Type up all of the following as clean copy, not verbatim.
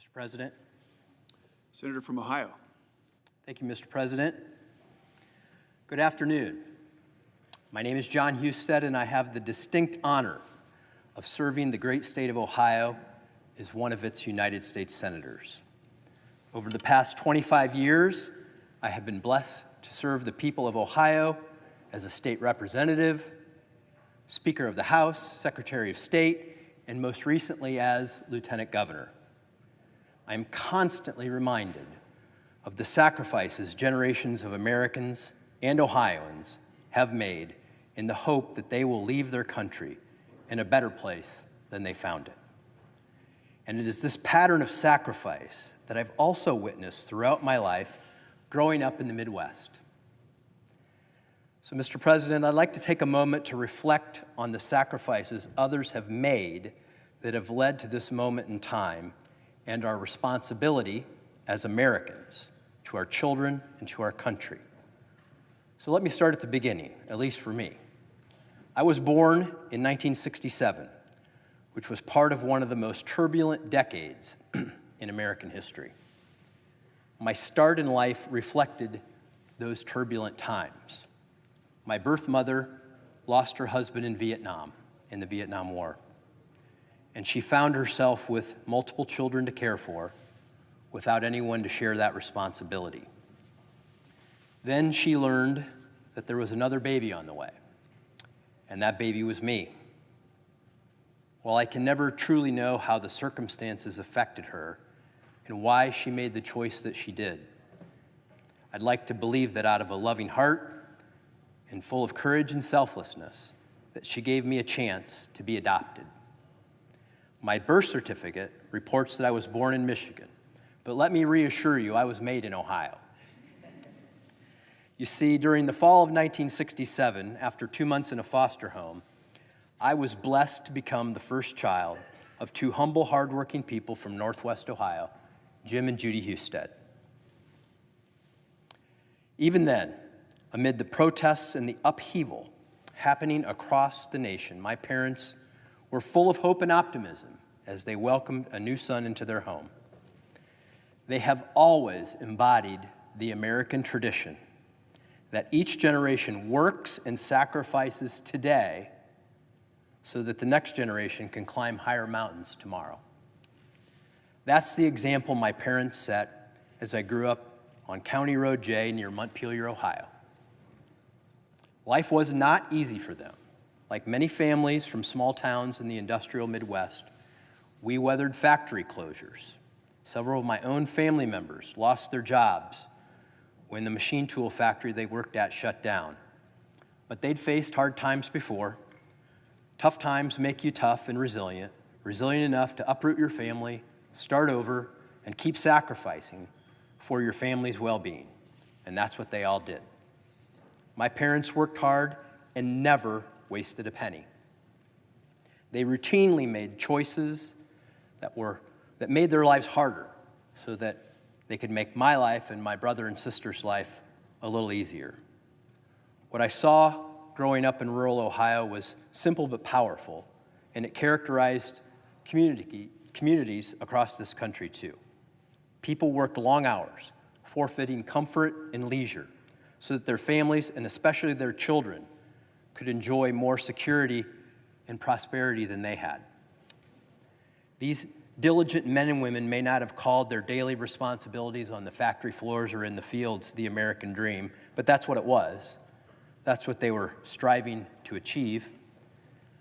Mr. President. Senator from Ohio. Thank you, Mr. President. Good afternoon. My name is Jon Husted, and I have the distinct honor of serving the great state of Ohio as one of its United States senators. Over the past 25 years, I have been blessed to serve the people of Ohio as a state representative, Speaker of the House, Secretary of State, and most recently as Lieutenant Governor. I am constantly reminded of the sacrifices generations of Americans and Ohioans have made in the hope that they will leave their country in a better place than they found it. And it is this pattern of sacrifice that I've also witnessed throughout my life growing up in the Midwest. So, Mr. President, I'd like to take a moment to reflect on the sacrifices others have made that have led to this moment in time and our responsibility as Americans to our children and to our country. So let me start at the beginning, at least for me. I was born in 1967, which was part of one of the most turbulent decades in American history. My start in life reflected those turbulent times. My birth mother lost her husband in Vietnam, in the Vietnam War, and she found herself with multiple children to care for without anyone to share that responsibility. Then she learned that there was another baby on the way, and that baby was me. While I can never truly know how the circumstances affected her and why she made the choice that she did, I'd like to believe that out of a loving heart and full of courage and selflessness, that she gave me a chance to be adopted. My birth certificate reports that I was born in Michigan, but let me reassure you, I was made in Ohio. You see, during the fall of 1967, after 2 months in a foster home, I was blessed to become the first child of two humble, hardworking people from Northwest Ohio, Jim and Judy Husted. Even then, amid the protests and the upheaval happening across the nation, my parents were full of hope and optimism as they welcomed a new son into their home. They have always embodied the American tradition that each generation works and sacrifices today so that the next generation can climb higher mountains tomorrow. That's the example my parents set as I grew up on County Road J near Montpelier, Ohio. Life was not easy for them. Like many families from small towns in the industrial Midwest, we weathered factory closures. Several of my own family members lost their jobs when the machine tool factory they worked at shut down. But they'd faced hard times before. Tough times make you tough and resilient enough to uproot your family, start over, and keep sacrificing for your family's well-being. And that's what they all did. My parents worked hard and never wasted a penny. They routinely made choices that made their lives harder so that they could make my life and my brother and sister's life a little easier. What I saw growing up in rural Ohio was simple but powerful, and it characterized communities across this country too. People worked long hours, forfeiting comfort and leisure so that their families, and especially their children, could enjoy more security and prosperity than they had. These diligent men and women may not have called their daily responsibilities on the factory floors or in the fields the American dream, but that's what it was. That's what they were striving to achieve.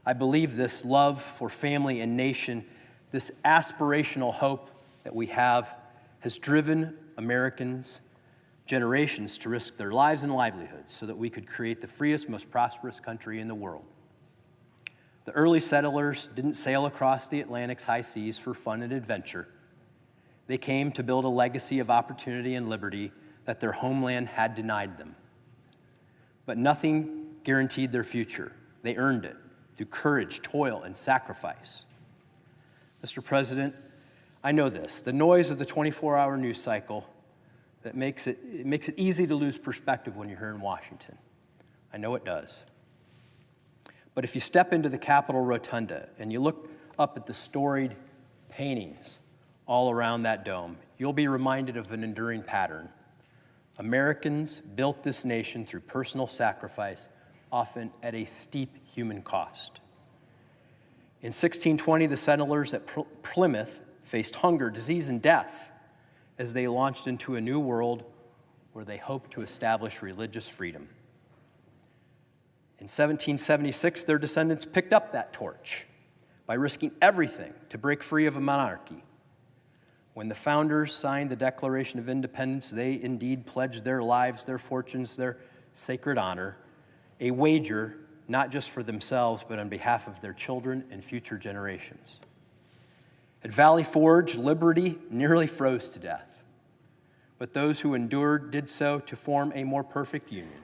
I believe this love for family and nation, this aspirational hope that we have, has driven Americans generations to risk their lives and livelihoods so that we could create the freest, most prosperous country in the world. The early settlers didn't sail across the Atlantic's high seas for fun and adventure. They came to build a legacy of opportunity and liberty that their homeland had denied them. But nothing guaranteed their future. They earned it through courage, toil, and sacrifice. Mr. President, I know this. The noise of the 24-hour news cycle that makes it easy to lose perspective when you're here in Washington. I know it does. But if you step into the Capitol Rotunda and you look up at the storied paintings all around that dome, you'll be reminded of an enduring pattern. Americans built this nation through personal sacrifice, often at a steep human cost. In 1620, the settlers at Plymouth faced hunger, disease, and death as they launched into a new world where they hoped to establish religious freedom. In 1776, their descendants picked up that torch by risking everything to break free of a monarchy. When the founders signed the Declaration of Independence, they indeed pledged their lives, their fortunes, their sacred honor, a wager not just for themselves, but on behalf of their children and future generations. At Valley Forge, liberty nearly froze to death, but those who endured did so to form a more perfect union.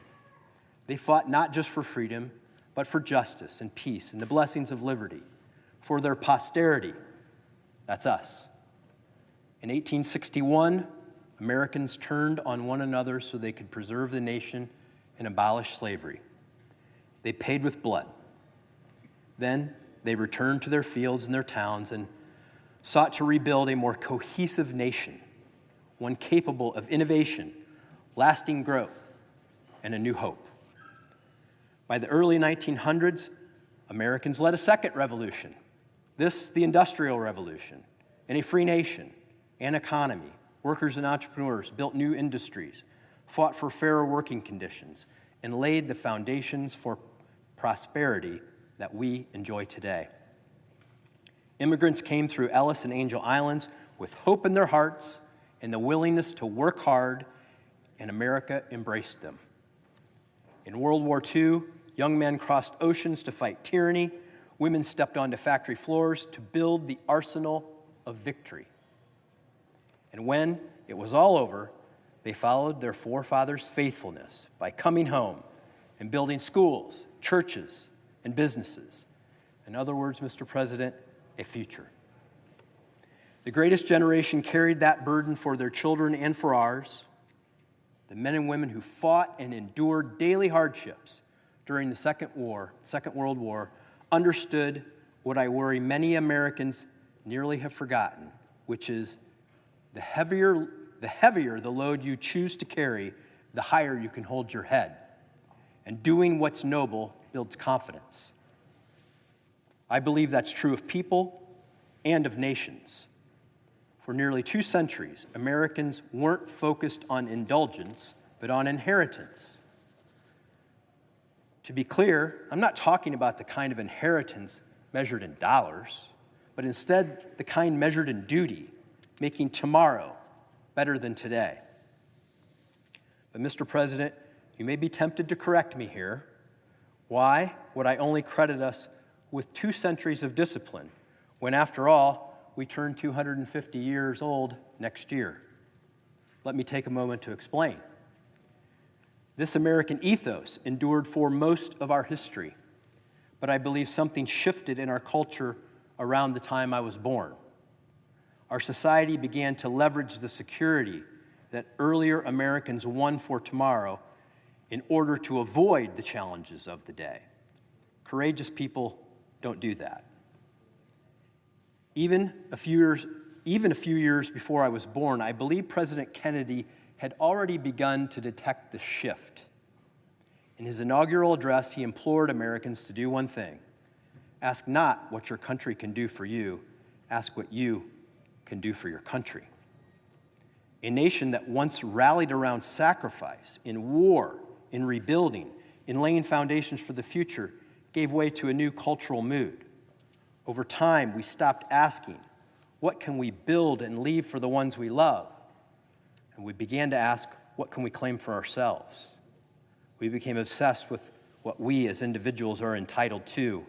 They fought not just for freedom, but for justice and peace and the blessings of liberty, for their posterity. That's us. In 1861, Americans turned on one another so they could preserve the nation and abolish slavery. They paid with blood. Then they returned to their fields and their towns and sought to rebuild a more cohesive nation, one capable of innovation, lasting growth, and a new hope. By the early 1900s, Americans led a second revolution, the Industrial Revolution, in a free nation, an economy. Workers and entrepreneurs built new industries, fought for fairer working conditions, and laid the foundations for prosperity that we enjoy today. Immigrants came through Ellis and Angel Islands with hope in their hearts and the willingness to work hard, and America embraced them. In World War II, young men crossed oceans to fight tyranny. Women stepped onto factory floors to build the arsenal of victory. And when it was all over, they followed their forefathers' faithfulness by coming home and building schools, churches, and businesses. In other words, Mr. President, a future. The greatest generation carried that burden for their children and for ours. The men and women who fought and endured daily hardships during the Second World War, understood what I worry many Americans nearly have forgotten, which is the heavier the load you choose to carry, the higher you can hold your head. And doing what's noble builds confidence. I believe that's true of people and of nations. For nearly 2 centuries, Americans weren't focused on indulgence, but on inheritance. To be clear, I'm not talking about the kind of inheritance measured in dollars, but instead the kind measured in duty, making tomorrow better than today. But Mr. President, you may be tempted to correct me here. Why would I only credit us with 2 centuries of discipline when, after all, we turn 250 years old next year? Let me take a moment to explain. This American ethos endured for most of our history, but I believe something shifted in our culture around the time I was born. Our society began to leverage the security that earlier Americans won for tomorrow in order to avoid the challenges of the day. Courageous people don't do that. Even a few years before I was born, I believe President Kennedy had already begun to detect the shift. In his inaugural address, he implored Americans to do one thing: ask not what your country can do for you, ask what you can do for your country. A nation that once rallied around sacrifice, in war, in rebuilding, in laying foundations for the future, gave way to a new cultural mood. Over time, we stopped asking, what can we build and leave for the ones we love? And we began to ask, what can we claim for ourselves? We became obsessed with what we as individuals are entitled to,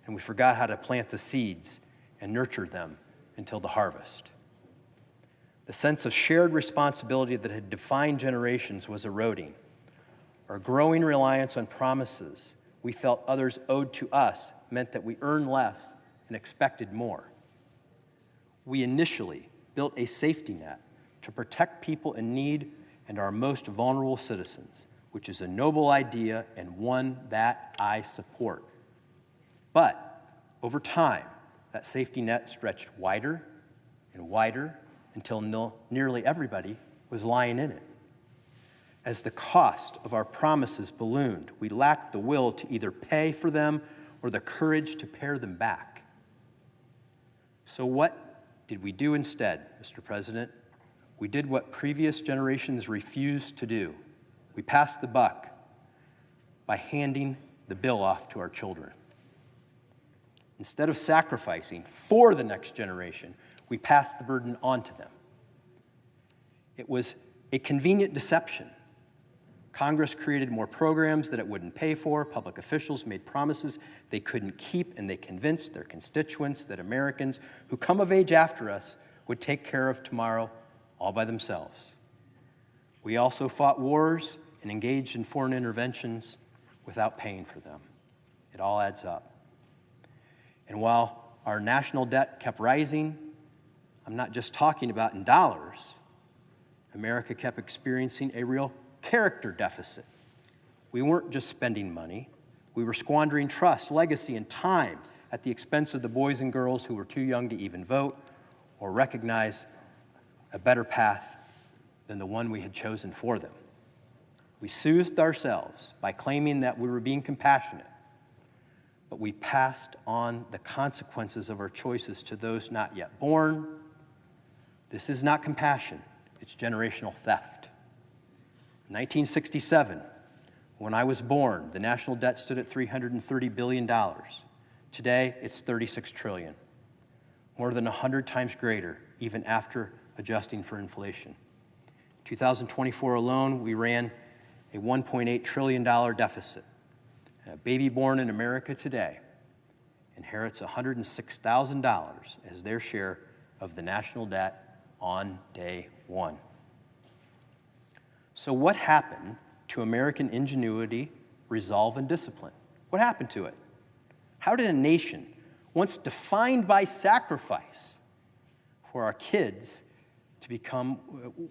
and we forgot how to plant the seeds and nurture them until the harvest. The sense of shared responsibility that had defined generations was eroding. Our growing reliance on promises we felt others owed to us meant that we earned less and expected more. We initially built a safety net to protect people in need and our most vulnerable citizens, which is a noble idea and one that I support. But over time, that safety net stretched wider and wider until nearly everybody was lying in it. As the cost of our promises ballooned, we lacked the will to either pay for them or the courage to pare them back. So what did we do instead, Mr. President? We did what previous generations refused to do. We passed the buck by handing the bill off to our children. Instead of sacrificing for the next generation, we passed the burden on to them. It was a convenient deception. Congress created more programs that it wouldn't pay for. Public officials made promises they couldn't keep, and they convinced their constituents that Americans who come of age after us would take care of tomorrow all by themselves. We also fought wars and engaged in foreign interventions without paying for them. It all adds up. And while our national debt kept rising, I'm not just talking about in dollars, America kept experiencing a real character deficit. We weren't just spending money. We were squandering trust, legacy, and time at the expense of the boys and girls who were too young to even vote or recognize a better path than the one we had chosen for them. We soothed ourselves by claiming that we were being compassionate, but we passed on the consequences of our choices to those not yet born. This is not compassion, it's generational theft. In 1967, when I was born, the national debt stood at $330 billion. Today, it's $36 trillion, more than 100 times greater, even after adjusting for inflation. In 2024 alone, we ran a $1.8 trillion deficit. And a baby born in America today inherits $106,000 as their share of the national debt on day one. So what happened to American ingenuity, resolve, and discipline? What happened to it? How did a nation, once defined by sacrifice for our kids, to become,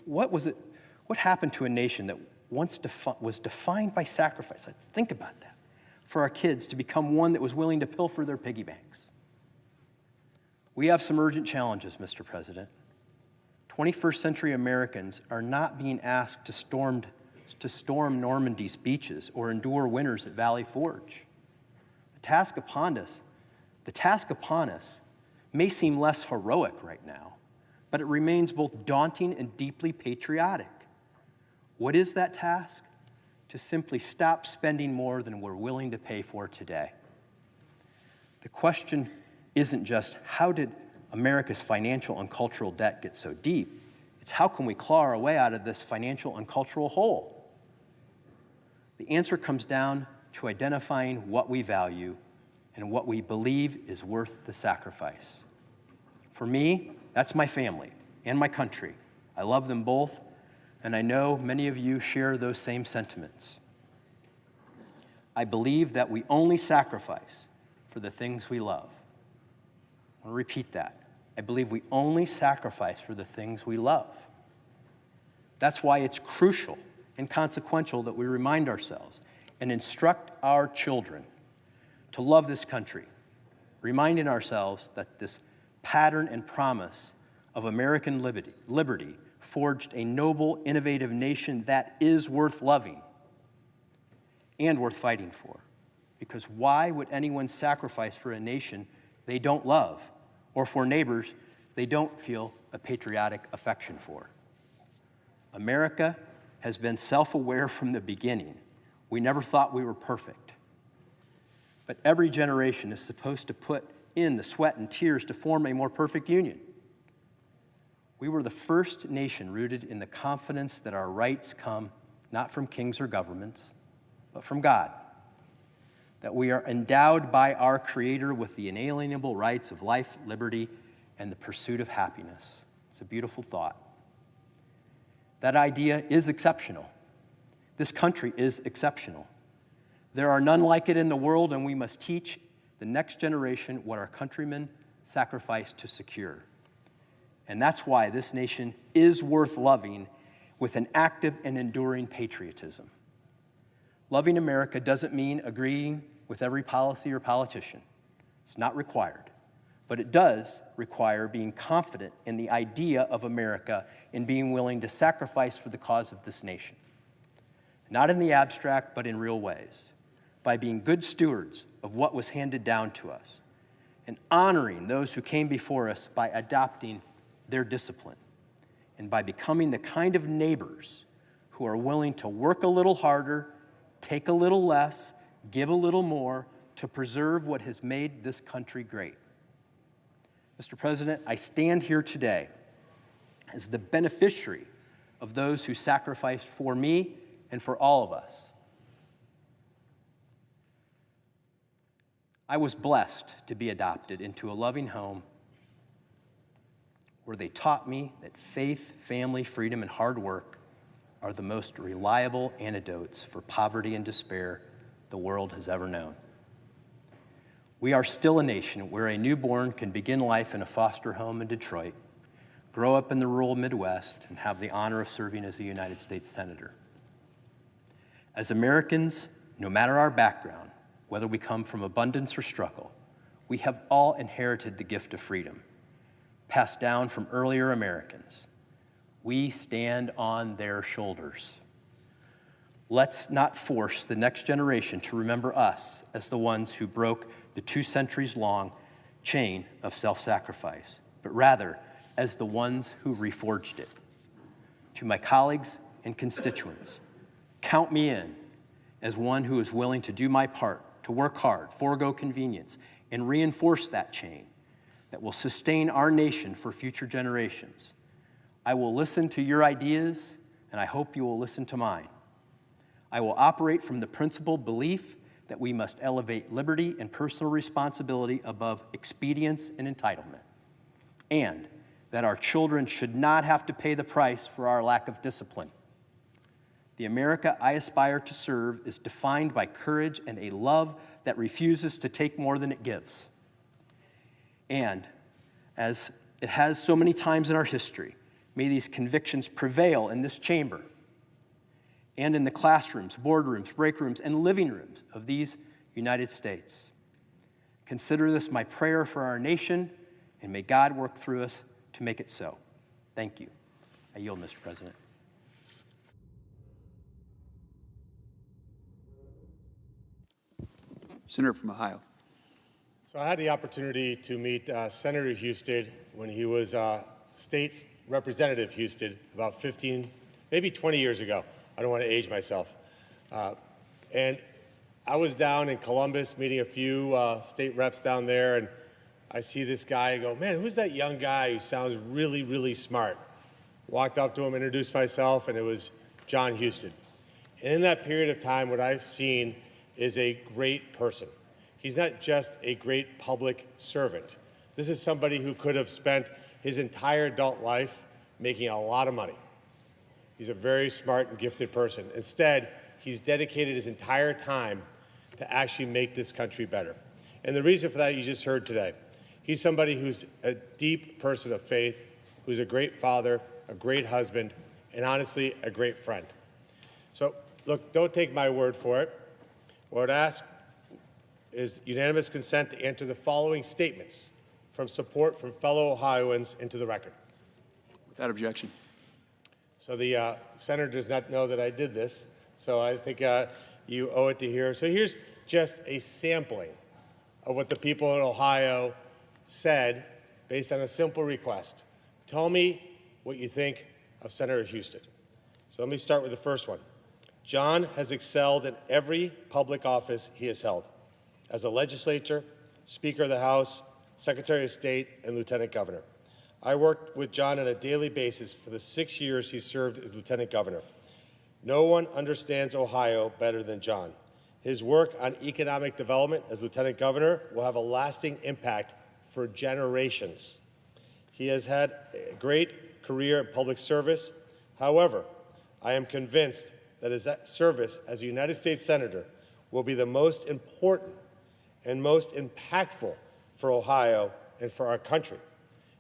what happened to a nation that once was defined by sacrifice? Think about that. For our kids to become one that was willing to pilfer their piggy banks. We have some urgent challenges, Mr. President. 21st century Americans are not being asked to storm Normandy's beaches or endure winters at Valley Forge. The task upon us may seem less heroic right now, but it remains both daunting and deeply patriotic. What is that task? To simply stop spending more than we're willing to pay for today. The question isn't just how did America's financial and cultural debt get so deep? It's how can we claw our way out of this financial and cultural hole? The answer comes down to identifying what we value and what we believe is worth the sacrifice. For me, that's my family and my country. I love them both, and I know many of you share those same sentiments. I believe that we only sacrifice for the things we love. I want to repeat that. I believe we only sacrifice for the things we love. That's why it's crucial and consequential that we remind ourselves and instruct our children to love this country, reminding ourselves that this pattern and promise of American liberty forged a noble, innovative nation that is worth loving and worth fighting for. Because why would anyone sacrifice for a nation they don't love or for neighbors they don't feel a patriotic affection for? America has been self-aware from the beginning. We never thought we were perfect. But every generation is supposed to put in the sweat and tears to form a more perfect union. We were the first nation rooted in the confidence that our rights come not from kings or governments, but from God. That we are endowed by our Creator with the inalienable rights of life, liberty, and the pursuit of happiness. It's a beautiful thought. That idea is exceptional. This country is exceptional. There are none like it in the world, and we must teach the next generation what our countrymen sacrificed to secure. And that's why this nation is worth loving with an active and enduring patriotism. Loving America doesn't mean agreeing with every policy or politician. It's not required. But it does require being confident in the idea of America and being willing to sacrifice for the cause of this nation. Not in the abstract, but in real ways, by being good stewards of what was handed down to us and honoring those who came before us by adopting their discipline and by becoming the kind of neighbors who are willing to work a little harder, take a little less, give a little more to preserve what has made this country great. Mr. President, I stand here today as the beneficiary of those who sacrificed for me and for all of us. I was blessed to be adopted into a loving home where they taught me that faith, family, freedom, and hard work are the most reliable antidotes for poverty and despair the world has ever known. We are still a nation where a newborn can begin life in a foster home in Detroit, grow up in the rural Midwest, and have the honor of serving as a United States Senator. As Americans, no matter our background, whether we come from abundance or struggle, we have all inherited the gift of freedom, passed down from earlier Americans. We stand on their shoulders. Let's not force the next generation to remember us as the ones who broke the 2 centuries-long chain of self-sacrifice, but rather as the ones who reforged it. To my colleagues and constituents, count me in as one who is willing to do my part, to work hard, forego convenience, and reinforce that chain that will sustain our nation for future generations. I will listen to your ideas, and I hope you will listen to mine. I will operate from the principled belief that we must elevate liberty and personal responsibility above expedience and entitlement, and that our children should not have to pay the price for our lack of discipline. The America I aspire to serve is defined by courage and a love that refuses to take more than it gives. And as it has so many times in our history, may these convictions prevail in this chamber and in the classrooms, boardrooms, break rooms, and living rooms of these United States. Consider this my prayer for our nation, and may God work through us to make it so. Thank you. I yield, Mr. President. Senator from Ohio. So I had the opportunity to meet Senator Husted when he was State Representative Husted about 15, maybe 20 years ago. I don't want to age myself. And I was down in Columbus meeting a few state reps down there, and I see this guy and go, man, who's that young guy who sounds really, really smart? Walked up to him, introduced myself, and it was Jon Husted. And in that period of time, what I've seen is a great person. He's not just a great public servant. This is somebody who could have spent his entire adult life making a lot of money. He's a very smart and gifted person. Instead, he's dedicated his entire time to actually make this country better. And the reason for that you just heard today. He's somebody who's a deep person of faith, who's a great father, a great husband, and honestly, a great friend. So look, don't take my word for it. What I'd ask is unanimous consent to enter the following statements from support from fellow Ohioans into the record. Without objection. So the senator does not know that I did this, so I think you owe it to hear. So here's just a sampling of what the people in Ohio said based on a simple request. Tell me what you think of Senator Husted. So let me start with the first one. Jon has excelled in every public office he has held, as a legislator, Speaker of the House, Secretary of State, and Lieutenant Governor. I worked with Jon on a daily basis for the 6 years he served as Lieutenant Governor. No one understands Ohio better than Jon. His work on economic development as Lieutenant Governor will have a lasting impact for generations. He has had a great career in public service. However, I am convinced that his service as a United States Senator will be the most important and most impactful for Ohio and for our country.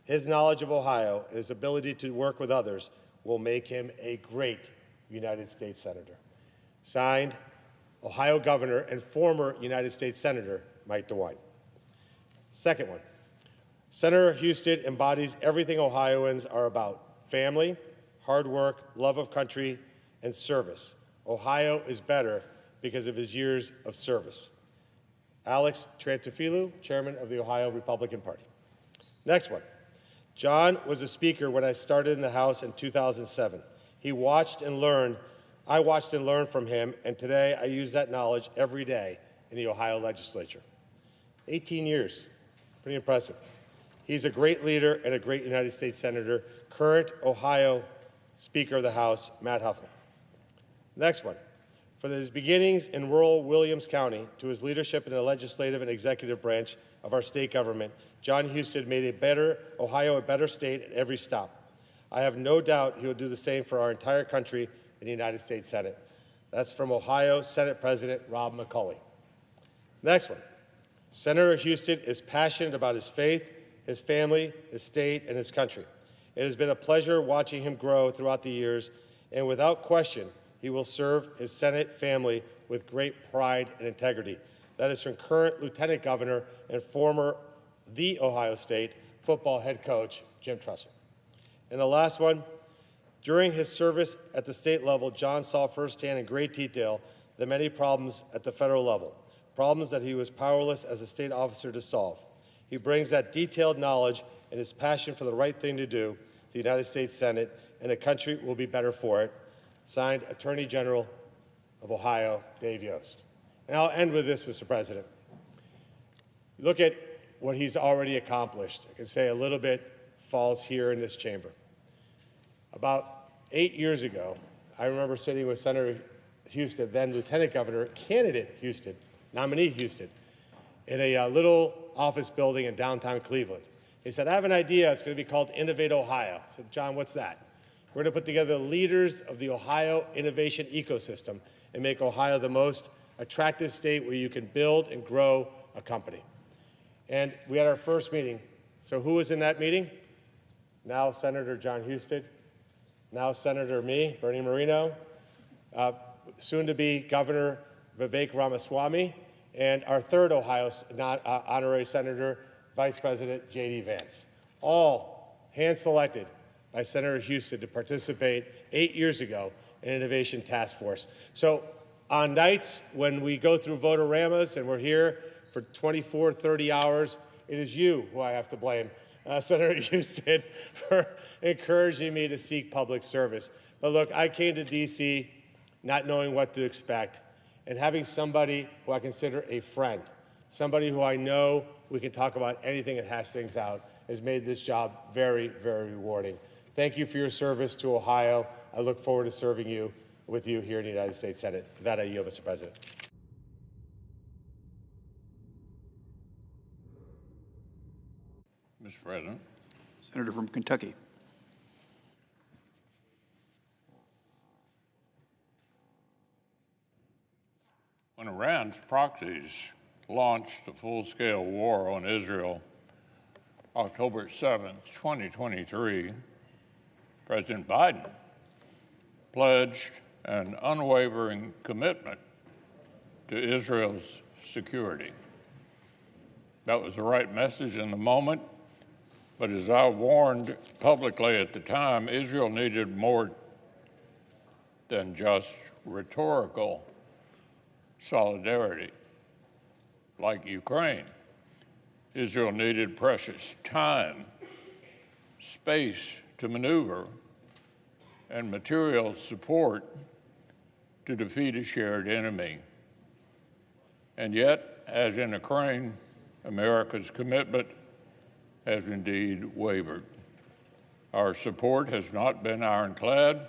His knowledge of Ohio and his ability to work with others will make him a great United States Senator. Signed, Ohio Governor and former United States Senator Mike DeWine. Second one, Senator Husted embodies everything Ohioans are about: family, hard work, love of country, and service. Ohio is better because of his years of service. Alex Trantofilu, Chairman of the Ohio Republican Party. Next one. Jon was a speaker when I started in the House in 2007. I watched and learned from him, and today I use that knowledge every day in the Ohio legislature. 18 years, pretty impressive. He's a great leader and a great United States Senator. Current Ohio Speaker of the House, Matt Huffman. Next one. From his beginnings in rural Williams County to his leadership in the legislative and executive branch of our state government, Jon Husted made Ohio a better state at every stop. I have no doubt he will do the same for our entire country in the United States Senate. That's from Ohio Senate President Rob McCulley. Next one. Senator Husted is passionate about his faith, his family, his state, and his country. It has been a pleasure watching him grow throughout the years, and without question, he will serve his Senate family with great pride and integrity. That is from current Lieutenant Governor and former The Ohio State football head coach, Jim Tressel. And the last one, during his service at the state level, Jon saw firsthand in great detail the many problems at the federal level, problems that he was powerless as a state officer to solve. He brings that detailed knowledge and his passion for the right thing to do to the United States Senate, and the country will be better for it. Signed, Attorney General of Ohio, Dave Yost. And I'll end with this, Mr. President. Look at what he's already accomplished. I can say a little bit falls here in this chamber. About 8 years ago, I remember sitting with Senator Husted, then Lieutenant Governor, candidate Husted, nominee Husted, in a little office building in downtown Cleveland. He said, I have an idea. It's going to be called Innovate Ohio. I said, Jon, what's that? We're going to put together the leaders of the Ohio innovation ecosystem and make Ohio the most attractive state where you can build and grow a company. And we had our first meeting. So who was in that meeting? Now Senator Jon Husted, now Senator me, Bernie Moreno, soon-to-be Governor Vivek Ramaswamy, and our third Ohio honorary senator, Vice President J.D. Vance, all hand-selected by Senator Husted to participate 8 years ago in Innovation Task Force. So on nights when we go through vote-a-ramas and we're here for 24, 30 hours, it is you who I have to blame, Senator Husted, for encouraging me to seek public service. But look, I came to D.C. not knowing what to expect, and having somebody who I consider a friend, somebody who I know we can talk about anything and hash things out, has made this job very, very rewarding. Thank you for your service to Ohio. I look forward to serving with you here in the United States Senate. With that, I yield, Mr. President. Mr. President. Senator from Kentucky. When Iran's proxies launched a full-scale war on Israel October 7th, 2023, President Biden pledged an unwavering commitment to Israel's security. That was the right message in the moment, but as I warned publicly at the time, Israel needed more than just rhetorical solidarity. Like Ukraine, Israel needed precious time, space to maneuver, and material support to defeat a shared enemy. And yet, as in Ukraine, America's commitment has indeed wavered. Our support has not been ironclad.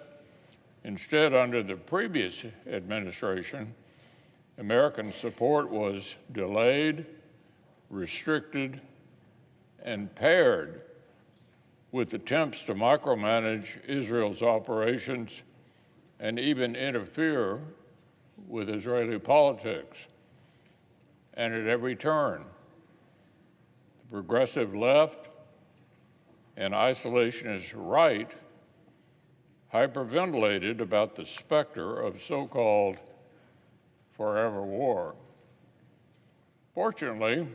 Instead, under the previous administration, American support was delayed, restricted, and paired with attempts to micromanage Israel's operations and even interfere with Israeli politics. And at every turn, the progressive left and isolationist right hyperventilated about the specter of so-called forever war. Fortunately,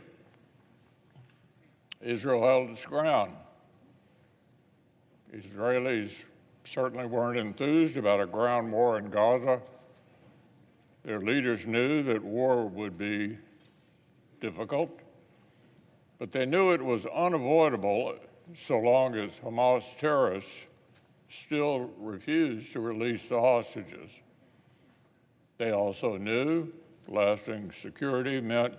Israel held its ground. Israelis certainly weren't enthused about a ground war in Gaza. Their leaders knew that war would be difficult, but they knew it was unavoidable so long as Hamas terrorists still refused to release the hostages. They also knew lasting security meant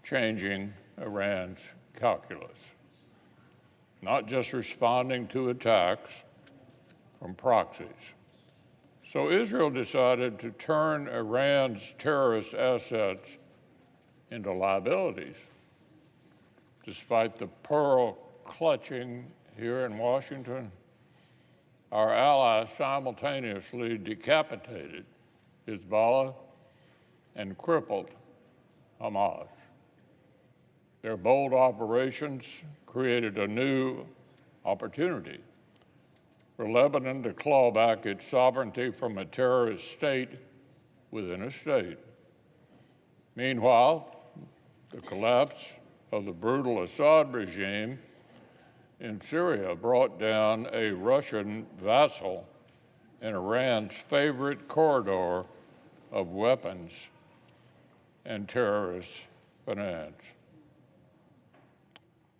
changing Iran's calculus, not just responding to attacks from proxies. So Israel decided to turn Iran's terrorist assets into liabilities. Despite the pearl clutching here in Washington, our allies simultaneously decapitated Hezbollah and crippled Hamas. Their bold operations created a new opportunity for Lebanon to claw back its sovereignty from a terrorist state within a state. Meanwhile, the collapse of the brutal Assad regime in Syria brought down a Russian vassal in Iran's favorite corridor of weapons and terrorist finance.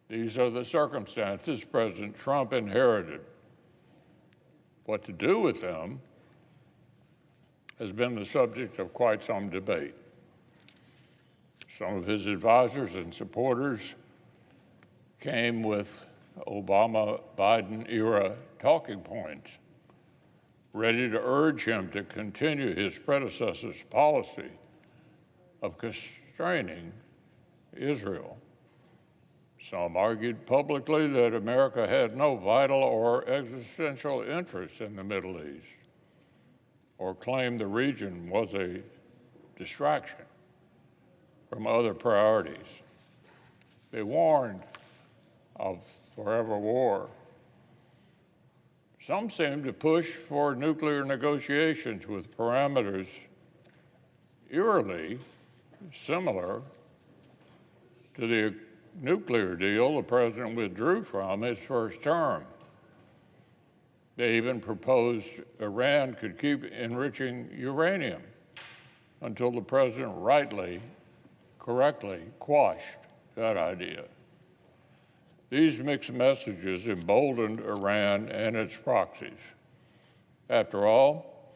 These are the circumstances President Trump inherited. What to do with them has been the subject of quite some debate. Some of his advisors and supporters came with Obama-Biden era talking points, ready to urge him to continue his predecessor's policy of constraining Israel. Some argued publicly that America had no vital or existential interest in the Middle East, or claimed the region was a distraction from other priorities. They warned of forever war. Some seemed to push for nuclear negotiations with parameters eerily similar to the nuclear deal the president withdrew from his first term. They even proposed Iran could keep enriching uranium until the president correctly quashed that idea. These mixed messages emboldened Iran and its proxies. After all,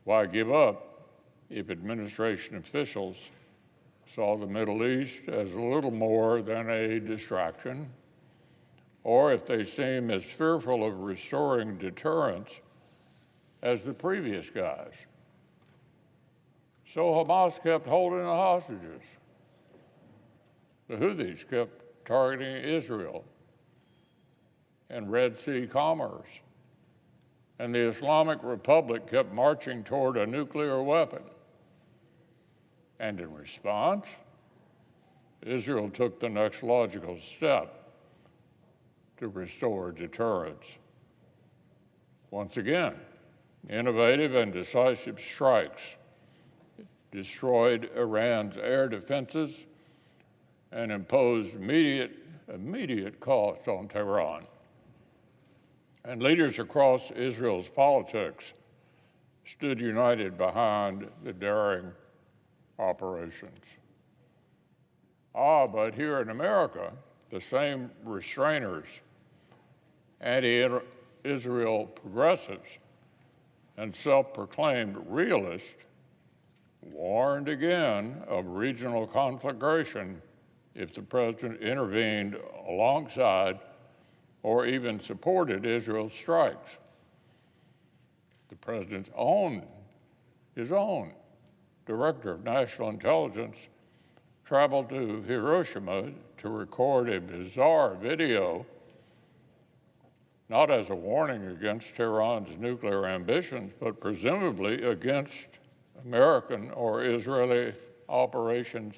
why give up if administration officials saw the Middle East as little more than a distraction, or if they seem as fearful of restoring deterrence as the previous guys? So Hamas kept holding the hostages. The Houthis kept targeting Israel and Red Sea commerce. And the Islamic Republic kept marching toward a nuclear weapon. And in response, Israel took the next logical step to restore deterrence. Once again, innovative and decisive strikes destroyed Iran's air defenses and imposed immediate costs on Tehran. And leaders across Israel's politics stood united behind the daring operations. But here in America, the same restrainers, anti-Israel progressives, and self-proclaimed realists warned again of regional conflagration if the president intervened alongside or even supported Israel's strikes. The president's his own director of national intelligence traveled to Hiroshima to record a bizarre video, not as a warning against Tehran's nuclear ambitions, but presumably against American or Israeli operations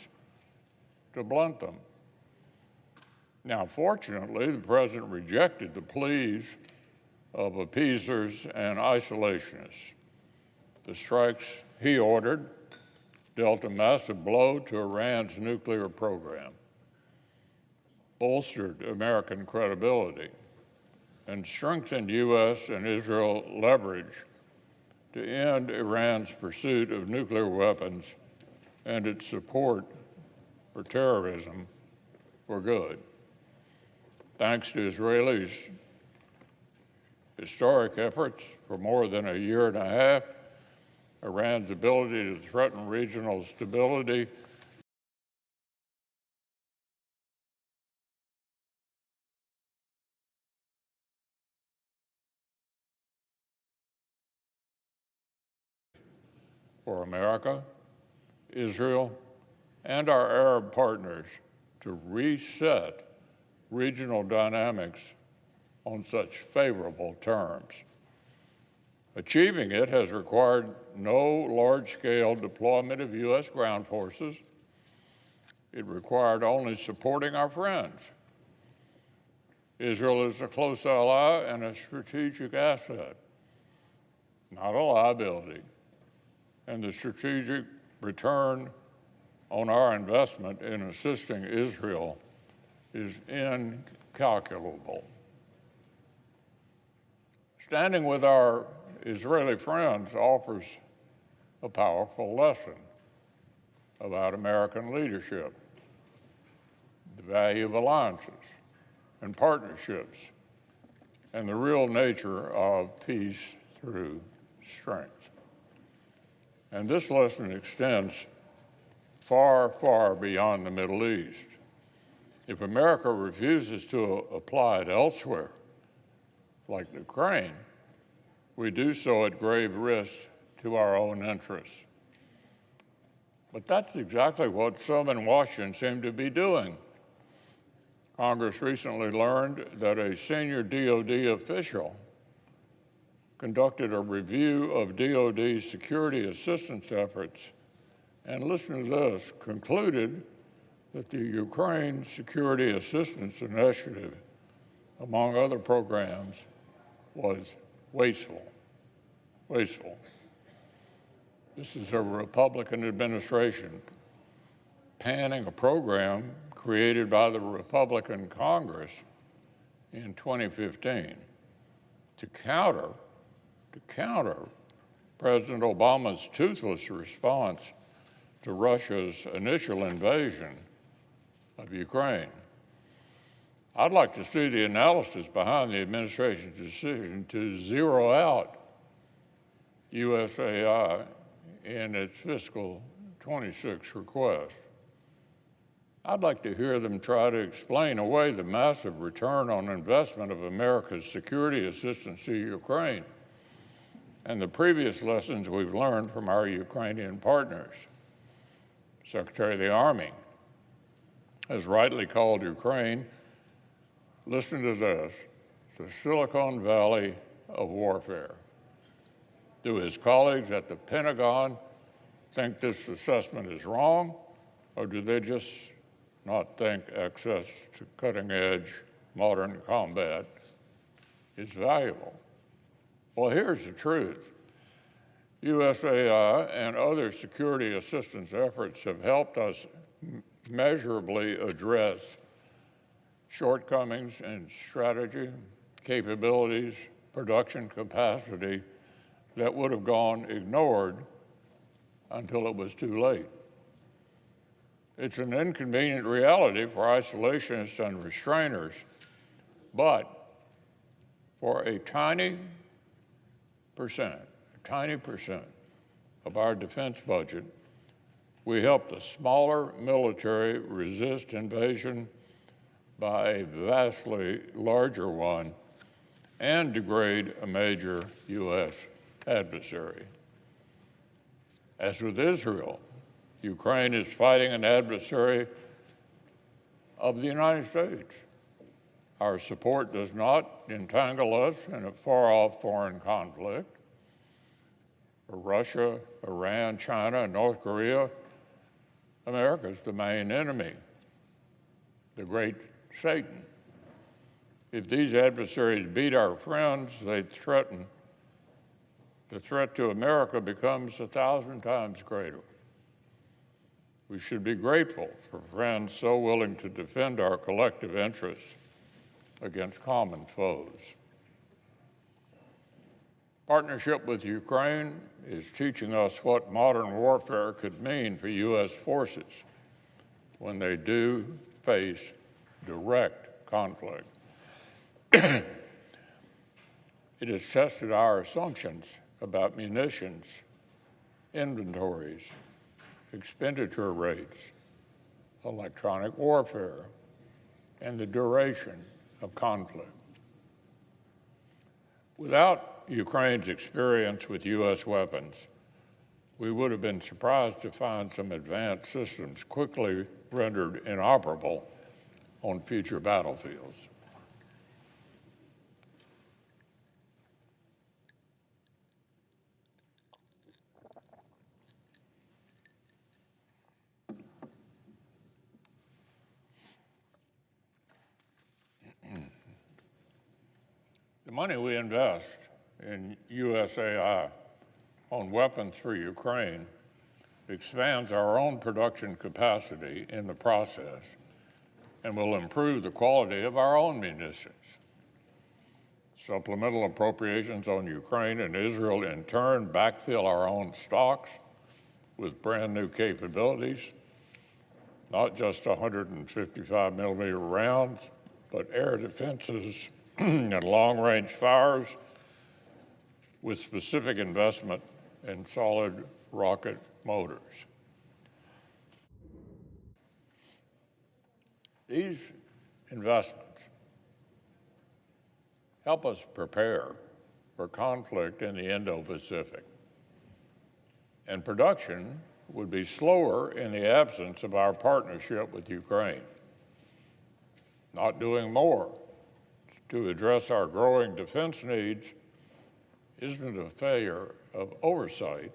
to blunt them. Now, fortunately, the president rejected the pleas of appeasers and isolationists. The strikes he ordered dealt a massive blow to Iran's nuclear program. bolstered American credibility and strengthened U.S. and Israel leverage to end Iran's pursuit of nuclear weapons and its support for terrorism for good. Thanks to Israelis' historic efforts for more than a year and a half, Iran's ability to threaten regional stability for America, Israel, and our Arab partners to reset regional dynamics on such favorable terms. Achieving it has required no large-scale deployment of U.S. ground forces. It required only supporting our friends. Israel is a close ally and a strategic asset, not a liability. And the strategic return on our investment in assisting Israel is incalculable. Standing with our Israeli friends offers a powerful lesson about American leadership, the value of alliances and partnerships, and the real nature of peace through strength. And this lesson extends far, far beyond the Middle East. If America refuses to apply it elsewhere, like Ukraine, we do so at grave risk to our own interests. But that's exactly what some in Washington seem to be doing. Congress recently learned that a senior DOD official conducted a review of DOD's security assistance efforts and, listen to this, concluded that the Ukraine Security Assistance Initiative, among other programs, was wasteful. This is a Republican administration panning a program created by the Republican Congress in 2015 to counter President Obama's toothless response to Russia's initial invasion of Ukraine. I'd like to see the analysis behind the administration's decision to zero out USAI in its fiscal 26 request. I'd like to hear them try to explain away the massive return on investment of America's security assistance to Ukraine and the previous lessons we've learned from our Ukrainian partners. Secretary of the Army has rightly called Ukraine, listen to this, the Silicon Valley of warfare. Do his colleagues at the Pentagon think this assessment is wrong, or do they just not think access to cutting-edge modern combat is valuable? Well, here's the truth. USAI and other security assistance efforts have helped us measurably address shortcomings in strategy, capabilities, production capacity that would have gone ignored until it was too late. It's an inconvenient reality for isolationists and restrainers, but for a tiny percent of our defense budget, we help the smaller military resist invasion by a vastly larger one and degrade a major U.S. adversary. As with Israel, Ukraine is fighting an adversary of the United States. Our support does not entangle us in a far-off foreign conflict. For Russia, Iran, China, and North Korea, America is the main enemy, the great Satan. If these adversaries beat our friends, the threat to America becomes 1,000 times greater. We should be grateful for friends so willing to defend our collective interests against common foes. Partnership with Ukraine is teaching us what modern warfare could mean for U.S. forces when they do face direct conflict. It has tested our assumptions about munitions, inventories, expenditure rates, electronic warfare, and the duration of conflict. Without Ukraine's experience with U.S. weapons, we would have been surprised to find some advanced systems quickly rendered inoperable on future battlefields. The money we invest in USAI on weapons for Ukraine expands our own production capacity in the process and will improve the quality of our own munitions. Supplemental appropriations on Ukraine and Israel in turn backfill our own stocks with brand new capabilities, not just 155 millimeter rounds, but air defenses and long-range fires with specific investment in solid rocket motors. These investments help us prepare for conflict in the Indo-Pacific. And production would be slower in the absence of our partnership with Ukraine. Not doing more to address our growing defense needs isn't a failure of oversight,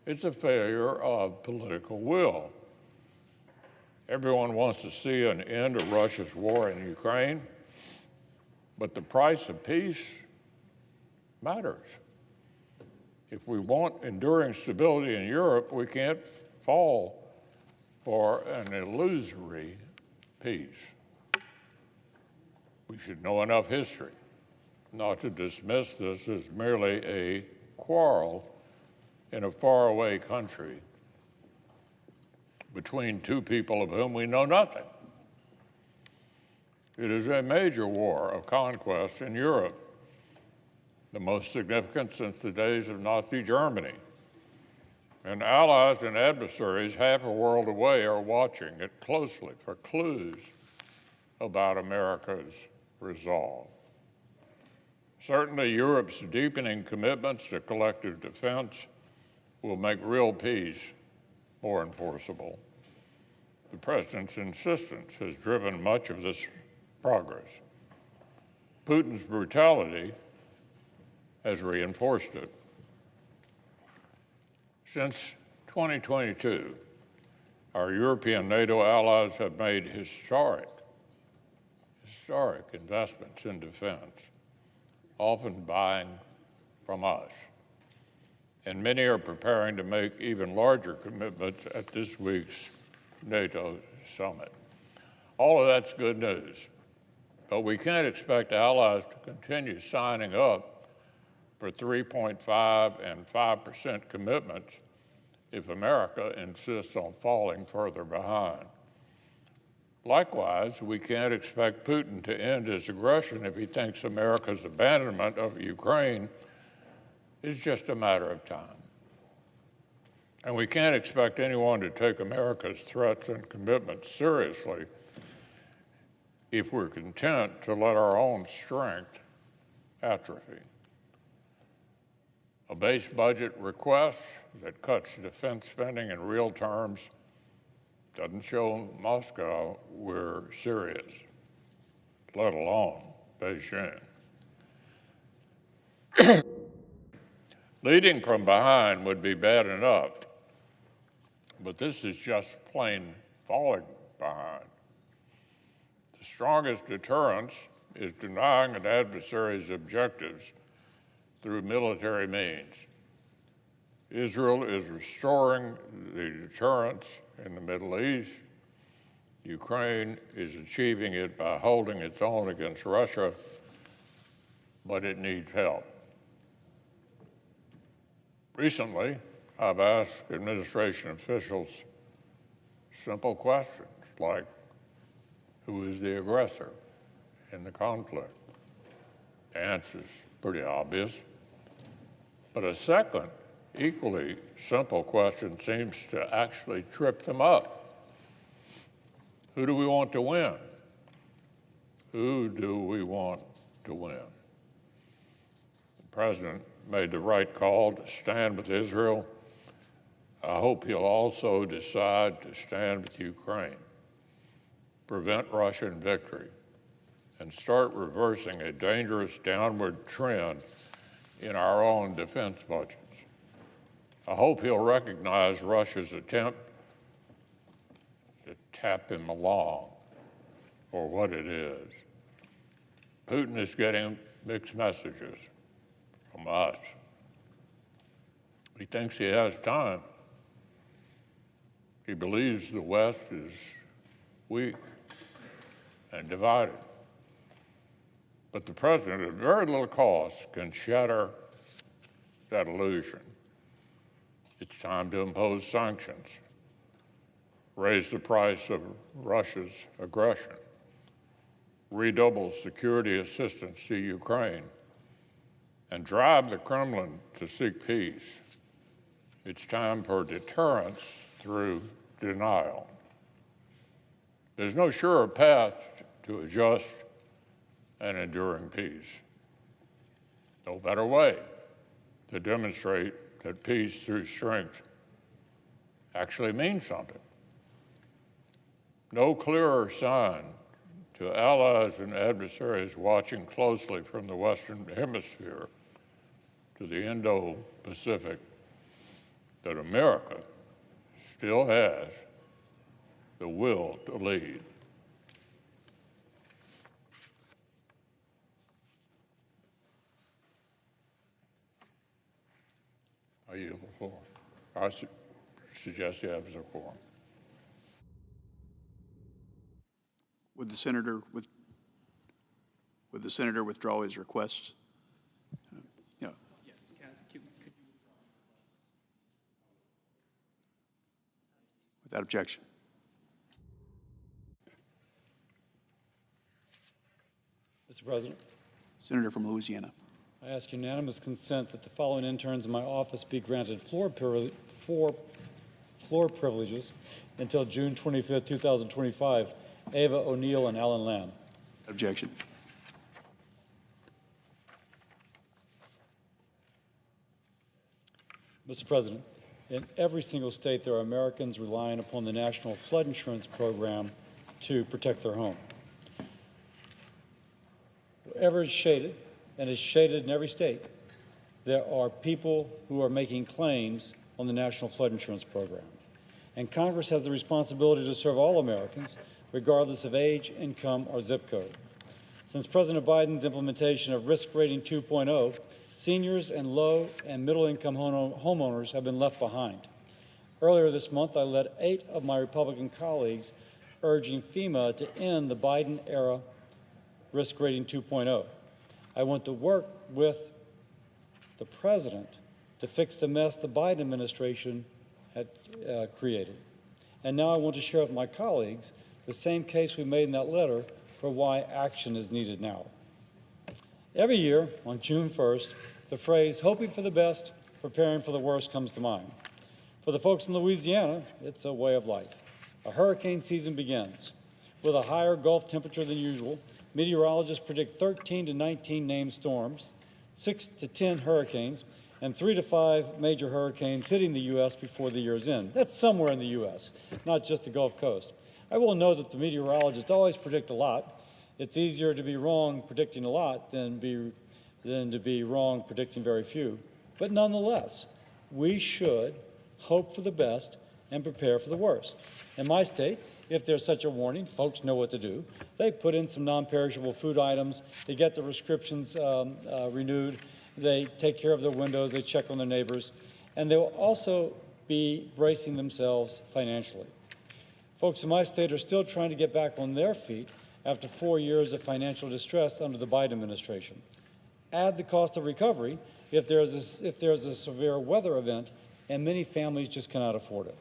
it's a failure of political will. Everyone wants to see an end to Russia's war in Ukraine, but the price of peace matters. If we want enduring stability in Europe, we can't fall for an illusory peace. We should know enough history not to dismiss this as merely a quarrel in a faraway country between two people of whom we know nothing. It is a major war of conquest in Europe, the most significant since the days of Nazi Germany. And allies and adversaries half a world away are watching it closely for clues about America's resolve. Certainly, Europe's deepening commitments to collective defense will make real peace more enforceable. The President's insistence has driven much of this progress. Putin's brutality has reinforced it. Since 2022, our European NATO allies have made historic investments in defense, often buying from us. And many are preparing to make even larger commitments at this week's NATO summit. All of that's good news, but we can't expect allies to continue signing up for 3.5 and 5% commitments if America insists on falling further behind. Likewise, we can't expect Putin to end his aggression if he thinks America's abandonment of Ukraine is just a matter of time. And we can't expect anyone to take America's threats and commitments seriously if we're content to let our own strength atrophy. A base budget request that cuts defense spending in real terms doesn't show Moscow we're serious, let alone Beijing. Leading from behind would be bad enough, but this is just plain falling behind. The strongest deterrence is denying an adversary's objectives through military means. Israel is restoring the deterrence in the Middle East. Ukraine is achieving it by holding its own against Russia, but it needs help. Recently, I've asked administration officials simple questions like, who is the aggressor in the conflict? The answer's pretty obvious. But a second, equally simple question seems to actually trip them up. Who do we want to win? Who do we want to win? The president made the right call to stand with Israel. I hope he'll also decide to stand with Ukraine, prevent Russian victory, and start reversing a dangerous downward trend in our own defense budgets. I hope he'll recognize Russia's attempt to tap him along for what it is. Putin is getting mixed messages from us. He thinks he has time. He believes the West is weak and divided. But the president, at very little cost, can shatter that illusion. It's time to impose sanctions, raise the price of Russia's aggression, redouble security assistance to Ukraine, and drive the Kremlin to seek peace. It's time for deterrence through denial. There's no surer path to a just and enduring peace. No better way to demonstrate that peace through strength actually means something. No clearer sign to allies and adversaries watching closely from the Western Hemisphere to the Indo-Pacific that America still has the will to lead. I yield the floor. I suggest you have the floor. Would the senator withdraw his request? Yeah. Yes. Without objection. Mr. President, Senator from Louisiana. I ask unanimous consent that the following interns in my office be granted floor privileges until June 25th, 2025, Ava O'Neill and Alan Lamb. Objection. Mr. President, in every single state there are Americans relying upon the National Flood Insurance Program to protect their home. Wherever it's shaded, and is shaded in every state, there are people who are making claims on the National Flood Insurance Program. And Congress has the responsibility to serve all Americans, regardless of age, income, or zip code. Since President Biden's implementation of Risk Rating 2.0, seniors and low and middle-income homeowners have been left behind. Earlier this month, I led 8 of my Republican colleagues urging FEMA to end the Biden-era Risk Rating 2.0. I want to work with the president to fix the mess the Biden administration had created. And now I want to share with my colleagues the same case we made in that letter for why action is needed now. Every year on June 1st, the phrase hoping for the best, preparing for the worst comes to mind. For the folks in Louisiana, it's a way of life. A hurricane season begins. With a higher Gulf temperature than usual, meteorologists predict 13 to 19 named storms, 6 to 10 hurricanes, and 3 to 5 major hurricanes hitting the U.S. before the year's end. That's somewhere in the U.S., not just the Gulf Coast. I will note that the meteorologists always predict a lot. It's easier to be wrong predicting a lot than to be wrong predicting very few. But nonetheless, we should hope for the best and prepare for the worst. In my state, if there's such a warning, folks know what to do. They put in some non-perishable food items. They get the prescriptions renewed. They take care of their windows. They check on their neighbors. and they will also be bracing themselves financially. Folks in my state are still trying to get back on their feet after 4 years of financial distress under the Biden administration. Add the cost of recovery if there's a severe weather event, and many families just cannot afford it.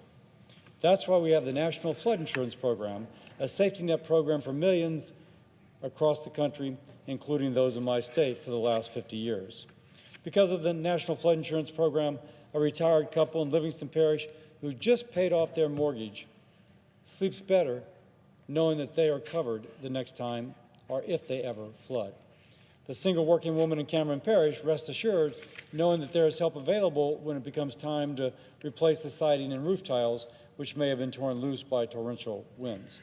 That's why we have the National Flood Insurance Program, a safety net program for millions across the country, including those in my state, for the last 50 years. Because of the National Flood Insurance Program, a retired couple in Livingston Parish who just paid off their mortgage sleeps better knowing that they are covered the next time or if they ever flood. The single working woman in Cameron Parish rests assured knowing that there is help available when it becomes time to replace the siding and roof tiles, which may have been torn loose by torrential winds.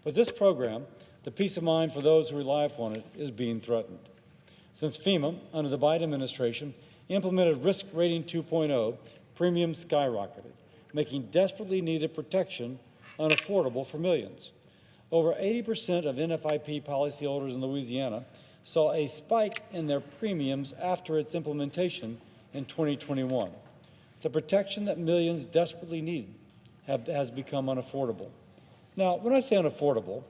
But this program, the peace of mind for those who rely upon it, is being threatened. Since FEMA, under the Biden administration, implemented Risk Rating 2.0, premiums skyrocketed, making desperately needed protection unaffordable for millions. Over 80% of NFIP policyholders in Louisiana saw a spike in their premiums after its implementation in 2021. The protection that millions desperately need has become unaffordable. Now, when I say unaffordable,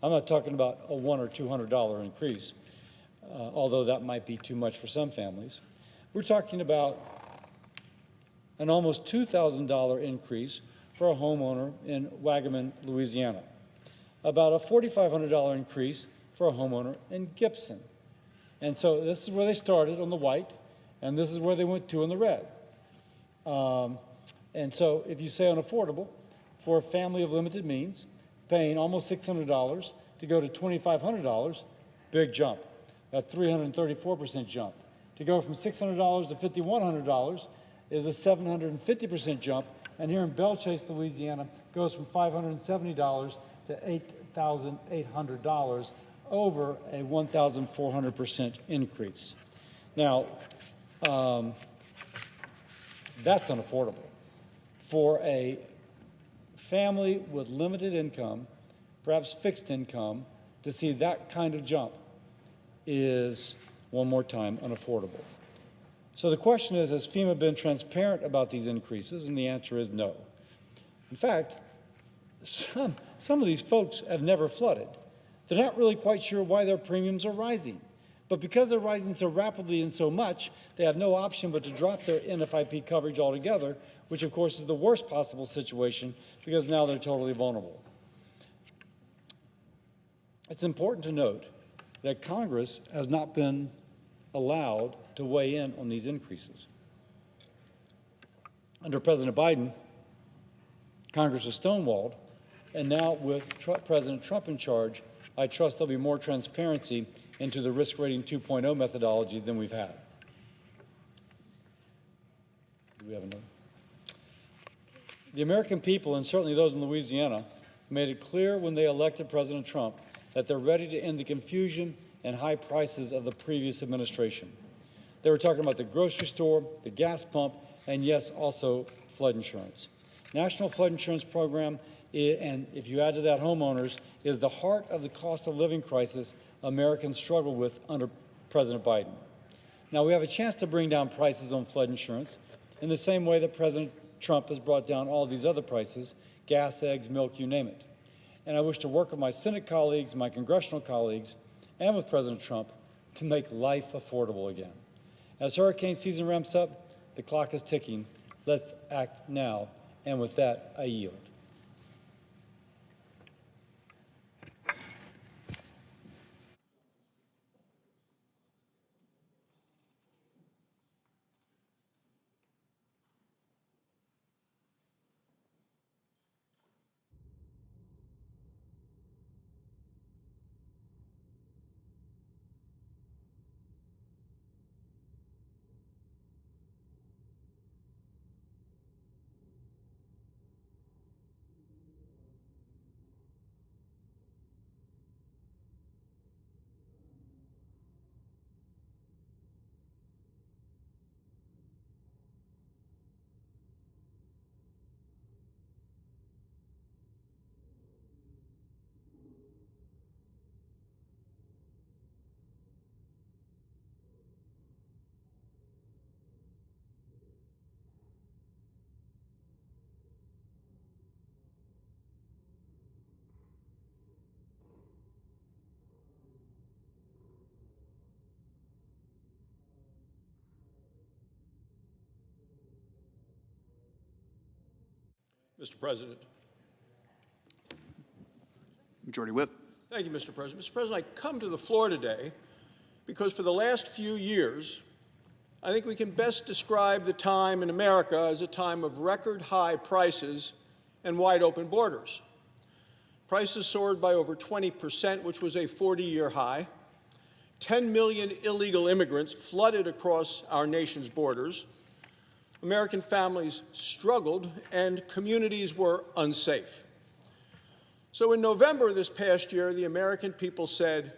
I'm not talking about a $100 or $200 increase, although that might be too much for some families. We're talking about an almost $2,000 increase for a homeowner in Wagaman, Louisiana, about a $4,500 increase for a homeowner in Gibson. And so this is where they started on the white, and this is where they went to on the red. And so if you say unaffordable, for a family of limited means, paying almost $600 to go to $2,500, big jump, a 334% jump. To go from $600 to $5,100 is a 750% jump, and here in Belle Chase, Louisiana, goes from $570 to $8,800, over a 1,400% increase. Now, that's unaffordable. For a family with limited income, perhaps fixed income, to see that kind of jump is, one more time, unaffordable. So the question is, has FEMA been transparent about these increases? And the answer is no. In fact, some of these folks have never flooded. They're not really quite sure why their premiums are rising. But because they're rising so rapidly and so much, they have no option but to drop their NFIP coverage altogether, which of course is the worst possible situation because now they're totally vulnerable. It's important to note that Congress has not been allowed to weigh in on these increases. Under President Biden, Congress was stonewalled, and now with President Trump in charge, I trust there'll be more transparency into the Risk Rating 2.0 methodology than we've had. Do we have another? The American people, and certainly those in Louisiana, made it clear when they elected President Trump that they're ready to end the confusion and high prices of the previous administration. They were talking about the grocery store, the gas pump, and yes, also flood insurance. National Flood Insurance Program, and if you add to that homeowners, is the heart of the cost of living crisis Americans struggle with under President Biden. Now, we have a chance to bring down prices on flood insurance in the same way that President Trump has brought down all these other prices, gas, eggs, milk, you name it. And I wish to work with my Senate colleagues, my congressional colleagues, and with President Trump to make life affordable again. As hurricane season ramps up, the clock is ticking. Let's act now. And with that, I yield. Mr. President. Majority Whip. Thank you, Mr. President. Mr. President, I come to the floor today because for the last few years, I think we can best describe the time in America as a time of record high prices and wide open borders. Prices soared by over 20%, which was a 40-year high. 10 million illegal immigrants flooded across our nation's borders. American families struggled and communities were unsafe. So in November this past year, the American people said,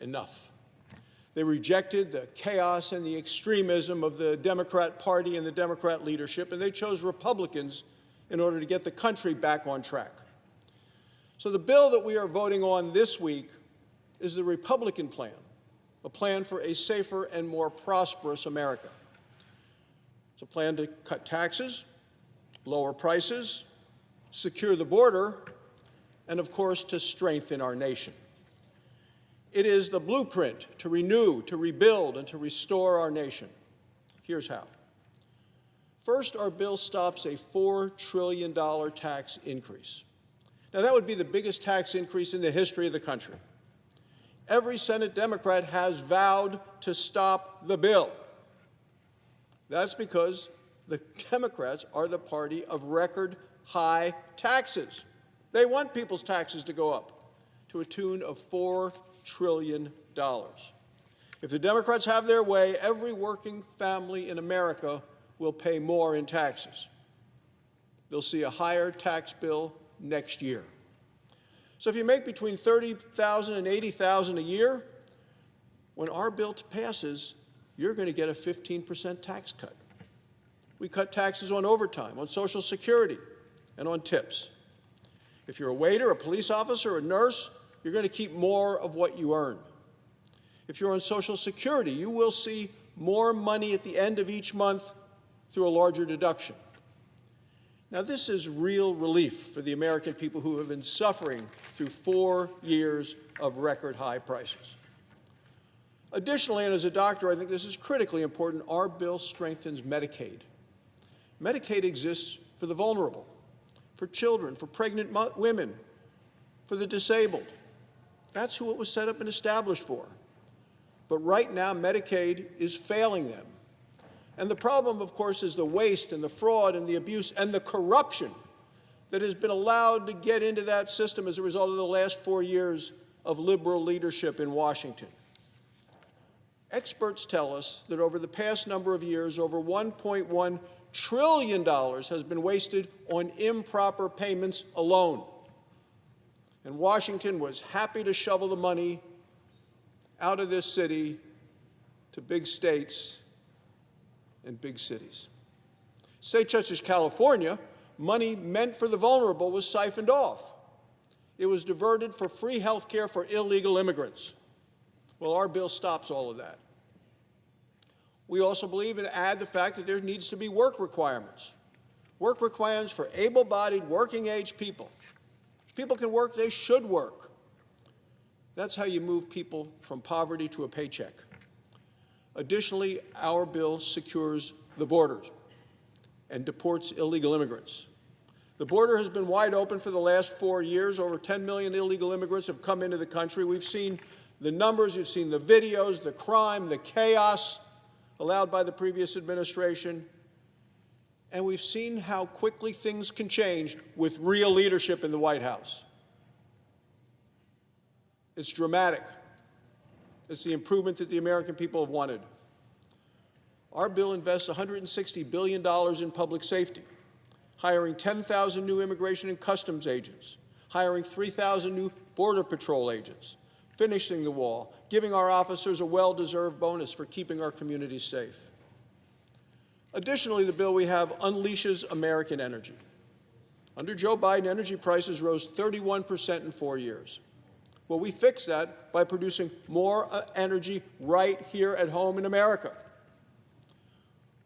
enough. They rejected the chaos and the extremism of the Democrat Party and the Democrat leadership, and they chose Republicans in order to get the country back on track. So the bill that we are voting on this week is the Republican plan, a plan for a safer and more prosperous America. It's a plan to cut taxes, lower prices, secure the border, and of course, to strengthen our nation. It is the blueprint to renew, to rebuild, and to restore our nation. Here's how. First, our bill stops a $4 trillion tax increase. Now, that would be the biggest tax increase in the history of the country. Every Senate Democrat has vowed to stop the bill. That's because the Democrats are the party of record high taxes. They want people's taxes to go up to a tune of $4 trillion. If the Democrats have their way, every working family in America will pay more in taxes. They'll see a higher tax bill next year. So if you make between $30,000 and $80,000 a year, when our bill passes, you're going to get a 15% tax cut. We cut taxes on overtime, on Social Security, and on tips. If you're a waiter, a police officer, a nurse, you're going to keep more of what you earn. If you're on Social Security, you will see more money at the end of each month through a larger deduction. Now, this is real relief for the American people who have been suffering through 4 years of record high prices. Additionally, and as a doctor, I think this is critically important, our bill strengthens Medicaid. Medicaid exists for the vulnerable, for children, for pregnant women, for the disabled. That's who it was set up and established for. But right now, Medicaid is failing them. And the problem, of course, is the waste and the fraud and the abuse and the corruption that has been allowed to get into that system as a result of the last 4 years of liberal leadership in Washington. Experts tell us that over the past number of years, over $1.1 trillion has been wasted on improper payments alone. And Washington was happy to shovel the money out of this city to big states and big cities. States such as California, money meant for the vulnerable was siphoned off. It was diverted for free health care for illegal immigrants. Well, our bill stops all of that. We also believe and add the fact that there needs to be work requirements. Work requirements for able-bodied, working-age people. If people can work, they should work. That's how you move people from poverty to a paycheck. Additionally, our bill secures the borders and deports illegal immigrants. The border has been wide open for the last 4 years. Over 10 million illegal immigrants have come into the country. We've seen the numbers, you've seen the videos, the crime, the chaos allowed by the previous administration. And we've seen how quickly things can change with real leadership in the White House. It's dramatic. It's the improvement that the American people have wanted. Our bill invests $160 billion in public safety, hiring 10,000 new immigration and customs agents, hiring 3,000 new Border Patrol agents, finishing the wall, giving our officers a well-deserved bonus for keeping our communities safe. Additionally, the bill we have unleashes American energy. Under Joe Biden, energy prices rose 31% in 4 years. Well, we fix that by producing more energy right here at home in America.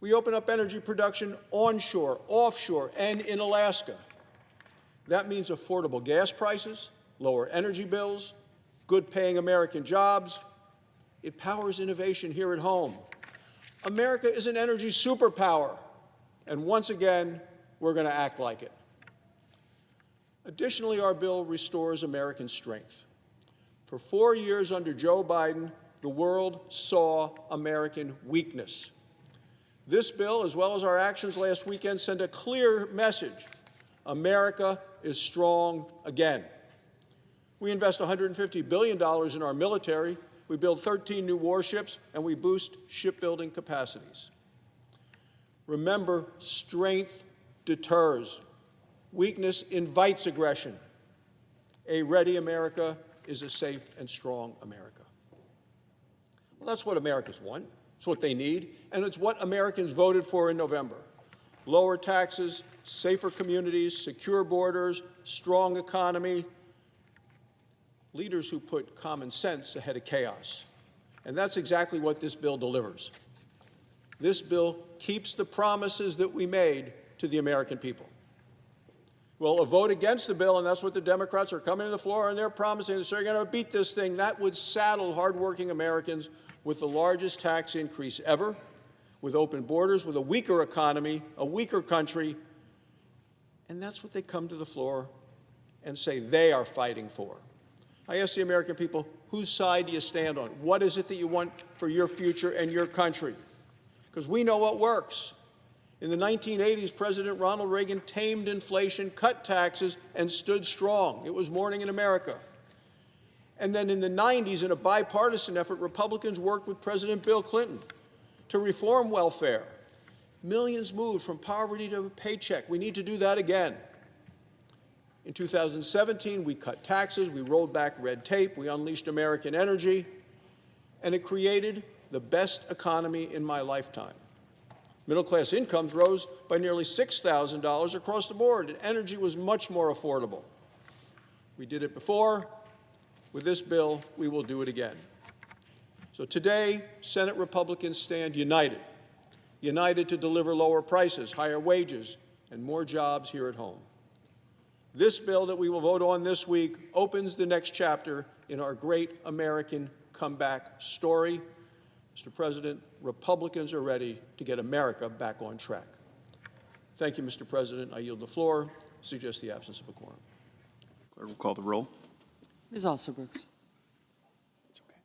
We open up energy production onshore, offshore, and in Alaska. That means affordable gas prices, lower energy bills, good-paying American jobs. It powers innovation here at home. America is an energy superpower, and once again, we're going to act like it. Additionally, our bill restores American strength. For 4 years under Joe Biden, the world saw American weakness. This bill, as well as our actions last weekend, send a clear message. America is strong again. We invest $150 billion in our military, we build 13 new warships, and we boost shipbuilding capacities. Remember, strength deters. Weakness invites aggression. A ready America is a safe and strong America. Well, that's what Americans want. It's what they need, and it's what Americans voted for in November. Lower taxes, safer communities, secure borders, strong economy, leaders who put common sense ahead of chaos. And that's exactly what this bill delivers. This bill keeps the promises that we made to the American people. Well, a vote against the bill, and that's what the Democrats are coming to the floor, and they're promising that they're going to beat this thing. That would saddle hardworking Americans with the largest tax increase ever, with open borders, with a weaker economy, a weaker country. And that's what they come to the floor and say they are fighting for. I ask the American people, whose side do you stand on? What is it that you want for your future and your country? Because we know what works. In the 1980s, President Ronald Reagan tamed inflation, cut taxes, and stood strong. It was morning in America. And then in the 90s, in a bipartisan effort, Republicans worked with President Bill Clinton to reform welfare. Millions moved from poverty to a paycheck. We need to do that again. In 2017, we cut taxes, we rolled back red tape, we unleashed American energy, and it created the best economy in my lifetime. Middle-class incomes rose by nearly $6,000 across the board, and energy was much more affordable. We did it before. With this bill, we will do it again. So today, Senate Republicans stand united, united to deliver lower prices, higher wages, and more jobs here at home. This bill that we will vote on this week opens the next chapter in our great American comeback story. Mr. President, Republicans are ready to get America back on track. Thank you, Mr. President. I yield the floor. Suggest the absence of a quorum. Clerk will call the roll. Ms. Alsobrooks. It's okay.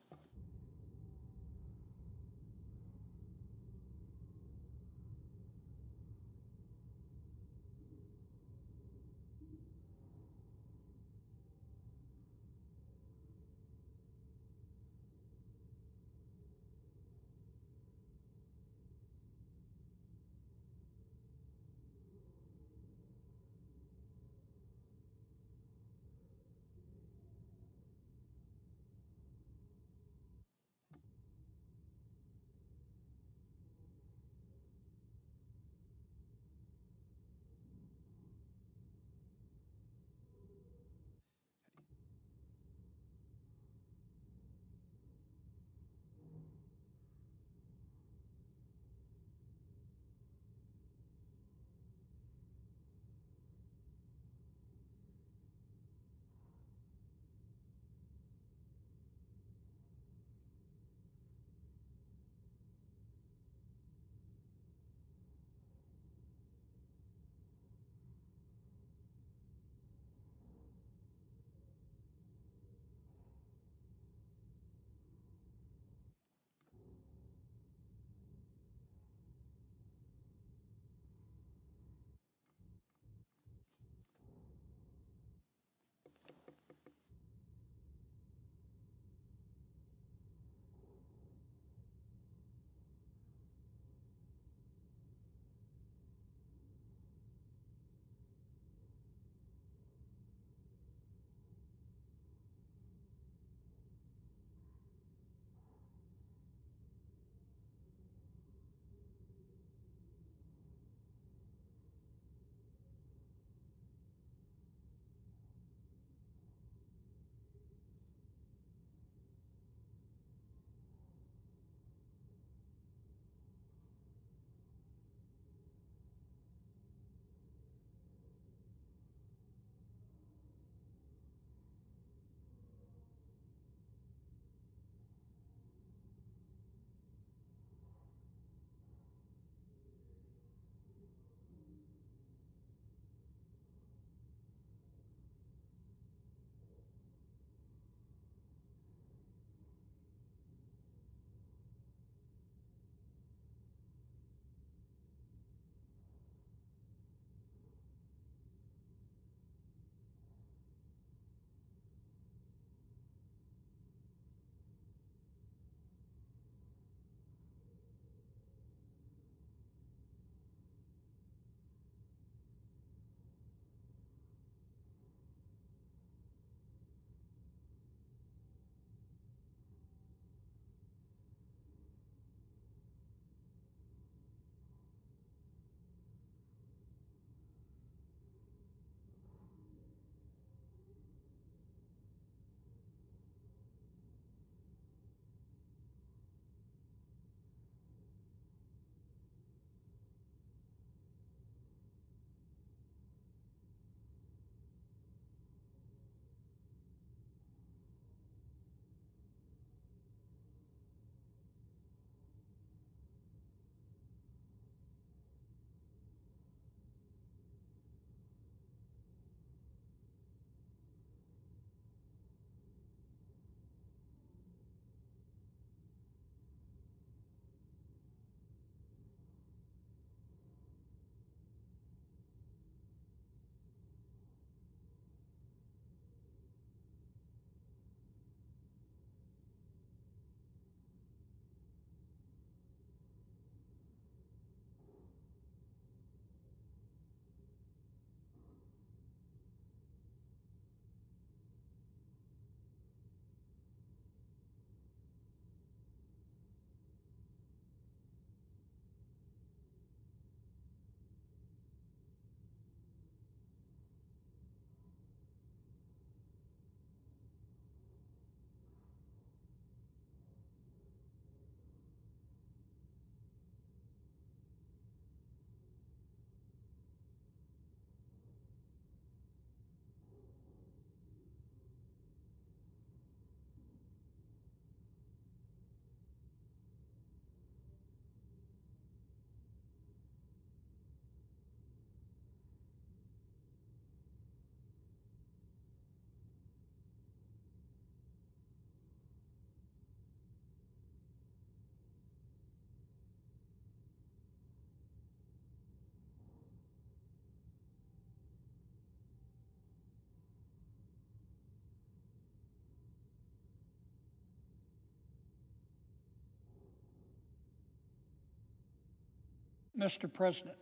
Mr. President.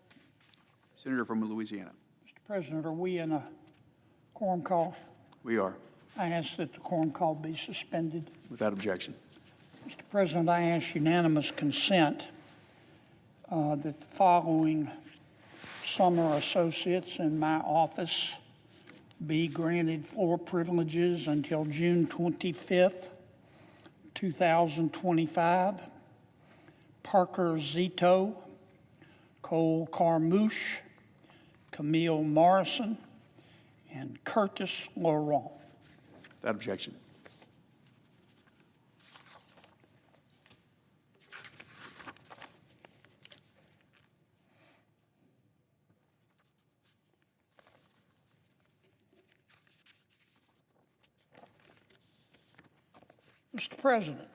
Senator from Louisiana. Mr. President, are we in a quorum call? We are. I ask that the quorum call be suspended. Without objection. Mr. President, I ask unanimous consent that the following summer associates in my office be granted floor privileges until June 25th, 2025. Parker Zito, Cole Carmouche, Camille Morrison, and Curtis Laurent. Without objection. Mr. President,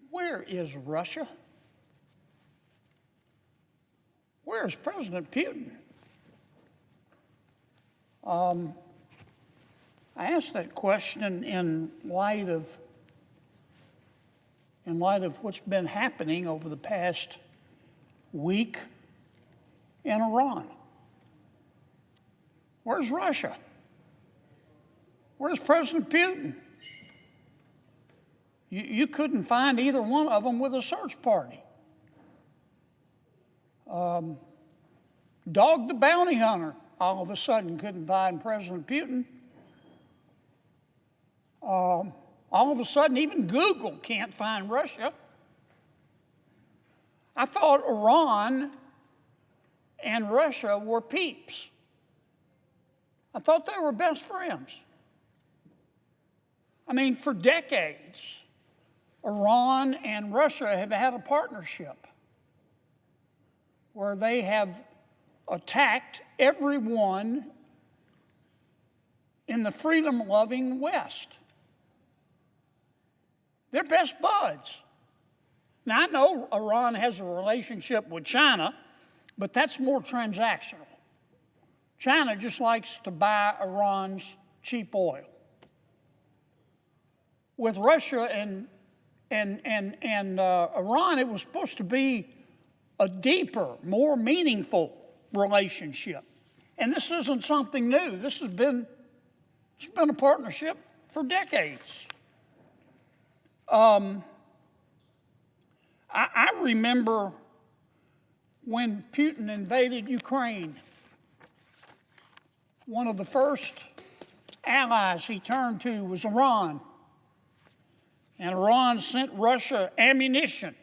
where is Russia? Where is President Putin? I ask that question in light of what's been happening over the past week in Iran. Where's Russia? Where's President Putin? You couldn't find either one of them with a search party. Dog the Bounty Hunter all of a sudden couldn't find President Putin. All of a sudden, even Google can't find Russia. I thought Iran and Russia were peeps. I thought they were best friends. I mean, for decades, Iran and Russia have had a partnership where they have attacked everyone in the freedom-loving West. They're best buds. Now, I know Iran has a relationship with China, but that's more transactional. China just likes to buy Iran's cheap oil. With Russia and Iran, it was supposed to be a deeper, more meaningful relationship. And this isn't something new. It's been a partnership for decades. I remember when Putin invaded Ukraine, one of the first allies he turned to was Iran. And Iran sent Russia ammunition.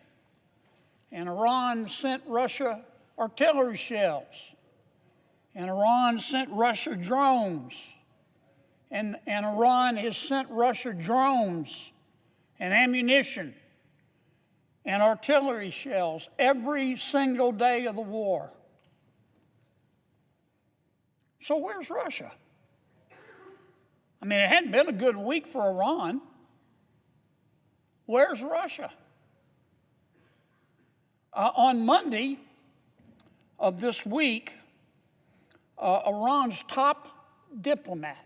And Iran sent Russia artillery shells. And Iran sent Russia drones. And Iran has sent Russia drones and ammunition and artillery shells every single day of the war. So where's Russia? I mean, it hadn't been a good week for Iran. Where's Russia? On Monday of this week, Iran's top diplomat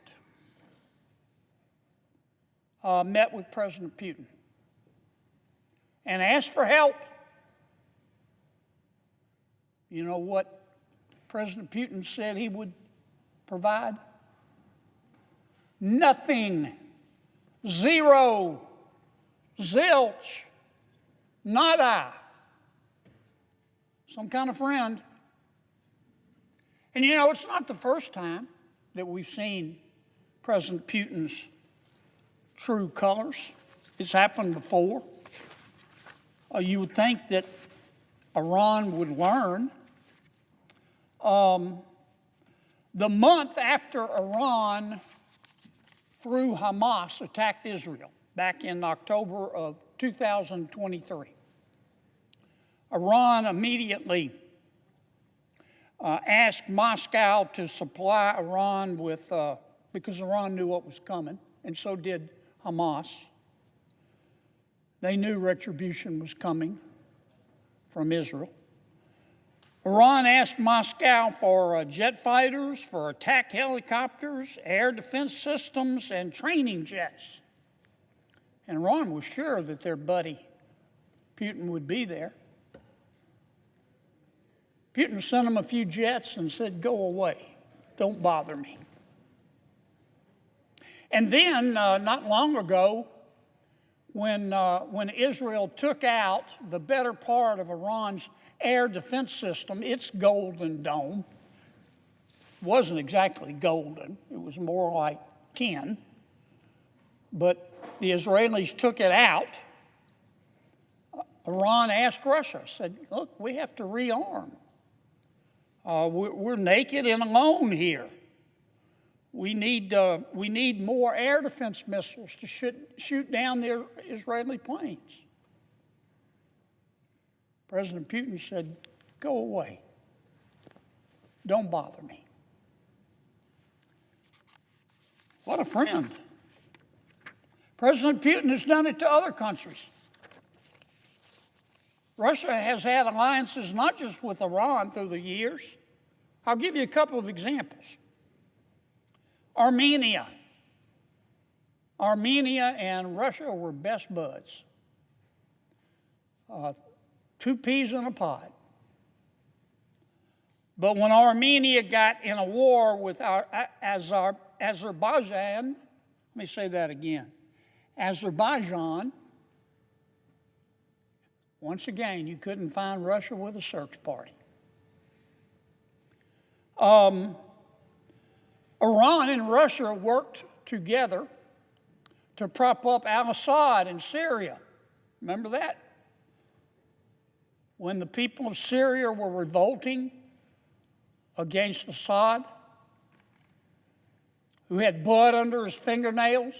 met with President Putin and asked for help. You know what President Putin said he would provide? Nothing. Zero. Zilch. Nada. Some kind of friend. And you know, it's not the first time that we've seen President Putin's true colors. It's happened before. You would think that Iran would learn. The month after Iran, through Hamas, attacked Israel, back in October of 2023, Iran immediately asked Moscow to supply Iran with, because Iran knew what was coming, and so did Hamas. They knew retribution was coming from Israel. Iran asked Moscow for jet fighters, for attack helicopters, air defense systems, and training jets. And Iran was sure that their buddy Putin would be there. Putin sent him a few jets and said, go away, don't bother me. And then, not long ago, when Israel took out the better part of Iran's air defense system, its Golden Dome, wasn't exactly golden, it was more like tin, but the Israelis took it out. Iran asked Russia, said, look, we have to rearm. We're naked and alone here. We need more air defense missiles to shoot down the Israeli planes. President Putin said, go away. Don't bother me. What a friend. President Putin has done it to other countries. Russia has had alliances not just with Iran through the years. I'll give you a couple of examples. Armenia. Armenia and Russia were best buds. 2 peas in a pod. But when Armenia got in a war with Azerbaijan, let me say that again. Azerbaijan, once again, you couldn't find Russia with a search party. Iran and Russia worked together to prop up al-Assad in Syria. Remember that? When the people of Syria were revolting against Assad, who had blood under his fingernails,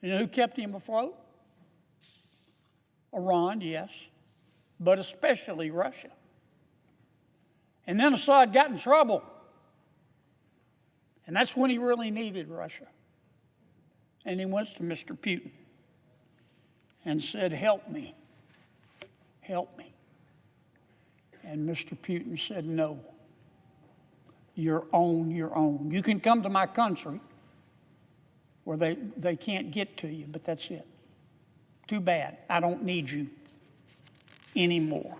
you know who kept him afloat? Iran, yes, but especially Russia. And then Assad got in trouble. And that's when he really needed Russia. And he went to Mr. Putin and said, help me, help me. And Mr. Putin said, no, you're on your own. You can come to my country where they can't get to you, but that's it. Too bad. I don't need you anymore.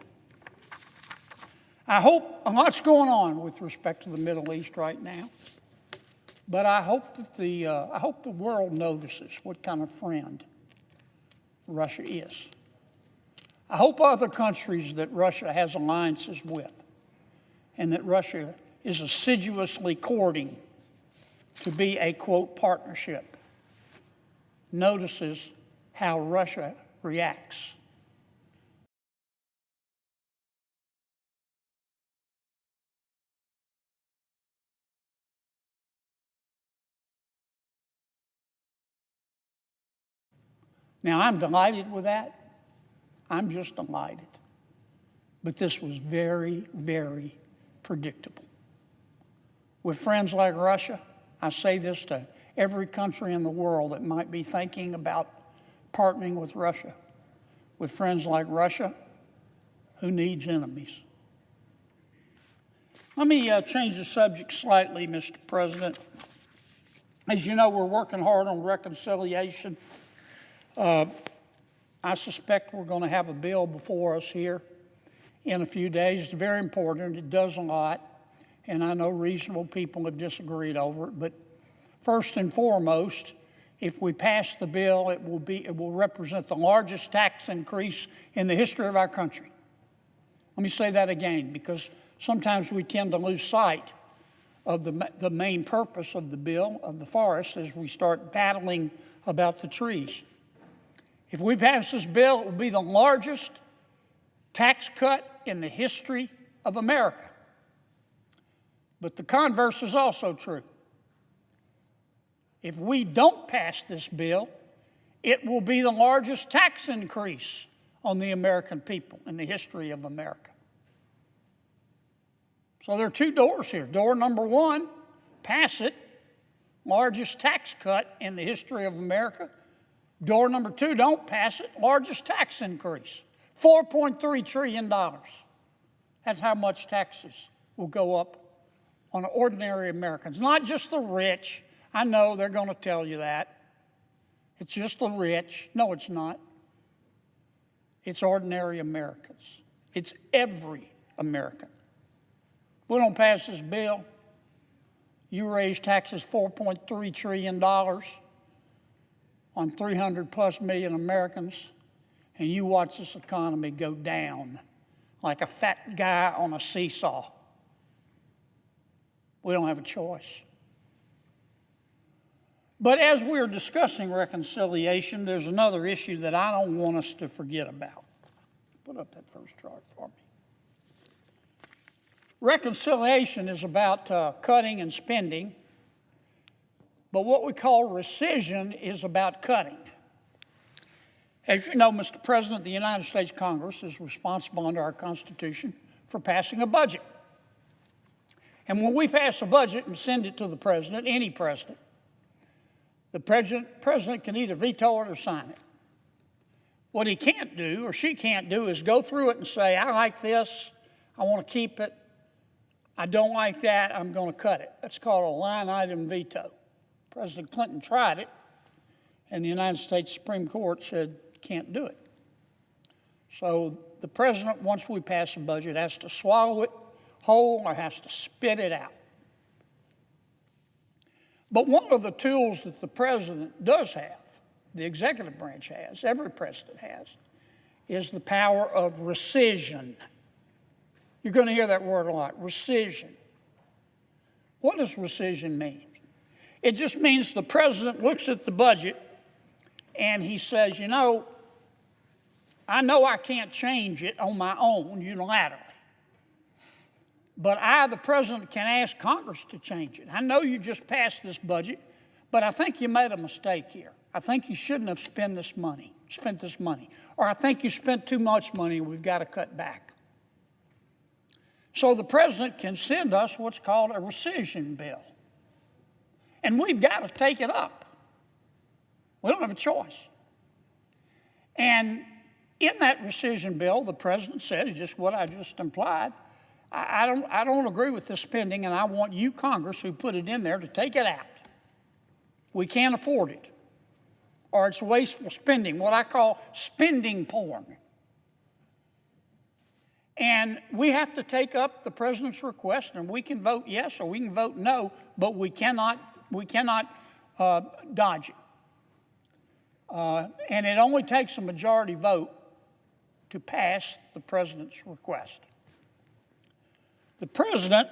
I hope a lot's going on with respect to the Middle East right now, but I hope that the world notices what kind of friend Russia is. I hope other countries that Russia has alliances with and that Russia is assiduously courting to be a, quote, partnership, notices how Russia reacts. Now, I'm delighted with that. I'm just delighted. But this was very, very predictable. With friends like Russia, I say this to every country in the world that might be thinking about partnering with Russia. With friends like Russia, who needs enemies? Let me change the subject slightly, Mr. President. As you know, we're working hard on reconciliation. I suspect we're going to have a bill before us here in a few days. It's very important. It does a lot, and I know reasonable people have disagreed over it. But first and foremost, if we pass the bill, it will represent the largest tax increase in the history of our country. Let me say that again, because sometimes we tend to lose sight of the main purpose of the bill, of the forest, as we start battling about the trees. If we pass this bill, it will be the largest tax cut in the history of America. But the converse is also true. If we don't pass this bill, it will be the largest tax increase on the American people in the history of America. So there are two doors here. Door number one, pass it, largest tax cut in the history of America. Door number two, don't pass it, largest tax increase, $4.3 trillion. That's how much taxes will go up on ordinary Americans, not just the rich. I know they're going to tell you that. It's just the rich. No, it's not. It's ordinary Americans. It's every American. We don't pass this bill, you raise taxes $4.3 trillion on 300 plus million Americans, and you watch this economy go down like a fat guy on a seesaw. We don't have a choice. But as we're discussing reconciliation, there's another issue that I don't want us to forget about. Put up that first chart for me. Reconciliation is about cutting and spending, but what we call rescission is about cutting. As you know, Mr. President, the United States Congress is responsible under our Constitution for passing a budget. And when we pass a budget and send it to the president, any president, the president can either veto it or sign it. What he can't do, or she can't do, is go through it and say, I like this, I want to keep it, I don't like that, I'm going to cut it. That's called a line item veto. President Clinton tried it, and the United States Supreme Court said, can't do it. So the president, once we pass a budget, has to swallow it whole or has to spit it out. But one of the tools that the president does have, the executive branch has, every president has, is the power of rescission. You're going to hear that word a lot, rescission. What does rescission mean? It just means the president looks at the budget and he says, you know I can't change it on my own unilaterally. But I, the president, can ask Congress to change it. I know you just passed this budget, but I think you made a mistake here. I think you shouldn't have spent this money. Or I think you spent too much money and we've got to cut back. So the president can send us what's called a rescission bill. And we've got to take it up. We don't have a choice. And in that rescission bill, the president says just what I just implied. I don't agree with this spending, and I want you, Congress, who put it in there, to take it out. We can't afford it, or it's wasteful spending, what I call spending porn. And we have to take up the president's request, and we can vote yes or we can vote no, but we cannot dodge it. And it only takes a majority vote to pass the president's request. The president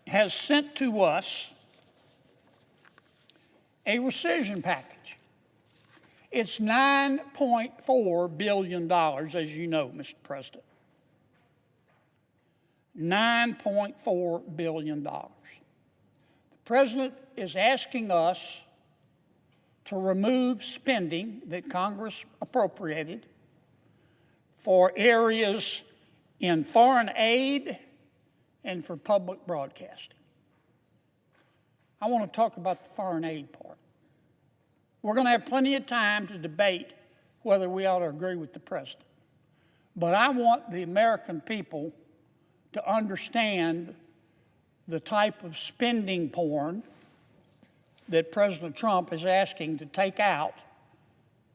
has sent to us a rescission package. It's $9.4 billion, as you know, Mr. President. $9.4 billion. The president is asking us to remove spending that Congress appropriated for areas in foreign aid and for public broadcasting. I want to talk about the foreign aid part. We're going to have plenty of time to debate whether we ought to agree with the president. But I want the American people to understand the type of spending porn that President Trump is asking to take out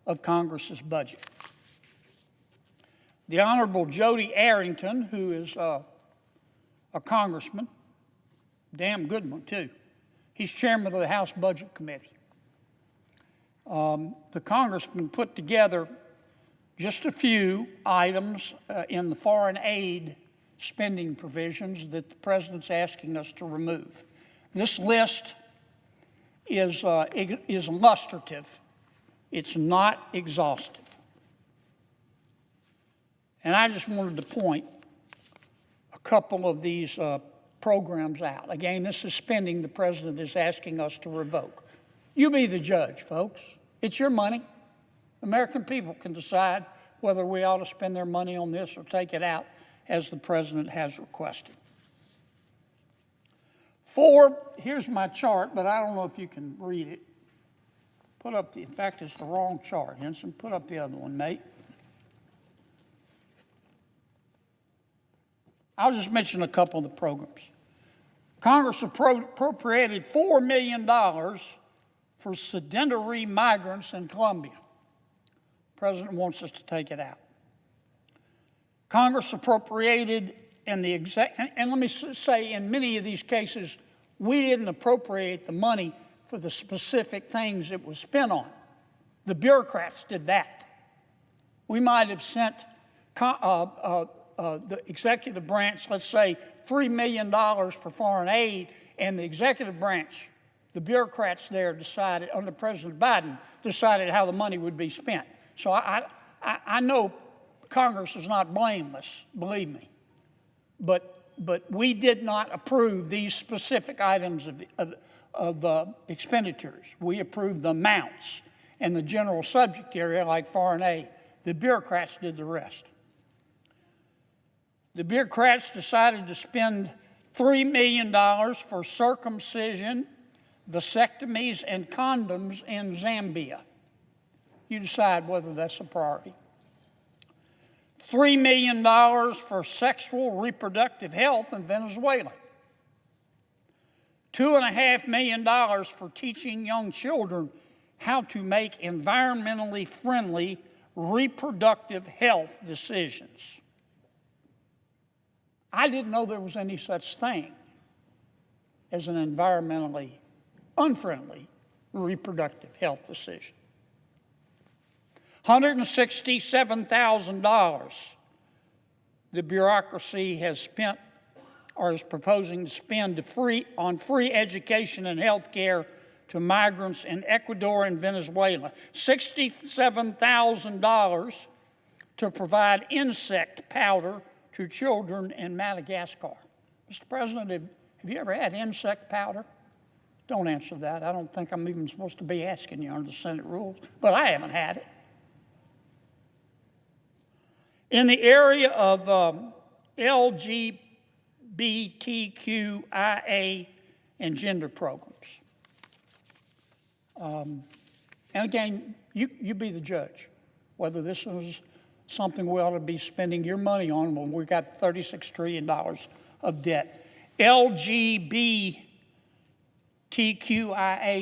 of Congress's budget. The Honorable Jody Arrington, who is a congressman, damn good one too. He's chairman of the House Budget Committee. The congressman put together just a few items in the foreign aid spending provisions that the president's asking us to remove. This list is illustrative. It's not exhaustive. And I just wanted to point a couple of these programs out. Again, this is spending the president is asking us to revoke. You be the judge, folks. It's your money. American people can decide whether we ought to spend their money on this or take it out as the president has requested. 4, here's my chart, but I don't know if you can read it. In fact, it's the wrong chart, Henson. Put up the other one, mate. I'll just mention a couple of the programs. Congress appropriated $4 million for sedentary migrants in Colombia. The president wants us to take it out. Congress appropriated, and let me say, in many of these cases, we didn't appropriate the money for the specific things it was spent on. The bureaucrats did that. We might have sent the executive branch, let's say, $3 million for foreign aid, and the executive branch, the bureaucrats there decided, under President Biden, decided how the money would be spent. So I know Congress is not blameless, believe me, but we did not approve these specific items of expenditures. We approved the amounts and the general subject area, like foreign aid. The bureaucrats did the rest. The bureaucrats decided to spend $3 million for circumcision, vasectomies, and condoms in Zambia. You decide whether that's a priority. $3 million for sexual reproductive health in Venezuela. $2.5 million for teaching young children how to make environmentally friendly reproductive health decisions. I didn't know there was any such thing as an environmentally unfriendly reproductive health decision. $167,000 the bureaucracy has spent or is proposing to spend on free education and health care to migrants in Ecuador and Venezuela. $67,000 to provide insect powder to children in Madagascar. Mr. President, have you ever had insect powder? Don't answer that. I don't think I'm even supposed to be asking you under the Senate rules, but I haven't had it. In the area of LGBTQIA and gender programs, and again, you be the judge whether this is something we ought to be spending your money on when we've got $36 trillion of debt. LGBTQIA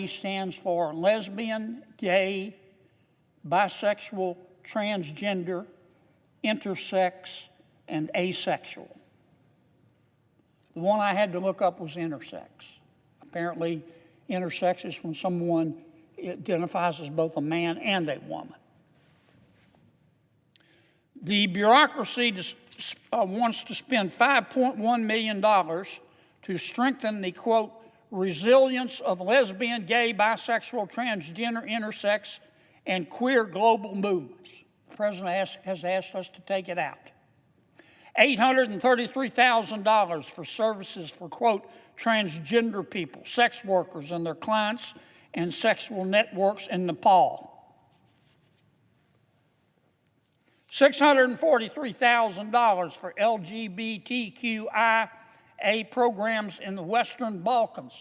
stands for lesbian, gay, bisexual, transgender, intersex, and asexual. The one I had to look up was intersex. Apparently, intersex is when someone identifies as both a man and a woman. The bureaucracy wants to spend $5.1 million to strengthen the, quote, resilience of lesbian, gay, bisexual, transgender, intersex, and queer global movements. The President has asked us to take it out. $833,000 for services for, quote, transgender people, sex workers and their clients, and sexual networks in Nepal. $643,000 for LGBTQIA programs in the Western Balkans.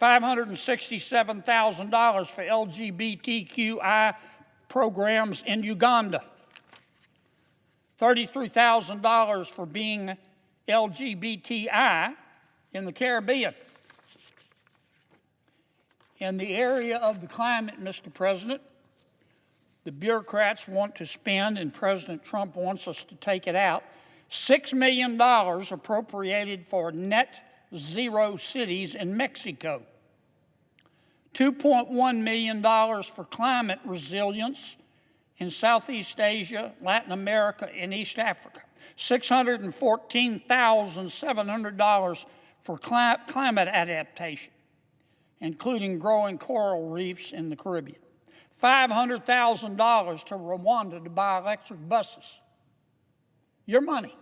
$567,000 for LGBTQI programs in Uganda. $33,000 for being LGBTI in the Caribbean. In the area of the climate, Mr. President, the bureaucrats want to spend, and President Trump wants us to take it out, $6 million appropriated for net zero cities in Mexico. $2.1 million for climate resilience in Southeast Asia, Latin America, and East Africa. $614,700 for climate adaptation, including growing coral reefs in the Caribbean. $500,000 to Rwanda to buy electric buses. Your money.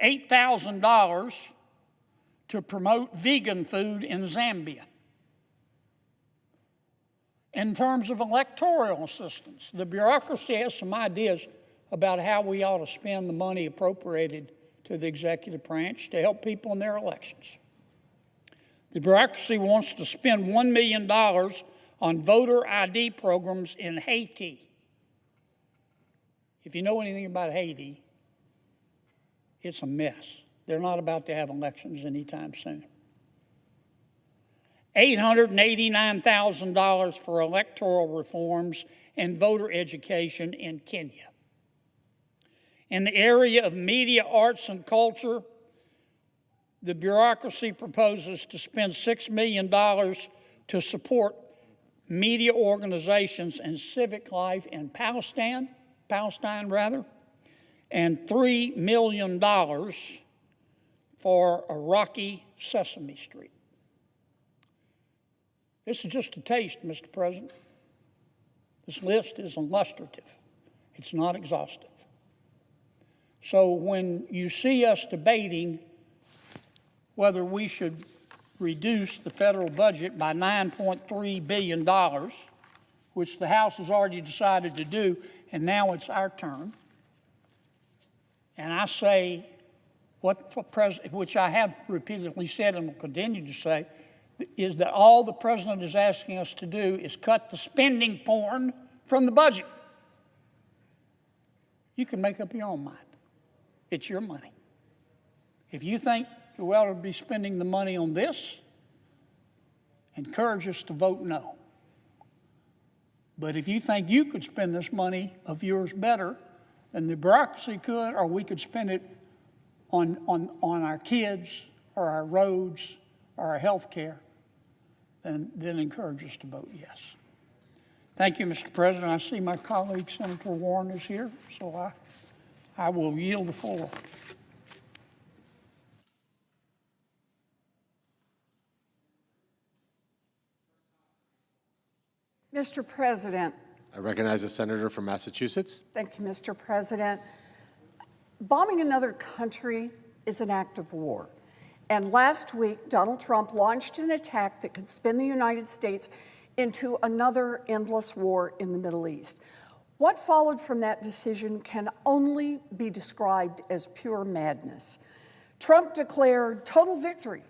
$8,000 to promote vegan food in Zambia. In terms of electoral assistance, the bureaucracy has some ideas about how we ought to spend the money appropriated to the executive branch to help people in their elections. The bureaucracy wants to spend $1 million on voter ID programs in Haiti. If you know anything about Haiti, it's a mess. They're not about to have elections anytime soon. $889,000 for electoral reforms and voter education in Kenya. In the area of media, arts, and culture, the bureaucracy proposes to spend $6 million to support media organizations and civic life in Palestine, and $3 million for a rocky Sesame Street. This is just a taste, Mr. President. This list is illustrative. It's not exhaustive. So when you see us debating whether we should reduce the federal budget by $9.3 billion, which the House has already decided to do, and now it's our turn, and I say which I have repeatedly said and will continue to say, is that all the President is asking us to do is cut the spending porn from the budget. You can make up your own mind. It's your money. If you think you ought to be spending the money on this, encourage us to vote no. But if you think you could spend this money of yours better than the bureaucracy could, or we could spend it on our kids or our roads or our health care, then encourage us to vote yes. Thank you, Mr. President. I see my colleague, Senator Warren, is here, so I will yield the floor. Mr. President. I recognize the senator from Massachusetts. Thank you, Mr. President. Bombing another country is an act of war. And last week, Donald Trump launched an attack that could spin the United States into another endless war in the Middle East. What followed from that decision can only be described as pure madness. Trump declared total victory.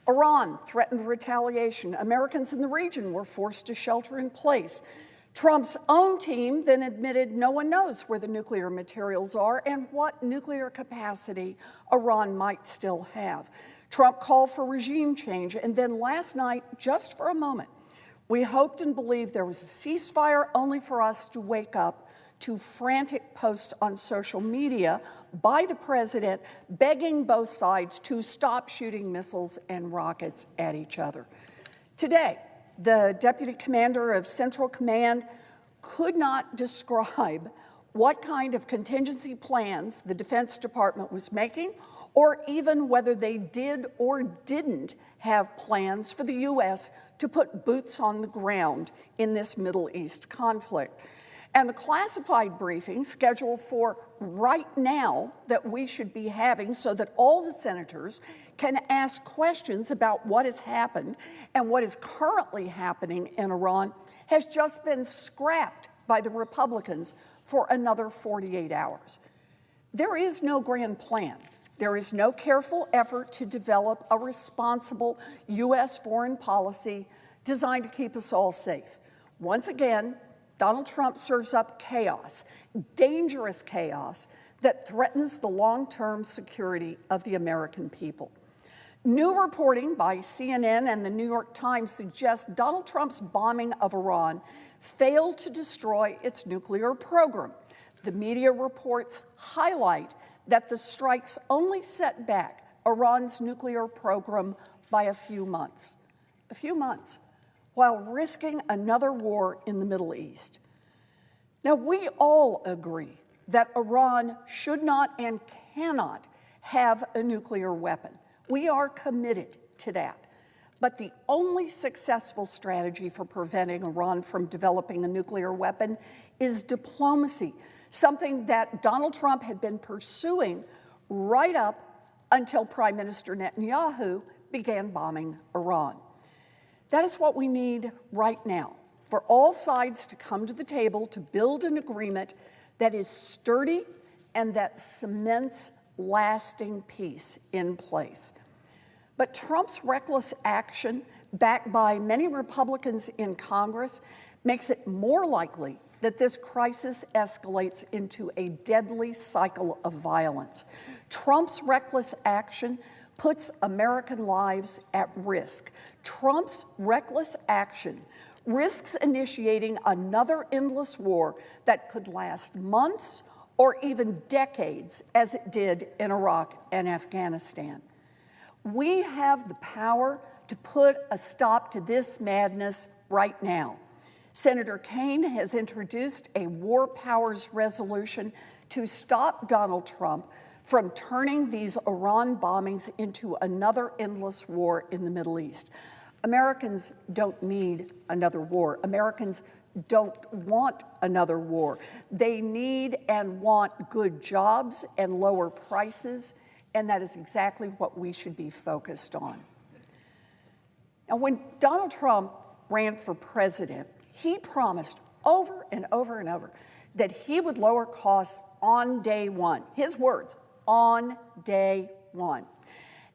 Iran threatened retaliation. Americans in the region were forced to shelter in place. Trump's own team then admitted no one knows where the nuclear materials are and what nuclear capacity Iran might still have. Trump called for regime change, and then last night, just for a moment, we hoped and believed there was a ceasefire, only for us to wake up to frantic posts on social media by the president begging both sides to stop shooting missiles and rockets at each other. Today, the deputy commander of Central Command could not describe what kind of contingency plans the Defense Department was making, or even whether they did or didn't have plans for the U.S. to put boots on the ground in this Middle East conflict. And the classified briefing scheduled for right now that we should be having so that all the senators can ask questions about what has happened and what is currently happening in Iran has just been scrapped by the Republicans for another 48 hours. There is no grand plan. There is no careful effort to develop a responsible U.S. foreign policy designed to keep us all safe. Once again, Donald Trump serves up chaos, dangerous chaos that threatens the long-term security of the American people. New reporting by CNN and the New York Times suggests Donald Trump's bombing of Iran failed to destroy its nuclear program. The media reports highlight that the strikes only set back Iran's nuclear program by a few months, while risking another war in the Middle East. Now, we all agree that Iran should not and cannot have a nuclear weapon. We are committed to that. But the only successful strategy for preventing Iran from developing a nuclear weapon is diplomacy, something that Donald Trump had been pursuing right up until Prime Minister Netanyahu began bombing Iran. That is what we need right now, for all sides to come to the table to build an agreement that is sturdy and that cements lasting peace in place. But Trump's reckless action, backed by many Republicans in Congress, makes it more likely that this crisis escalates into a deadly cycle of violence. Trump's reckless action puts American lives at risk. Trump's reckless action risks initiating another endless war that could last months or even decades as it did in Iraq and Afghanistan. We have the power to put a stop to this madness right now. Senator Kaine has introduced a war powers resolution to stop Donald Trump from turning these Iran bombings into another endless war in the Middle East. Americans don't need another war. Americans don't want another war. They need and want good jobs and lower prices, and that is exactly what we should be focused on. Now, when Donald Trump ran for president, he promised over and over and over that he would lower costs on day one. His words, on day one.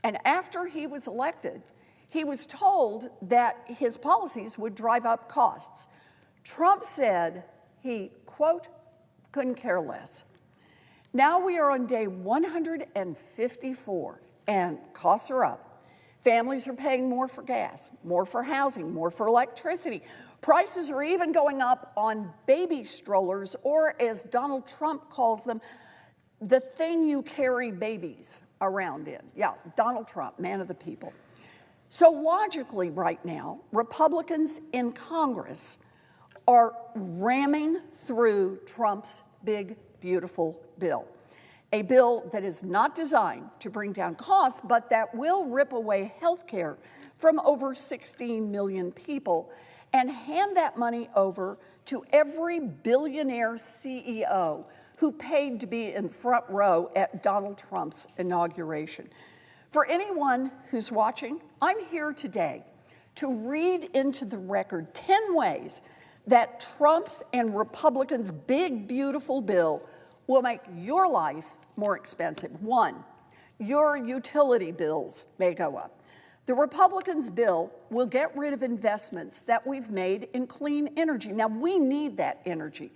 And after he was elected, he was told that his policies would drive up costs. Trump said he, quote, couldn't care less. Now we are on day 154, and costs are up. Families are paying more for gas, more for housing, more for electricity. Prices are even going up on baby strollers, or as Donald Trump calls them, the thing you carry babies around in. Yeah, Donald Trump, man of the people. So logically right now, Republicans in Congress are ramming through Trump's big, beautiful bill. A bill that is not designed to bring down costs, but that will rip away health care from over 16 million people and hand that money over to every billionaire CEO who paid to be in front row at Donald Trump's inauguration. For anyone who's watching, I'm here today to read into the record 10 ways that Trump's and Republicans' big, beautiful bill will make your life more expensive. 1, your utility bills may go up. The Republicans' bill will get rid of investments that we've made in clean energy. Now, we need that energy,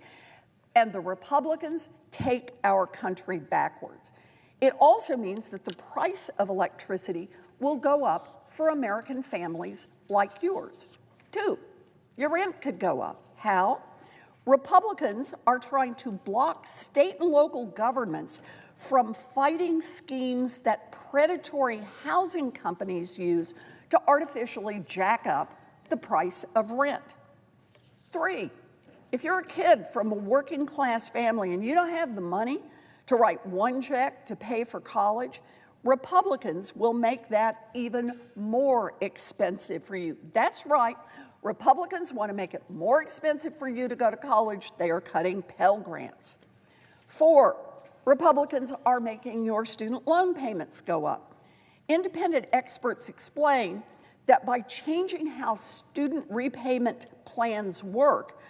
and the Republicans take our country backwards. It also means that the price of electricity will go up for American families like yours. 2, your rent could go up. How? Republicans are trying to block state and local governments from fighting schemes that predatory housing companies use to artificially jack up the price of rent. 3, if you're a kid from a working class family and you don't have the money to write one check to pay for college, Republicans will make that even more expensive for you. That's right. Republicans want to make it more expensive for you to go to college. They are cutting Pell Grants. 4, Republicans are making your student loan payments go up. Independent experts explain that by changing how student repayment plans work,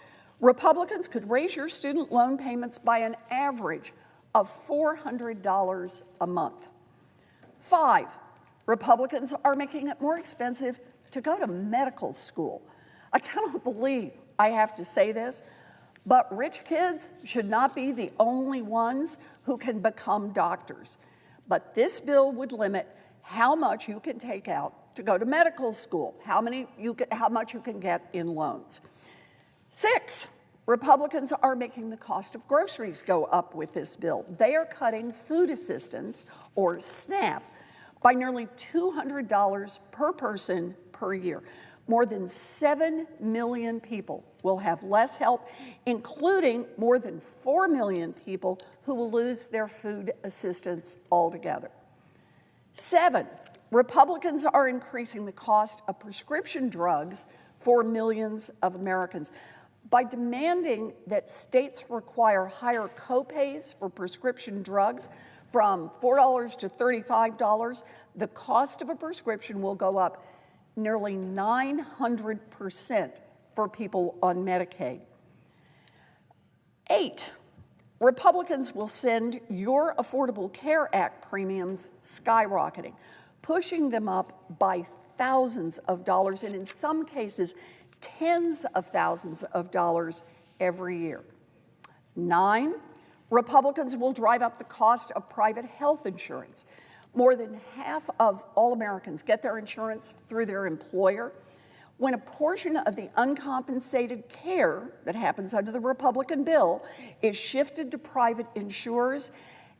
Republicans could raise your student loan payments by an average of $400 a month. 5, Republicans are making it more expensive to go to medical school. I cannot believe I have to say this, but rich kids should not be the only ones who can become doctors. But this bill would limit how much you can take out to go to medical school, how much you can get in loans. 6, Republicans are making the cost of groceries go up with this bill. They are cutting food assistance, or SNAP, by nearly $200 per person per year. More than 7 million people will have less help, including more than 4 million people who will lose their food assistance altogether. 7, Republicans are increasing the cost of prescription drugs for millions of Americans. By demanding that states require higher copays for prescription drugs from $4 to $35, the cost of a prescription will go up nearly 900% for people on Medicaid. 8, Republicans will send your Affordable Care Act premiums skyrocketing, pushing them up by thousands of dollars, and in some cases, tens of thousands of dollars every year. 9, Republicans will drive up the cost of private health insurance. More than half of all Americans get their insurance through their employer, when a portion of the uncompensated care that happens under the Republican bill is shifted to private insurers,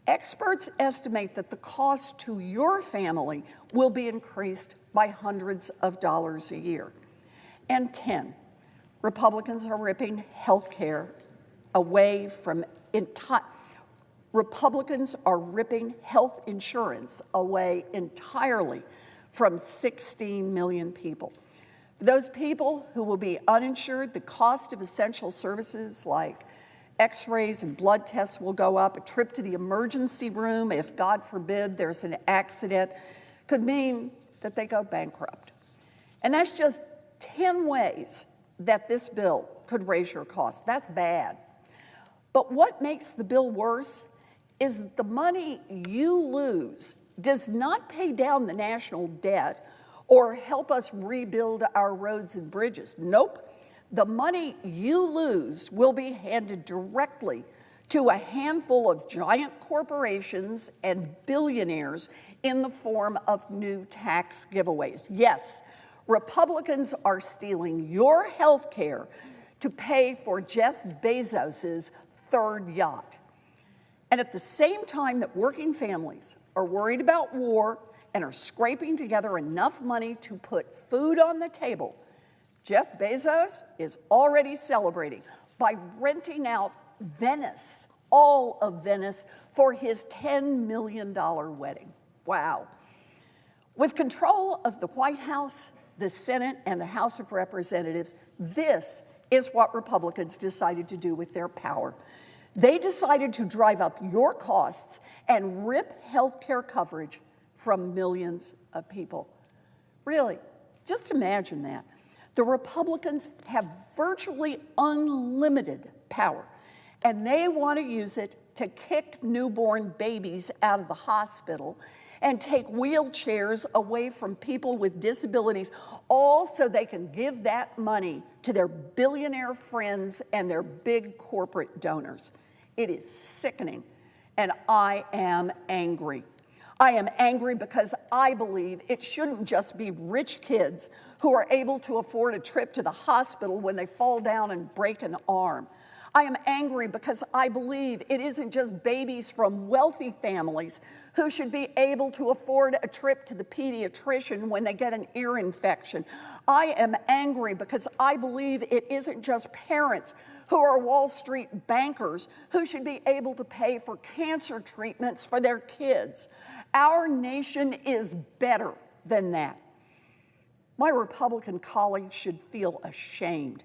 experts estimate that the cost to your family will be increased by hundreds of dollars a year. And 10, Republicans are ripping health care away from Republicans are ripping health insurance away entirely from 16 million people. For those people who will be uninsured, the cost of essential services like X-rays and blood tests will go up. A trip to the emergency room, if God forbid there's an accident, could mean that they go bankrupt. And that's just 10 ways that this bill could raise your costs. That's bad. But what makes the bill worse is that the money you lose does not pay down the national debt or help us rebuild our roads and bridges. Nope. The money you lose will be handed directly to a handful of giant corporations and billionaires in the form of new tax giveaways. Yes, Republicans are stealing your health care to pay for Jeff Bezos's third yacht. And at the same time that working families are worried about war and are scraping together enough money to put food on the table, Jeff Bezos is already celebrating by renting out Venice, all of Venice, for his $10 million wedding. Wow. With control of the White House, the Senate, and the House of Representatives, this is what Republicans decided to do with their power. They decided to drive up your costs and rip health care coverage from millions of people. Really, just imagine that. The Republicans have virtually unlimited power, and they want to use it to kick newborn babies out of the hospital and take wheelchairs away from people with disabilities, all so they can give that money to their billionaire friends and their big corporate donors. It is sickening, and I am angry. I am angry because I believe it shouldn't just be rich kids who are able to afford a trip to the hospital when they fall down and break an arm. I am angry because I believe it isn't just babies from wealthy families who should be able to afford a trip to the pediatrician when they get an ear infection. I am angry because I believe it isn't just parents who are Wall Street bankers who should be able to pay for cancer treatments for their kids. Our nation is better than that. My Republican colleagues should feel ashamed.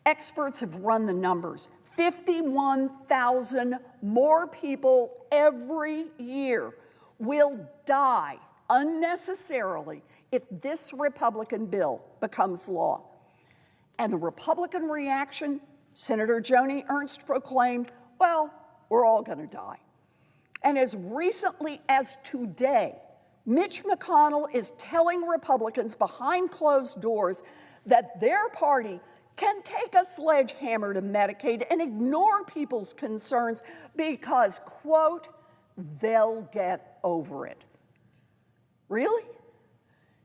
Experts have run the numbers. 51,000 more people every year will die unnecessarily if this Republican bill becomes law. And the Republican reaction, Senator Joni Ernst proclaimed, well, we're all going to die. And as recently as today, Mitch McConnell is telling Republicans behind closed doors that their party can take a sledgehammer to Medicaid and ignore people's concerns because, quote, they'll get over it. Really?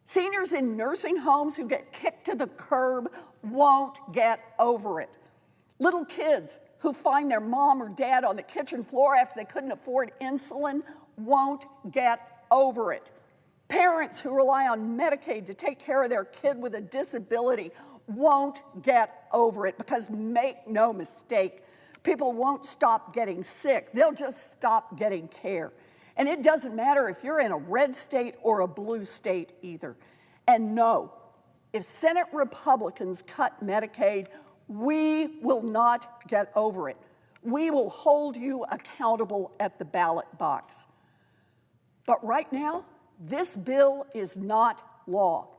Seniors in nursing homes who get kicked to the curb won't get over it. Little kids who find their mom or dad on the kitchen floor after they couldn't afford insulin won't get over it. Parents who rely on Medicaid to take care of their kid with a disability won't get over it because, make no mistake, people won't stop getting sick. They'll just stop getting care. And it doesn't matter if you're in a red state or a blue state either. And no, if Senate Republicans cut Medicaid, we will not get over it. We will hold you accountable at the ballot box. But right now, this bill is not law.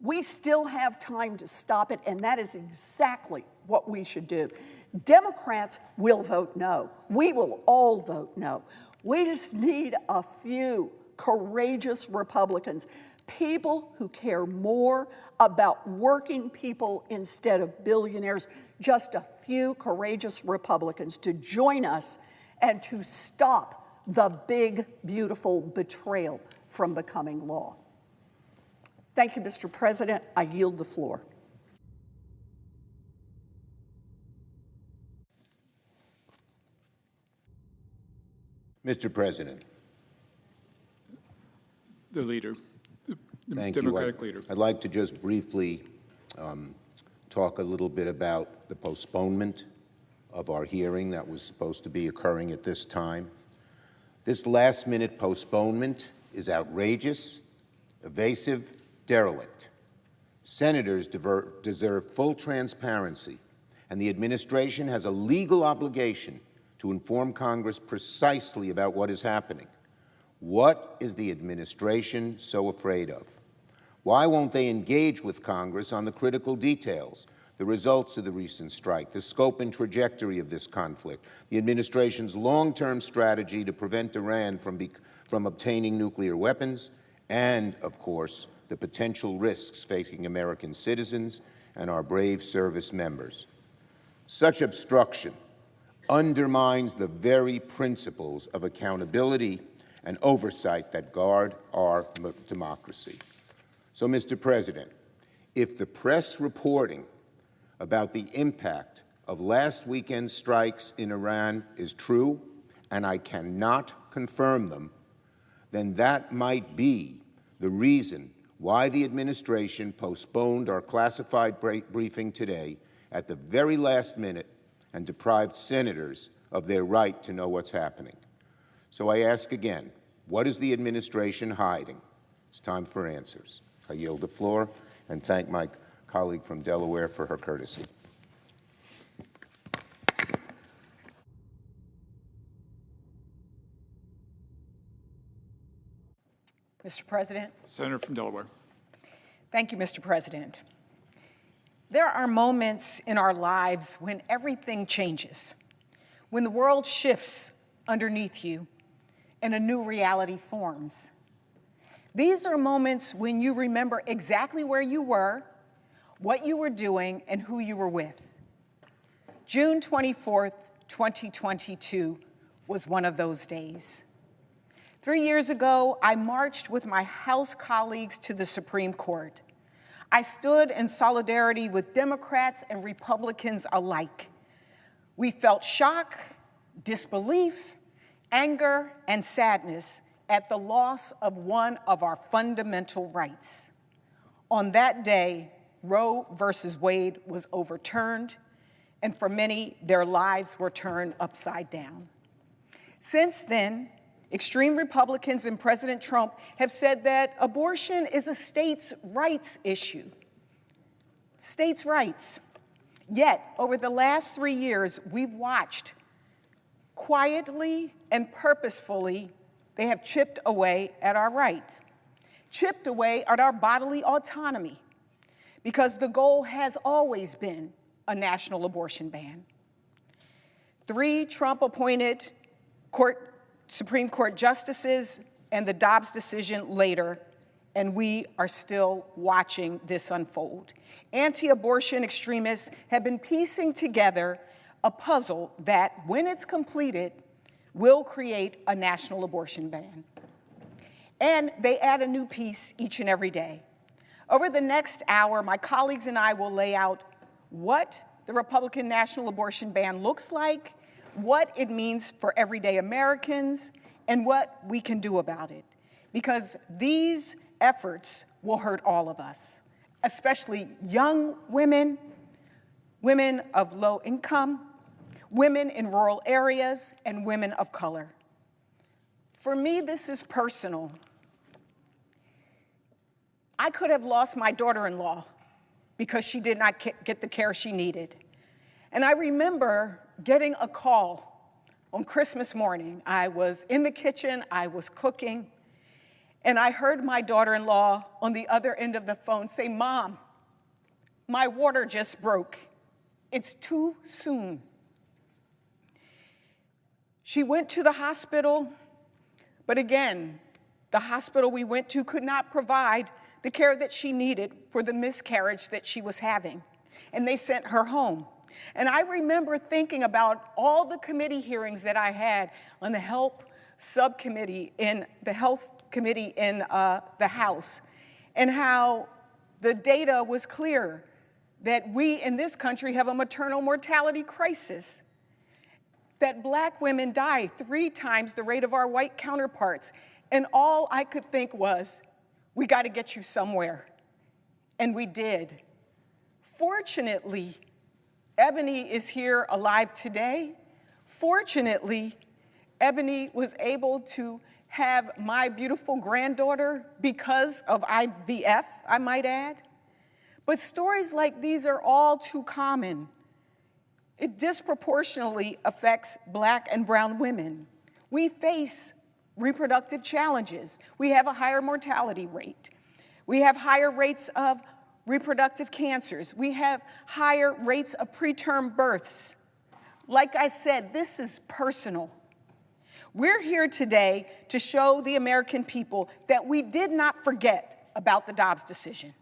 We still have time to stop it, and that is exactly what we should do. Democrats will vote no. We will all vote no. We just need a few courageous Republicans, people who care more about working people instead of billionaires, just a few courageous Republicans to join us and to stop the big, beautiful betrayal from becoming law. Thank you, Mr. President. I yield the floor. Mr. President. The leader, the Thank Democratic you. leader. I'd like to just briefly talk a little bit about the postponement of our hearing that was supposed to be occurring at this time. This last-minute postponement is outrageous, evasive, derelict. Senators deserve full transparency, and the administration has a legal obligation to inform Congress precisely about what is happening. What is the administration so afraid of? Why won't they engage with Congress on the critical details, the results of the recent strike, the scope and trajectory of this conflict, the administration's long-term strategy to prevent Iran from obtaining nuclear weapons, and, of course, the potential risks facing American citizens and our brave service members? Such obstruction undermines the very principles of accountability and oversight that guard our democracy. So, Mr. President, if the press reporting about the impact of last weekend's strikes in Iran is true, and I cannot confirm them, then that might be the reason why the administration postponed our classified briefing today at the very last minute and deprived senators of their right to know what's happening. So I ask again, what is the administration hiding? It's time for answers. I yield the floor and thank my colleague from Delaware for her courtesy. Mr. President. Senator from Delaware. Thank you, Mr. President. There are moments in our lives when everything changes, when the world shifts underneath you and a new reality forms. These are moments when you remember exactly where you were, what you were doing, and who you were with. June 24th, 2022 was one of those days. 3 years ago, I marched with my House colleagues to the Supreme Court. I stood in solidarity with Democrats and Republicans alike. We felt shock, disbelief, anger, and sadness at the loss of one of our fundamental rights. On that day, Roe versus Wade was overturned, and for many, their lives were turned upside down. Since then, extreme Republicans and President Trump have said that abortion is a states' rights issue. States' rights. Yet, over the last 3 years, we've watched quietly and purposefully, they have chipped away at our right, chipped away at our bodily autonomy, because the goal has always been a national abortion ban. 3 Trump-appointed Supreme Court justices and the Dobbs decision later, and we are still watching this unfold. Anti-abortion extremists have been piecing together a puzzle that, when it's completed, will create a national abortion ban. And they add a new piece each and every day. Over the next hour, my colleagues and I will lay out what the Republican national abortion ban looks like, what it means for everyday Americans, and what we can do about it. Because these efforts will hurt all of us, especially young women, women of low income, women in rural areas, and women of color. For me, this is personal. I could have lost my daughter-in-law because she did not get the care she needed. And I remember getting a call on Christmas morning. I was in the kitchen, I was cooking, and I heard my daughter-in-law on the other end of the phone say, "Mom, my water just broke. It's too soon." She went to the hospital, but again, the hospital we went to could not provide the care that she needed for the miscarriage that she was having, and they sent her home. And I remember thinking about all the committee hearings that I had on the Health Subcommittee in the Health Committee in the House, and how the data was clear that we in this country have a maternal mortality crisis. that Black women die 3 times the rate of our white counterparts. And all I could think was, we got to get you somewhere. And we did. Fortunately, Ebony is here alive today. Fortunately, Ebony was able to have my beautiful granddaughter because of IVF, I might add. But stories like these are all too common. It disproportionately affects Black and brown women. We face reproductive challenges. We have a higher mortality rate. We have higher rates of reproductive cancers. We have higher rates of preterm births. Like I said, this is personal. We're here today to show the American people that we did not forget about the Dobbs decision,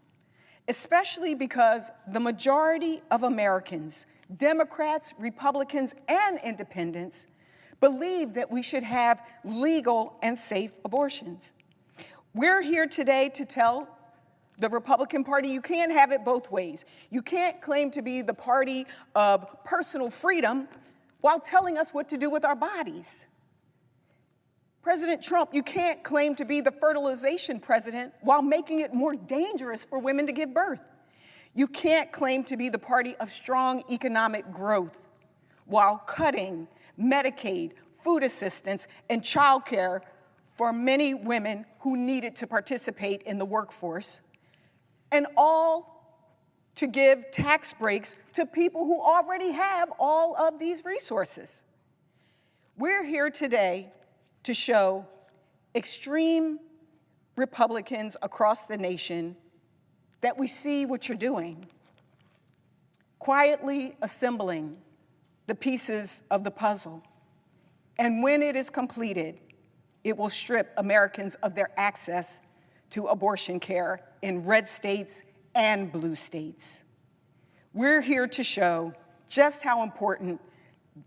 especially because the majority of Americans, Democrats, Republicans, and independents, believe that we should have legal and safe abortions. We're here today to tell the Republican Party you can't have it both ways. You can't claim to be the party of personal freedom while telling us what to do with our bodies. President Trump, you can't claim to be the fertilization president while making it more dangerous for women to give birth. You can't claim to be the party of strong economic growth while cutting Medicaid, food assistance, and child care for many women who needed to participate in the workforce, and all to give tax breaks to people who already have all of these resources. We're here today to show extreme Republicans across the nation that we see what you're doing, quietly assembling the pieces of the puzzle. And when it is completed, it will strip Americans of their access to abortion care in red states and blue states. We're here to show just how important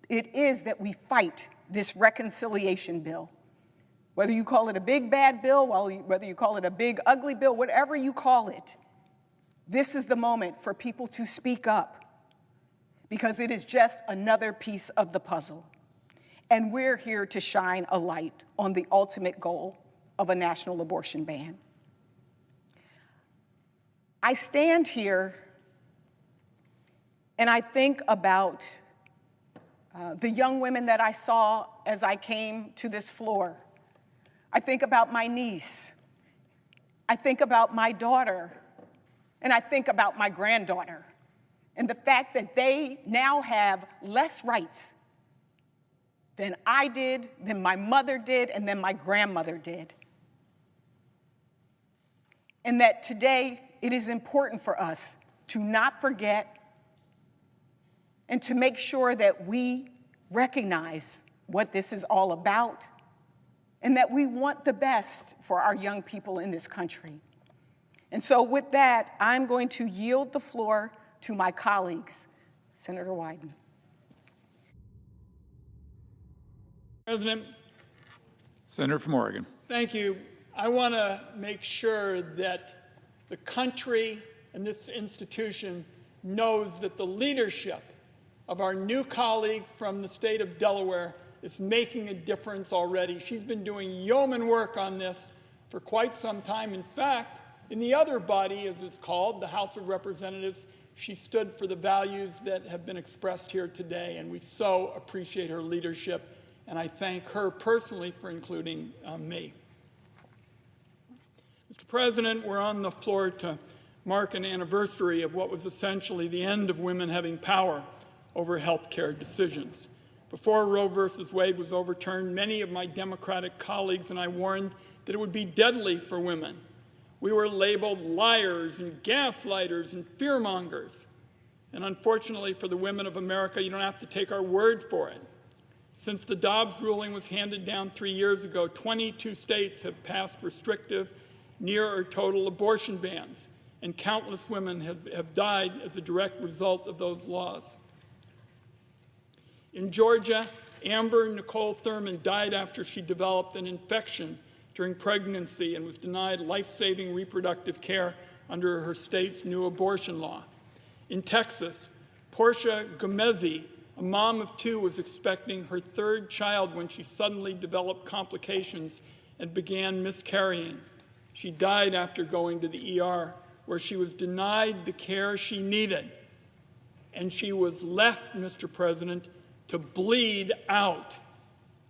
it is that we fight this reconciliation bill. Whether you call it a big bad bill, whether you call it a big ugly bill, whatever you call it, this is the moment for people to speak up, because it is just another piece of the puzzle. And we're here to shine a light on the ultimate goal of a national abortion ban. I stand here and I think about the young women that I saw as I came to this floor. I think about my niece. I think about my daughter. And I think about my granddaughter. And the fact that they now have less rights than I did, than my mother did, and than my grandmother did. And that today it is important for us to not forget and to make sure that we recognize what this is all about and that we want the best for our young people in this country. And so with that, I'm going to yield the floor to my colleagues. Senator Wyden. President. Senator from Oregon. Thank you. I want to make sure that the country and this institution knows that the leadership of our new colleague from the state of Delaware is making a difference already. She's been doing yeoman work on this for quite some time. In fact, in the other body, as it's called, the House of Representatives, she stood for the values that have been expressed here today, and we so appreciate her leadership, and I thank her personally for including me. Mr. President, we're on the floor to mark an anniversary of what was essentially the end of women having power over health care decisions. Before Roe versus Wade was overturned, many of my Democratic colleagues and I warned that it would be deadly for women. We were labeled liars and gaslighters and fearmongers. And unfortunately for the women of America, you don't have to take our word for it. Since the Dobbs ruling was handed down 3 years ago, 22 states have passed restrictive, near or total abortion bans, and countless women have died as a direct result of those laws. In Georgia, Amber Nicole Thurman died after she developed an infection during pregnancy and was denied life-saving reproductive care under her state's new abortion law. In Texas, Portia Gomezi, A mom of 2 was expecting her 3rd child when she suddenly developed complications and began miscarrying. She died after going to the ER, where she was denied the care she needed. And she was left, Mr. President, to bleed out,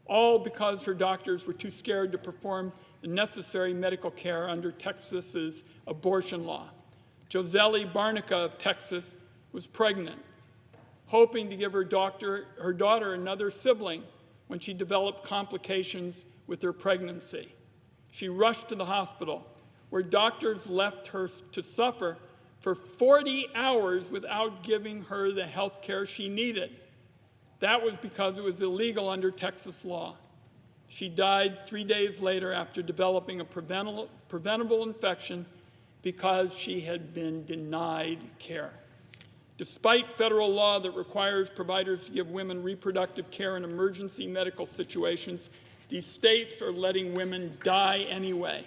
all because her doctors were too scared to perform the necessary medical care under Texas's abortion law. Josely Barnica of Texas was pregnant, hoping to give her daughter another sibling when she developed complications with her pregnancy. She rushed to the hospital, where doctors left her to suffer for 40 hours without giving her the health care she needed. That was because it was illegal under Texas law. She died 3 days later after developing a preventable infection because she had been denied care. Despite federal law that requires providers to give women reproductive care in emergency medical situations, these states are letting women die anyway.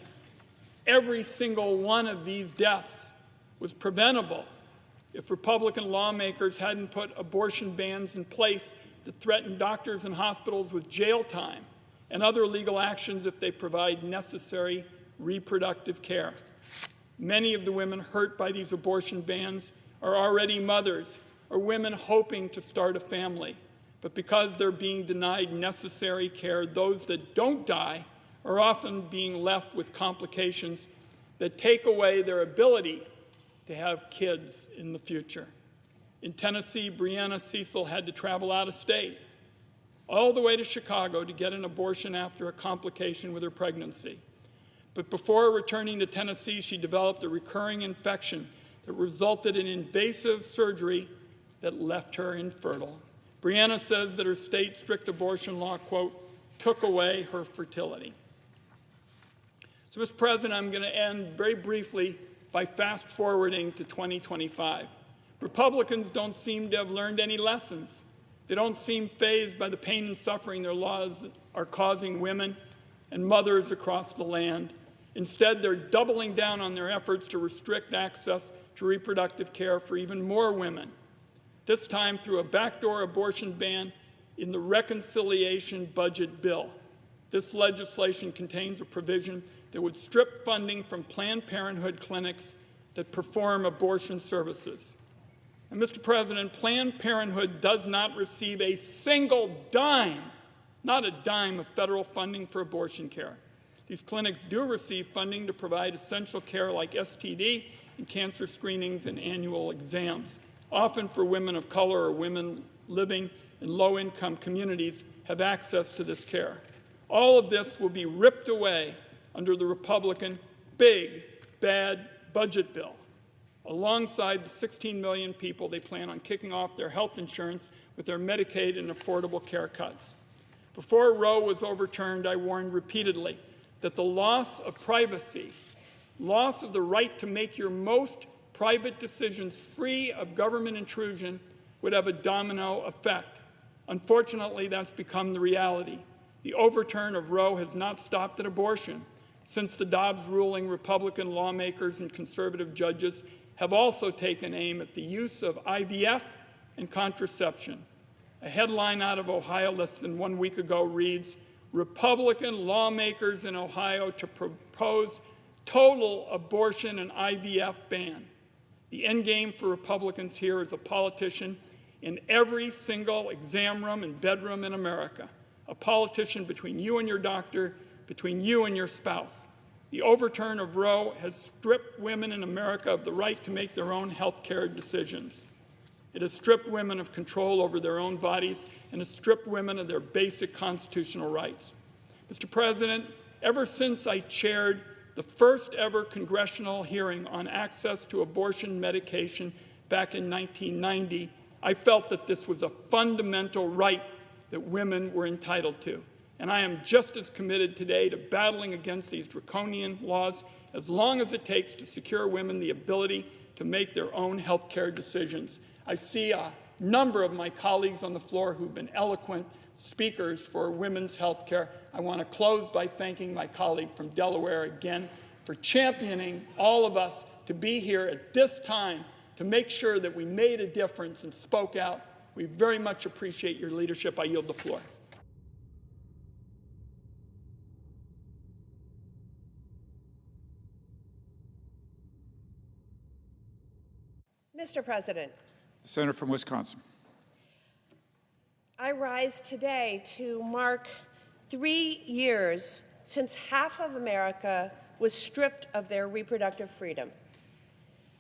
Every single one of these deaths was preventable if Republican lawmakers hadn't put abortion bans in place that threaten doctors and hospitals with jail time and other legal actions if they provide necessary reproductive care. Many of the women hurt by these abortion bans are already mothers or women hoping to start a family. But because they're being denied necessary care, those that don't die are often being left with complications that take away their ability to have kids in the future. In Tennessee, Brianna Cecil had to travel out of state, all the way to Chicago to get an abortion after a complication with her pregnancy. But before returning to Tennessee, she developed a recurring infection that resulted in invasive surgery that left her infertile. Brianna says that her state's strict abortion law, quote, took away her fertility. So, Mr. President, I'm going to end very briefly by fast-forwarding to 2025. Republicans don't seem to have learned any lessons. They don't seem fazed by the pain and suffering their laws are causing women and mothers across the land. Instead, they're doubling down on their efforts to restrict access to reproductive care for even more women, this time through a backdoor abortion ban in the reconciliation budget bill. This legislation contains a provision that would strip funding from Planned Parenthood clinics that perform abortion services. And Mr. President, Planned Parenthood does not receive a single dime, not a dime of federal funding for abortion care. These clinics do receive funding to provide essential care like STD and cancer screenings and annual exams, often for women of color or women living in low-income communities have access to this care. All of this will be ripped away under the Republican big, bad budget bill, alongside the 16 million people they plan on kicking off their health insurance with their Medicaid and affordable care cuts. Before Roe was overturned, I warned repeatedly that the loss of privacy, loss of the right to make your most private decisions free of government intrusion would have a domino effect. Unfortunately, that's become the reality. The overturn of Roe has not stopped at abortion. Since the Dobbs ruling, Republican lawmakers and conservative judges have also taken aim at the use of IVF and contraception. A headline out of Ohio less than 1 week ago reads, Republican lawmakers in Ohio to propose total abortion and IVF ban. The end game for Republicans here is a politician in every single exam room and bedroom in America, a politician between you and your doctor, between you and your spouse. The overturn of Roe has stripped women in America of the right to make their own health care decisions. It has stripped women of control over their own bodies and has stripped women of their basic constitutional rights. Mr. President, ever since I chaired the first ever congressional hearing on access to abortion medication back in 1990, I felt that this was a fundamental right that women were entitled to. And I am just as committed today to battling against these draconian laws as long as it takes to secure women the ability to make their own health care decisions. I see a number of my colleagues on the floor who've been eloquent speakers for women's health care. I want to close by thanking my colleague from Delaware again for championing all of us to be here at this time to make sure that we made a difference and spoke out We very much appreciate your leadership. I yield the floor. Mr. President, Senator from Wisconsin. I rise today to mark 3 years since half of America was stripped of their reproductive freedom.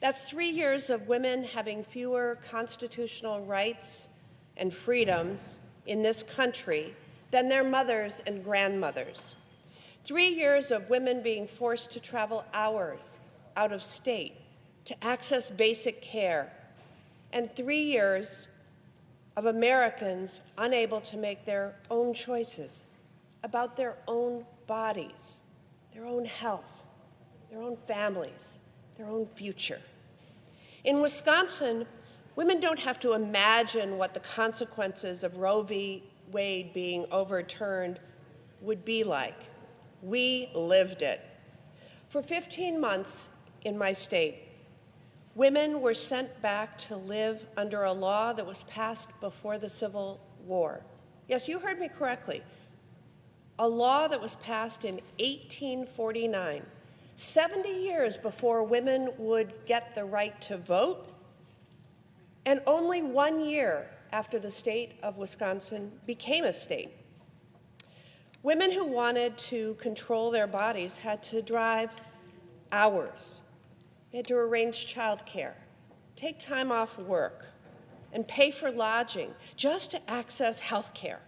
That's 3 years of women having fewer constitutional rights and freedoms in this country than their mothers and grandmothers. 3 years of women being forced to travel hours out of state to access basic care, and 3 years of Americans unable to make their own choices about their own bodies, their own health, their own families, their own future. In Wisconsin, women don't have to imagine what the consequences of Roe v. Wade being overturned would be like. We lived it. For 15 months in my state, women were sent back to live under a law that was passed before the Civil War. Yes, you heard me correctly. A law that was passed in 1849, 70 years before women would get the right to vote, and only 1 year after the state of Wisconsin became a state. Women who wanted to control their bodies had to drive hours. They had to arrange childcare, take time off work, and pay for lodging just to access health care.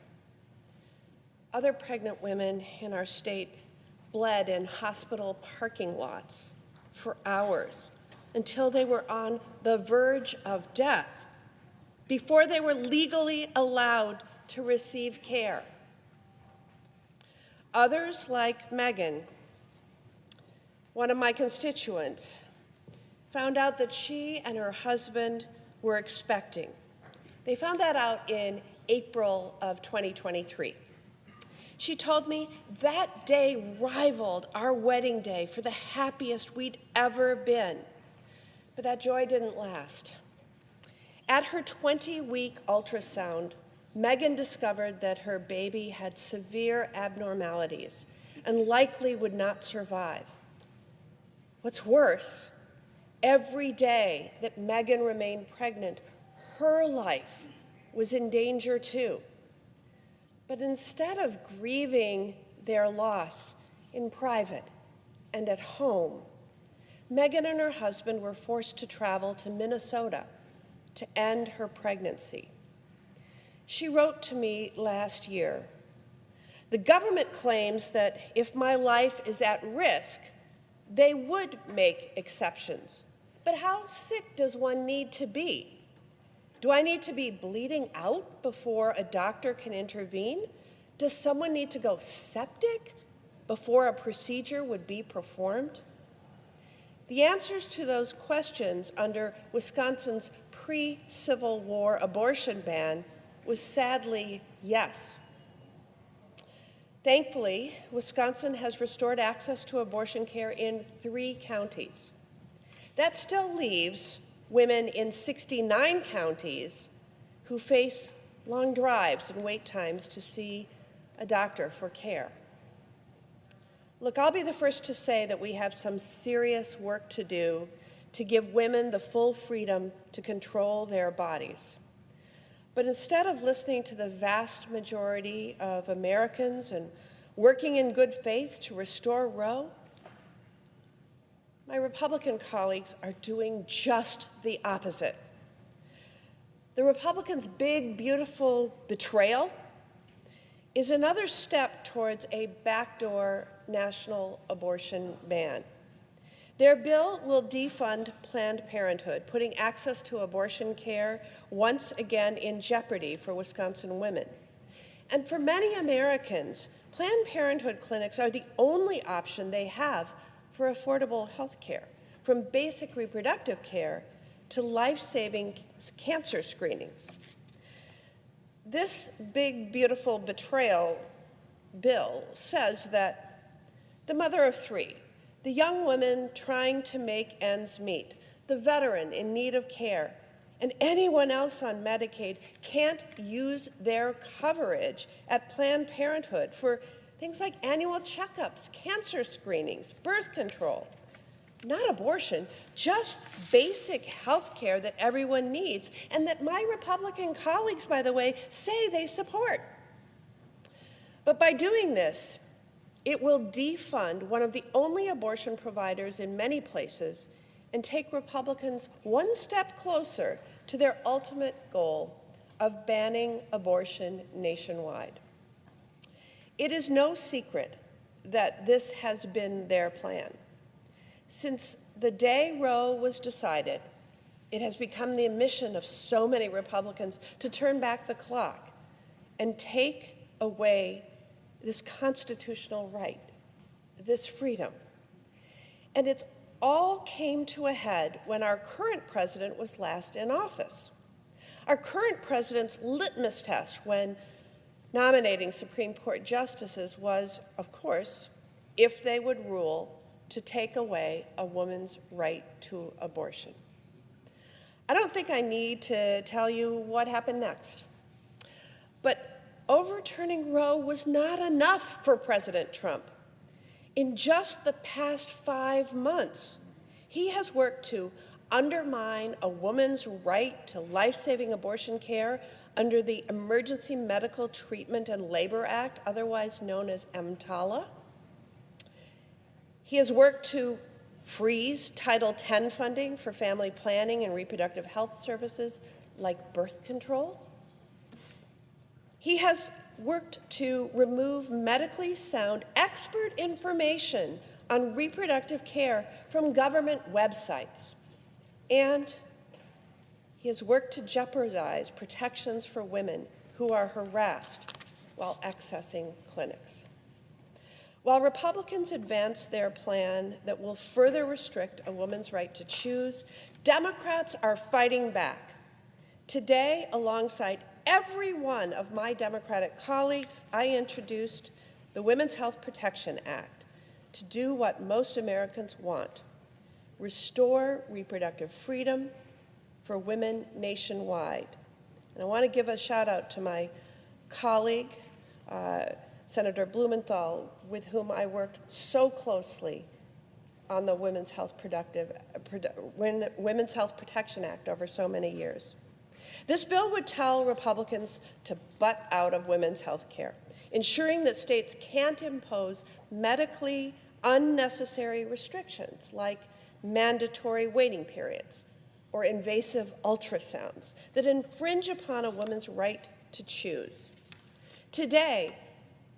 Other pregnant women in our state bled in hospital parking lots for hours until they were on the verge of death before they were legally allowed to receive care. Others, like Megan, one of my constituents, found out that she and her husband were expecting. They found that out in April of 2023. She told me that day rivaled our wedding day for the happiest we'd ever been. But that joy didn't last. At her 20-week ultrasound, Megan discovered that her baby had severe abnormalities and likely would not survive. What's worse, every day that Megan remained pregnant, her life was in danger too. But instead of grieving their loss in private and at home, Megan and her husband were forced to travel to Minnesota to end her pregnancy. She wrote to me last year, "The government claims that if my life is at risk, they would make exceptions. But how sick does one need to be? Do I need to be bleeding out before a doctor can intervene? Does someone need to go septic before a procedure would be performed?" The answers to those questions under Wisconsin's pre-Civil War abortion ban was sadly yes. Thankfully, Wisconsin has restored access to abortion care in 3 counties. That still leaves women in 69 counties who face long drives and wait times to see a doctor for care. Look, I'll be the first to say that we have some serious work to do to give women the full freedom to control their bodies. But instead of listening to the vast majority of Americans and working in good faith to restore Roe, my Republican colleagues are doing just the opposite. The Republicans' big, beautiful betrayal is another step towards a backdoor national abortion ban. Their bill will defund Planned Parenthood, putting access to abortion care once again in jeopardy for Wisconsin women. And for many Americans, Planned Parenthood clinics are the only option they have for affordable health care, from basic reproductive care to life-saving cancer screenings. This big, beautiful betrayal bill says that the mother of 3, the young woman trying to make ends meet, the veteran in need of care, and anyone else on Medicaid can't use their coverage at Planned Parenthood for things like annual checkups, cancer screenings, birth control. Not abortion, just basic health care that everyone needs, and that my Republican colleagues, by the way, say they support. But by doing this, it will defund one of the only abortion providers in many places and take Republicans one step closer to their ultimate goal of banning abortion nationwide. It is no secret that this has been their plan. Since the day Roe was decided, it has become the mission of so many Republicans to turn back the clock and take away this constitutional right, this freedom. And it all came to a head when our current president was last in office. Our current president's litmus test when nominating Supreme Court justices was, of course, if they would rule to take away a woman's right to abortion. I don't think I need to tell you what happened next. But overturning Roe was not enough for President Trump. In just the past 5 months, he has worked to undermine a woman's right to life-saving abortion care under the Emergency Medical Treatment and Labor Act, otherwise known as EMTALA. He has worked to freeze Title X funding for family planning and reproductive health services like birth control. He has worked to remove medically sound expert information on reproductive care from government websites. And he has worked to jeopardize protections for women who are harassed while accessing clinics. While Republicans advance their plan that will further restrict a woman's right to choose, Democrats are fighting back. Today, alongside every one of my Democratic colleagues, I introduced the Women's Health Protection Act to do what most Americans want: restore reproductive freedom for women nationwide. And I want to give a shout out to my colleague, Senator Blumenthal, with whom I worked so closely on the Women's Health Protection Act over so many years. This bill would tell Republicans to butt out of women's health care, ensuring that states can't impose medically unnecessary restrictions like mandatory waiting periods or invasive ultrasounds that infringe upon a woman's right to choose. Today,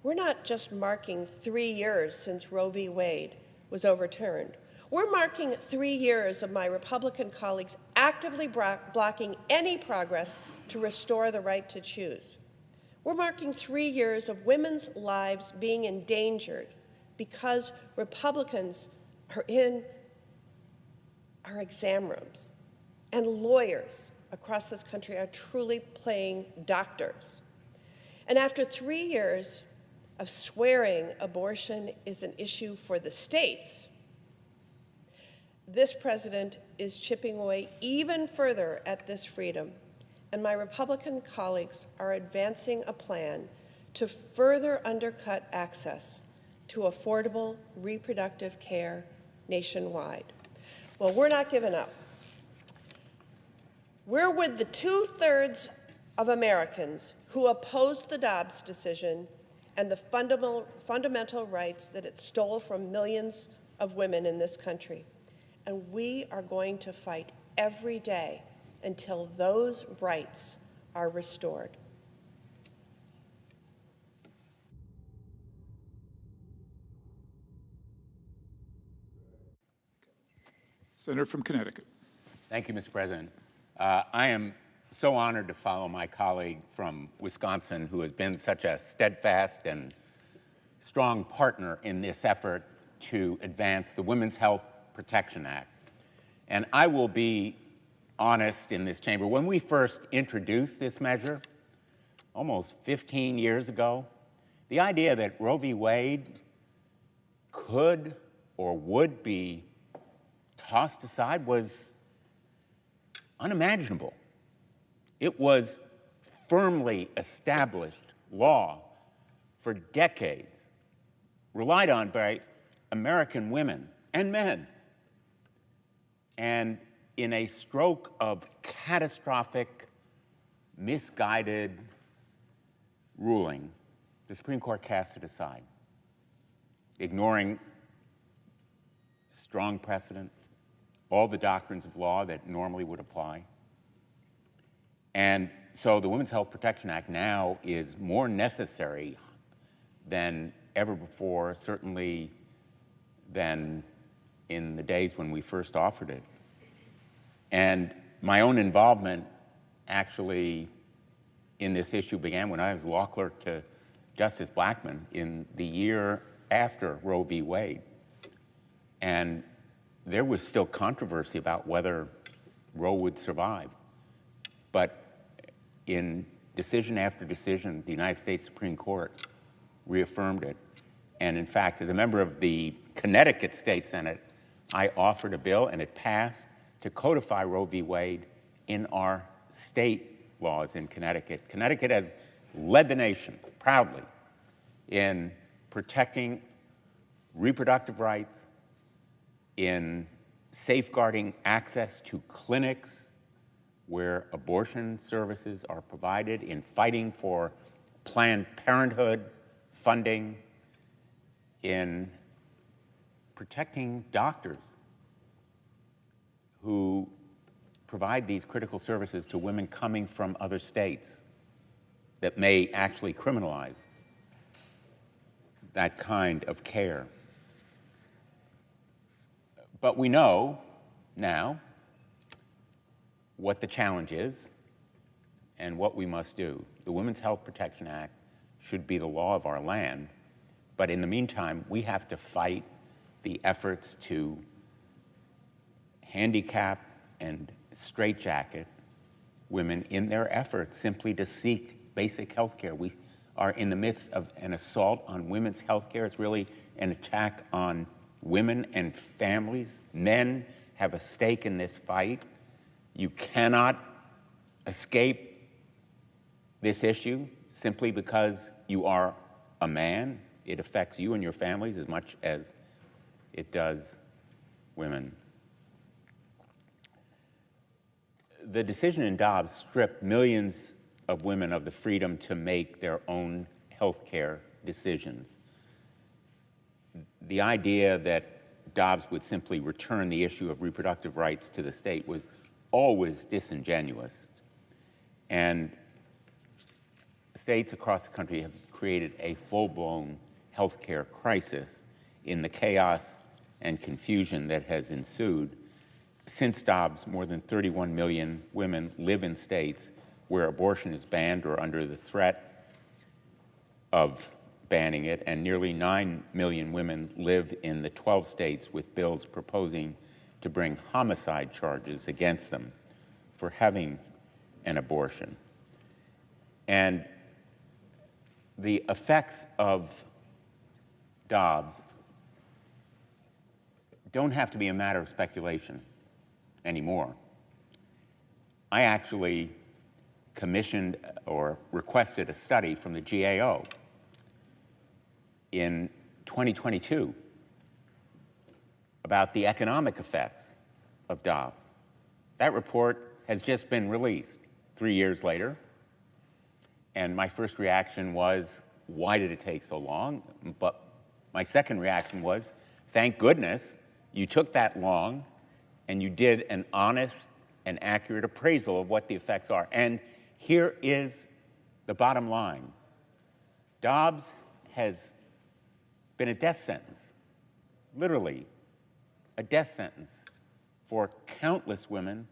we're not just marking 3 years since Roe v. Wade was overturned. We're marking 3 years of my Republican colleagues actively blocking any progress to restore the right to choose. We're marking 3 years of women's lives being endangered because Republicans are in our exam rooms, and lawyers across this country are truly playing doctors. And after 3 years of swearing abortion is an issue for the states, this president is chipping away even further at this freedom, and my Republican colleagues are advancing a plan to further undercut access to affordable reproductive care nationwide. Well, we're not giving up. We're with the 2/3 of Americans who opposed the Dobbs decision and the fundamental rights that it stole from millions of women in this country. And we are going to fight every day until those rights are restored. Senator from Connecticut. Thank you, Mr. President. I am so honored to follow my colleague from Wisconsin, who has been such a steadfast and strong partner in this effort to advance the Women's Health Protection Act. And I will be honest in this chamber. When we first introduced this measure, almost 15 years ago, the idea that Roe v. Wade could or would be tossed aside was unimaginable. It was firmly established law for decades, relied on by American women and men. And in a stroke of catastrophic, misguided ruling, the Supreme Court cast it aside, ignoring strong precedent, all the doctrines of law that normally would apply. And so the Women's Health Protection Act now is more necessary than ever before, certainly than in the days when we first offered it. And my own involvement actually in this issue began when I was law clerk to Justice Blackmun in the year after Roe v. Wade. And there was still controversy about whether Roe would survive. But in decision after decision, the United States Supreme Court reaffirmed it. And in fact, as a member of the Connecticut State Senate, I offered a bill, and it passed, to codify Roe v. Wade in our state laws in Connecticut. Connecticut has led the nation proudly in protecting reproductive rights, in safeguarding access to clinics where abortion services are provided, in fighting for Planned Parenthood funding, in protecting doctors who provide these critical services to women coming from other states that may actually criminalize that kind of care. But we know now what the challenge is and what we must do. The Women's Health Protection Act should be the law of our land, but in the meantime, we have to fight the efforts to handicap and straitjacket women in their efforts simply to seek basic health care. We are in the midst of an assault on women's health care. It's really an attack on women and families. Men have a stake in this fight. You cannot escape this issue simply because you are a man. It affects you and your families as much as it does women. The decision in Dobbs stripped millions of women of the freedom to make their own health care decisions. The idea that Dobbs would simply return the issue of reproductive rights to the state was always disingenuous. And states across the country have created a full-blown health care crisis in the chaos and confusion that has ensued. Since Dobbs, more than 31 million women live in states where abortion is banned or under the threat of banning it, and nearly 9 million women live in the 12 states with bills proposing to bring homicide charges against them for having an abortion. And the effects of Dobbs don't have to be a matter of speculation anymore. I actually commissioned or requested a study from the GAO in 2022 about the economic effects of Dobbs. That report has just been released 3 years later, and my first reaction was, why did it take so long? But my second reaction was, thank goodness you took that long and you did an honest and accurate appraisal of what the effects are. And here is the bottom line. Dobbs has been a death sentence, literally a death sentence for countless women,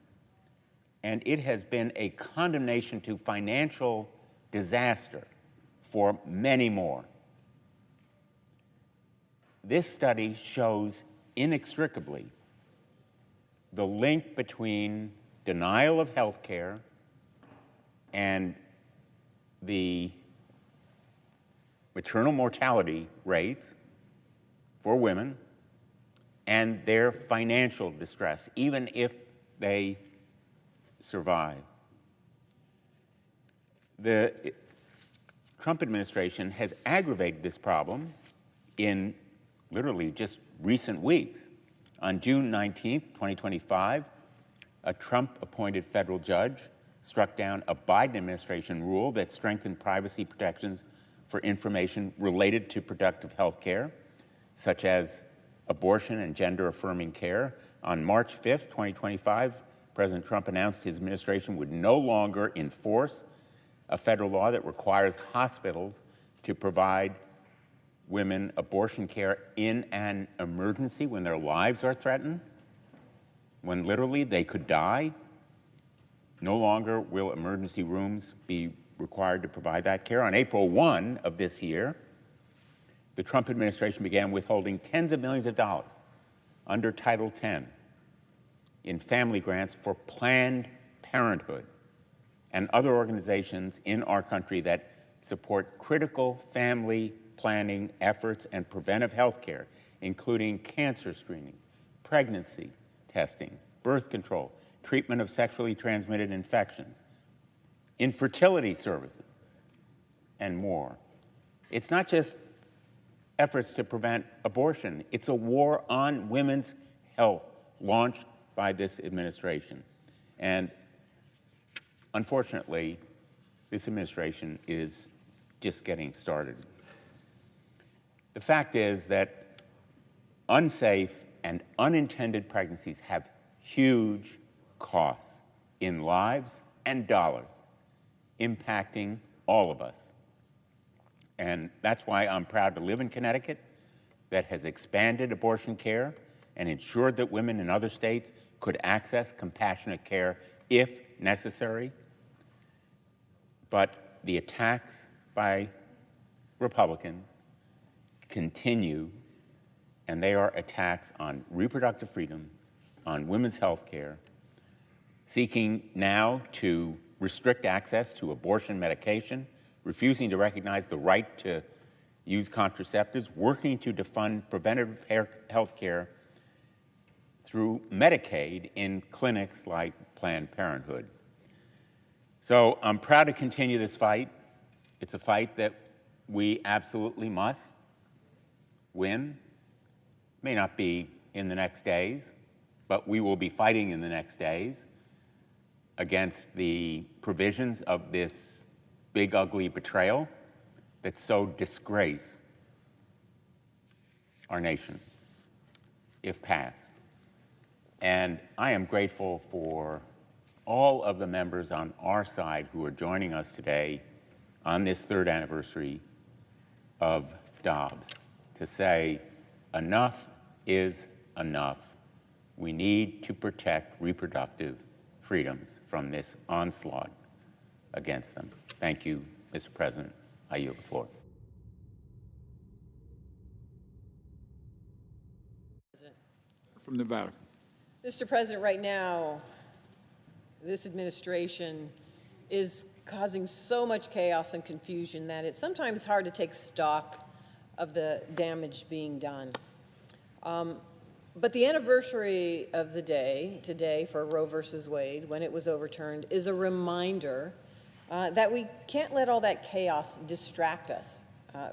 and it has been a condemnation to financial disaster for many more. This study shows inextricably the link between denial of health care and the maternal mortality rate for women and their financial distress, even if they survive. The Trump administration has aggravated this problem in literally just recent weeks. On June 19th, 2025, a Trump-appointed federal judge struck down a Biden administration rule that strengthened privacy protections for information related to reproductive health care, such as abortion and gender-affirming care. On March 5th, 2025, President Trump announced his administration would no longer enforce a federal law that requires hospitals to provide women abortion care in an emergency when their lives are threatened, when literally they could die. No longer will emergency rooms be required to provide that care. On April 1 of this year, the Trump administration began withholding tens of millions of dollars under Title X in family grants for Planned Parenthood and other organizations in our country that support critical family planning efforts and preventive health care, including cancer screening, pregnancy testing, birth control, treatment of sexually transmitted infections, infertility services, and more. It's not just efforts to prevent abortion. It's a war on women's health launched by this administration. And unfortunately, this administration is just getting started. The fact is that unsafe and unintended pregnancies have huge costs in lives and dollars, impacting all of us. And that's why I'm proud to live in Connecticut, that has expanded abortion care and ensured that women in other states could access compassionate care if necessary. But the attacks by Republicans continue, and they are attacks on reproductive freedom, on women's health care, seeking now to restrict access to abortion medication, refusing to recognize the right to use contraceptives, working to defund preventive health care through Medicaid in clinics like Planned Parenthood. So I'm proud to continue this fight. It's a fight that we absolutely must win. May not be in the next days, but we will be fighting in the next days against the provisions of this big, ugly betrayal that so disgrace our nation, if passed. And I am grateful for all of the members on our side who are joining us today on this third anniversary of Dobbs to say enough is enough. We need to protect reproductive freedoms from this onslaught against them. Thank you, Mr. President. I yield the floor. From Nevada. Mr. President, right now, this administration is causing so much chaos and confusion that it's sometimes hard to take stock of the damage being done. But the anniversary of the day today for Roe versus Wade, when it was overturned, is a reminder that we can't let all that chaos distract us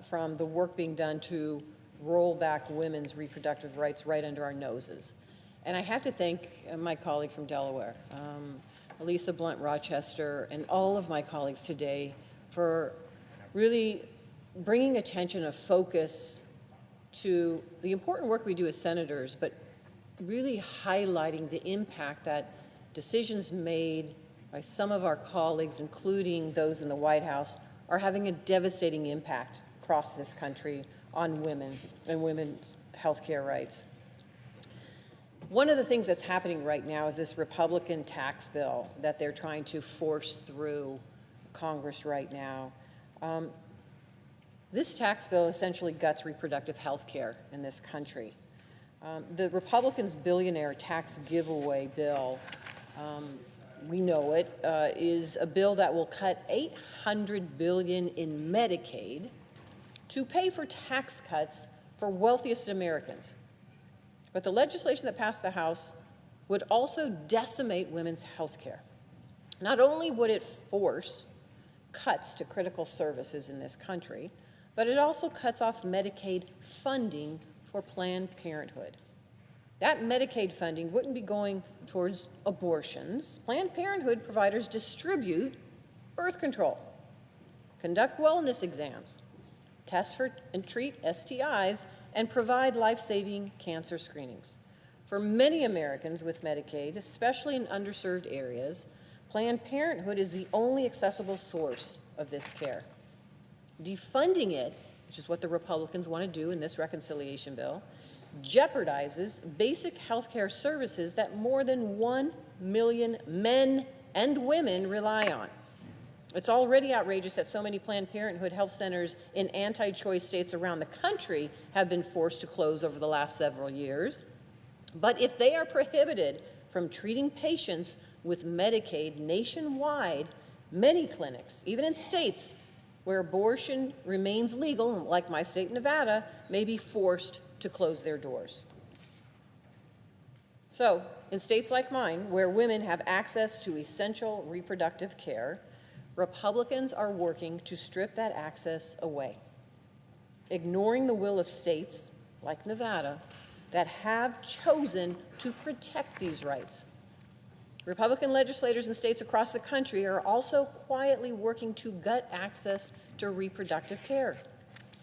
from the work being done to roll back women's reproductive rights right under our noses. And I have to thank my colleague from Delaware, Elisa Blunt Rochester, and all of my colleagues today for really bringing attention of focus to the important work we do as senators, but really highlighting the impact that decisions made by some of our colleagues, including those in the White House, are having a devastating impact across this country on women and women's health care rights. One of the things that's happening right now is this Republican tax bill that they're trying to force through Congress right now. This tax bill essentially guts reproductive health care in this country. The Republicans' billionaire tax giveaway bill, we know it, is a bill that will cut $800 billion in Medicaid to pay for tax cuts for wealthiest Americans. But the legislation that passed the House would also decimate women's health care. Not only would it force cuts to critical services in this country, but it also cuts off Medicaid funding for Planned Parenthood. That Medicaid funding wouldn't be going towards abortions. Planned Parenthood providers distribute birth control, conduct wellness exams, test for and treat STIs, and provide life-saving cancer screenings. For many Americans with Medicaid, especially in underserved areas, Planned Parenthood is the only accessible source of this care. Defunding it, which is what the Republicans want to do in this reconciliation bill, jeopardizes basic health care services that more than 1 million men and women rely on. It's already outrageous that so many Planned Parenthood health centers in anti-choice states around the country have been forced to close over the last several years. But if they are prohibited from treating patients with Medicaid nationwide, many clinics, even in states where abortion remains legal, like my state, Nevada, may be forced to close their doors. So, in states like mine, where women have access to essential reproductive care, Republicans are working to strip that access away, ignoring the will of states like Nevada that have chosen to protect these rights. Republican legislators in states across the country are also quietly working to gut access to reproductive care.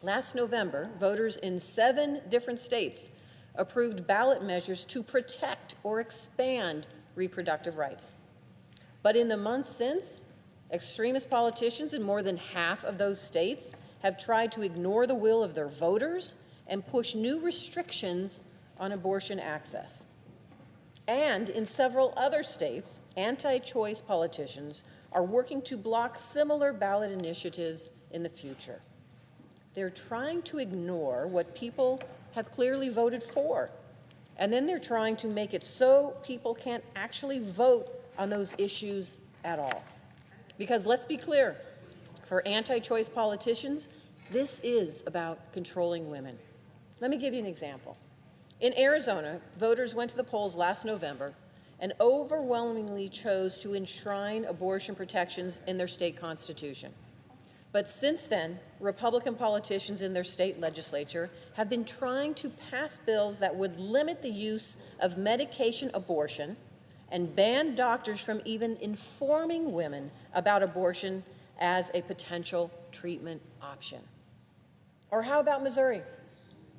Last November, voters in 7 different states approved ballot measures to protect or expand reproductive rights. But in the months since, extremist politicians in more than half of those states have tried to ignore the will of their voters and push new restrictions on abortion access. And in several other states, anti-choice politicians are working to block similar ballot initiatives in the future. They're trying to ignore what people have clearly voted for, and then they're trying to make it so people can't actually vote on those issues at all. Because let's be clear, for anti-choice politicians, this is about controlling women. Let me give you an example. In Arizona, voters went to the polls last November and overwhelmingly chose to enshrine abortion protections in their state constitution. But since then, Republican politicians in their state legislature have been trying to pass bills that would limit the use of medication abortion and ban doctors from even informing women about abortion as a potential treatment option. Or how about Missouri,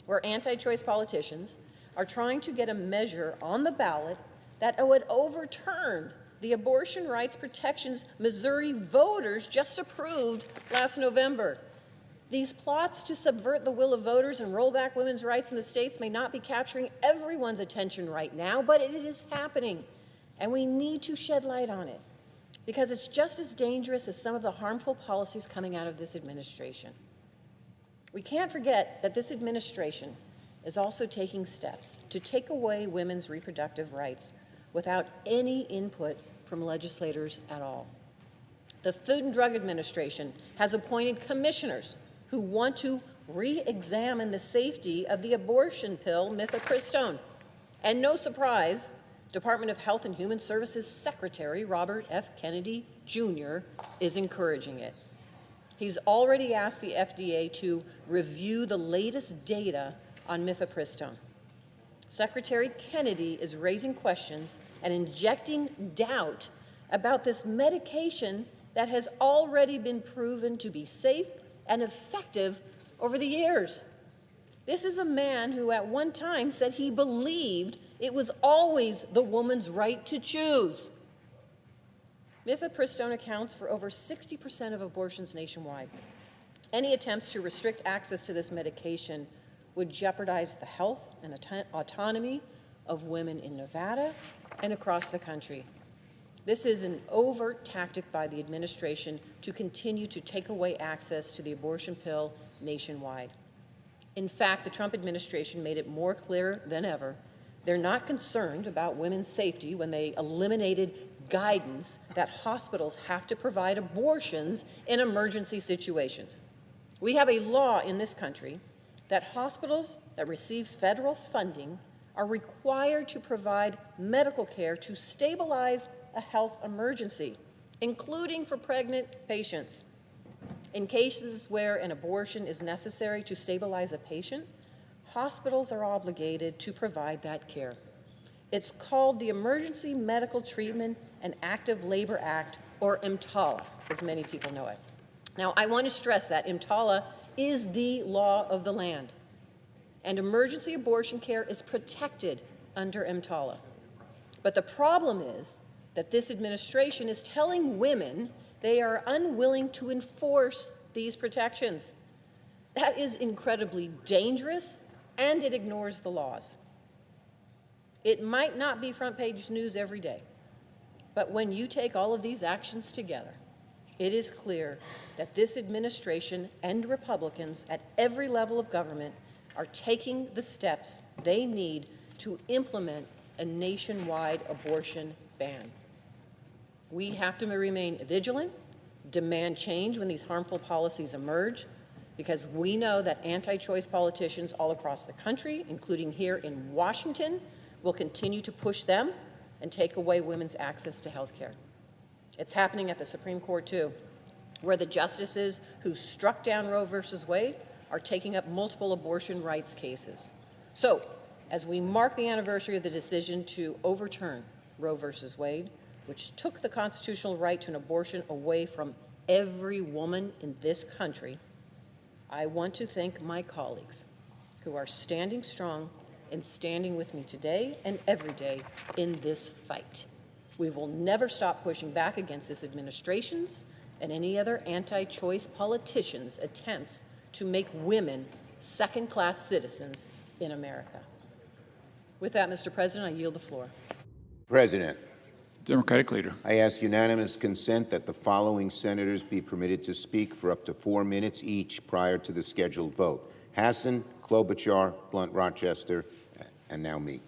where anti-choice politicians are trying to get a measure on the ballot that would overturn the abortion rights protections Missouri voters just approved last November. These plots to subvert the will of voters and roll back women's rights in the states may not be capturing everyone's attention right now, but it is happening, and we need to shed light on it, because it's just as dangerous as some of the harmful policies coming out of this administration. We can't forget that this administration is also taking steps to take away women's reproductive rights without any input from legislators at all. The Food and Drug Administration has appointed commissioners who want to re-examine the safety of the abortion pill mifepristone. And no surprise, Department of Health and Human Services Secretary Robert F. Kennedy Jr. is encouraging it. He's already asked the FDA to review the latest data on mifepristone. Secretary Kennedy is raising questions and injecting doubt about this medication that has already been proven to be safe and effective over the years. This is a man who at one time said he believed it was always the woman's right to choose. Mifepristone accounts for over 60% of abortions nationwide. Any attempts to restrict access to this medication would jeopardize the health and autonomy of women in Nevada and across the country. This is an overt tactic by the administration to continue to take away access to the abortion pill nationwide. In fact, the Trump administration made it more clear than ever they're not concerned about women's safety when they eliminated guidance that hospitals have to provide abortions in emergency situations. We have a law in this country that hospitals that receive federal funding are required to provide medical care to stabilize a health emergency, including for pregnant patients. In cases where an abortion is necessary to stabilize a patient, hospitals are obligated to provide that care. It's called the Emergency Medical Treatment and Active Labor Act, or EMTALA, as many people know it. Now, I want to stress that EMTALA is the law of the land, and emergency abortion care is protected under EMTALA. But the problem is that this administration is telling women they are unwilling to enforce these protections. That is incredibly dangerous, and it ignores the laws. It might not be front page news every day, but when you take all of these actions together, it is clear that this administration and Republicans at every level of government are taking the steps they need to implement a nationwide abortion ban. We have to remain vigilant, demand change when these harmful policies emerge, because we know that anti-choice politicians all across the country, including here in Washington, will continue to push them and take away women's access to health care. It's happening at the Supreme Court, too, where the justices who struck down Roe versus Wade are taking up multiple abortion rights cases. So, as we mark the anniversary of the decision to overturn Roe versus Wade, which took the constitutional right to an abortion away from every woman in this country, I want to thank my colleagues who are standing strong and standing with me today and every day in this fight. We will never stop pushing back against this administration's and any other anti-choice politicians' attempts to make women second-class citizens in America. With that, Mr. President, I yield the floor. President. Democratic Leader. I ask unanimous consent that the following senators be permitted to speak for up to 4 minutes each prior to the scheduled vote: Hassan, Klobuchar, Blunt Rochester, and now me.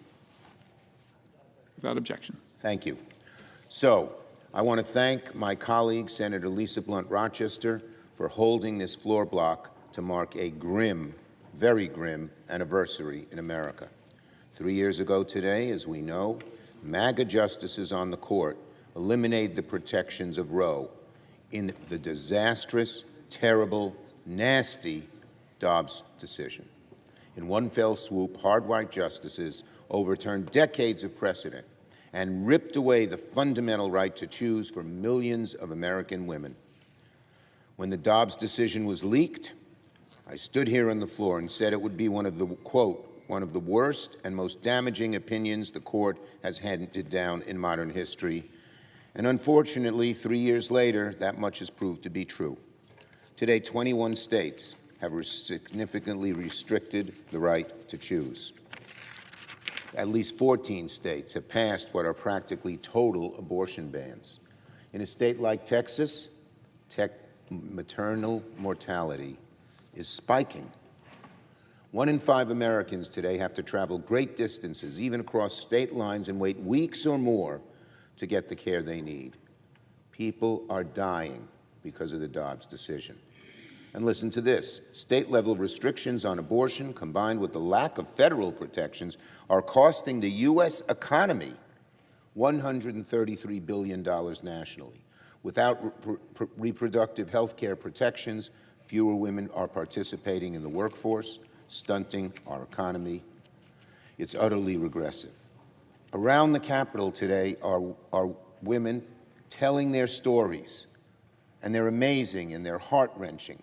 Without objection. Thank you. So, I want to thank my colleague, Senator Lisa Blunt Rochester, for holding this floor block to mark a grim, very grim anniversary in America. 3 years ago today, as we know, MAGA justices on the court eliminated the protections of Roe in the disastrous, terrible, nasty Dobbs decision. In one fell swoop, hard-right justices overturned decades of precedent and ripped away the fundamental right to choose for millions of American women. When the Dobbs decision was leaked, I stood here on the floor and said it would be one of the, quote, one of the worst and most damaging opinions the court has handed down in modern history. And unfortunately, 3 years later, that much has proved to be true. Today, 21 states have significantly restricted the right to choose. At least 14 states have passed what are practically total abortion bans. In a state like Texas, maternal mortality is spiking. 1 in 5 Americans today have to travel great distances, even across state lines, and wait weeks or more to get the care they need. People are dying because of the Dobbs decision. And listen to this. State-level restrictions on abortion, combined with the lack of federal protections, are costing the U.S. economy $133 billion nationally. Without reproductive health care protections, fewer women are participating in the workforce, stunting our economy. It's utterly regressive. Around the Capitol today are women telling their stories, and they're amazing and they're heart-wrenching.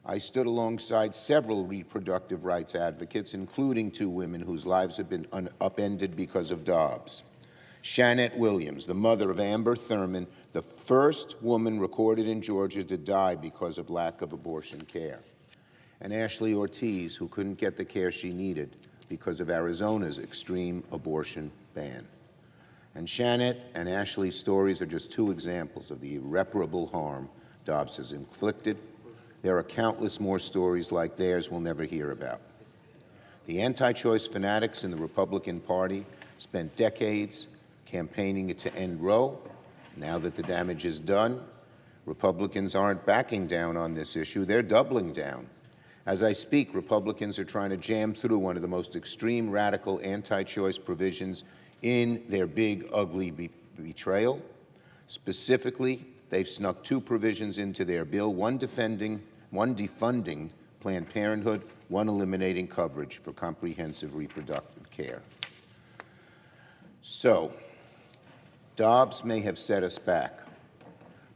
I stood alongside several reproductive rights advocates, including 2 women whose lives have been upended because of Dobbs. Shanette Williams, the mother of Amber Thurman, the first woman recorded in Georgia to die because of lack of abortion care. And Ashley Ortiz, who couldn't get the care she needed because of Arizona's extreme abortion ban. And Shanette and Ashley's stories are just 2 examples of the irreparable harm Dobbs has inflicted. There are countless more stories like theirs we'll never hear about. The anti-choice fanatics in the Republican Party spent decades campaigning to end Roe. Now that the damage is done, Republicans aren't backing down on this issue, they're doubling down. As I speak, Republicans are trying to jam through one of the most extreme, radical anti-choice provisions in their big, ugly betrayal. Specifically, they've snuck two provisions into their bill, one defunding Planned Parenthood, one eliminating coverage for comprehensive reproductive care. So, Dobbs may have set us back,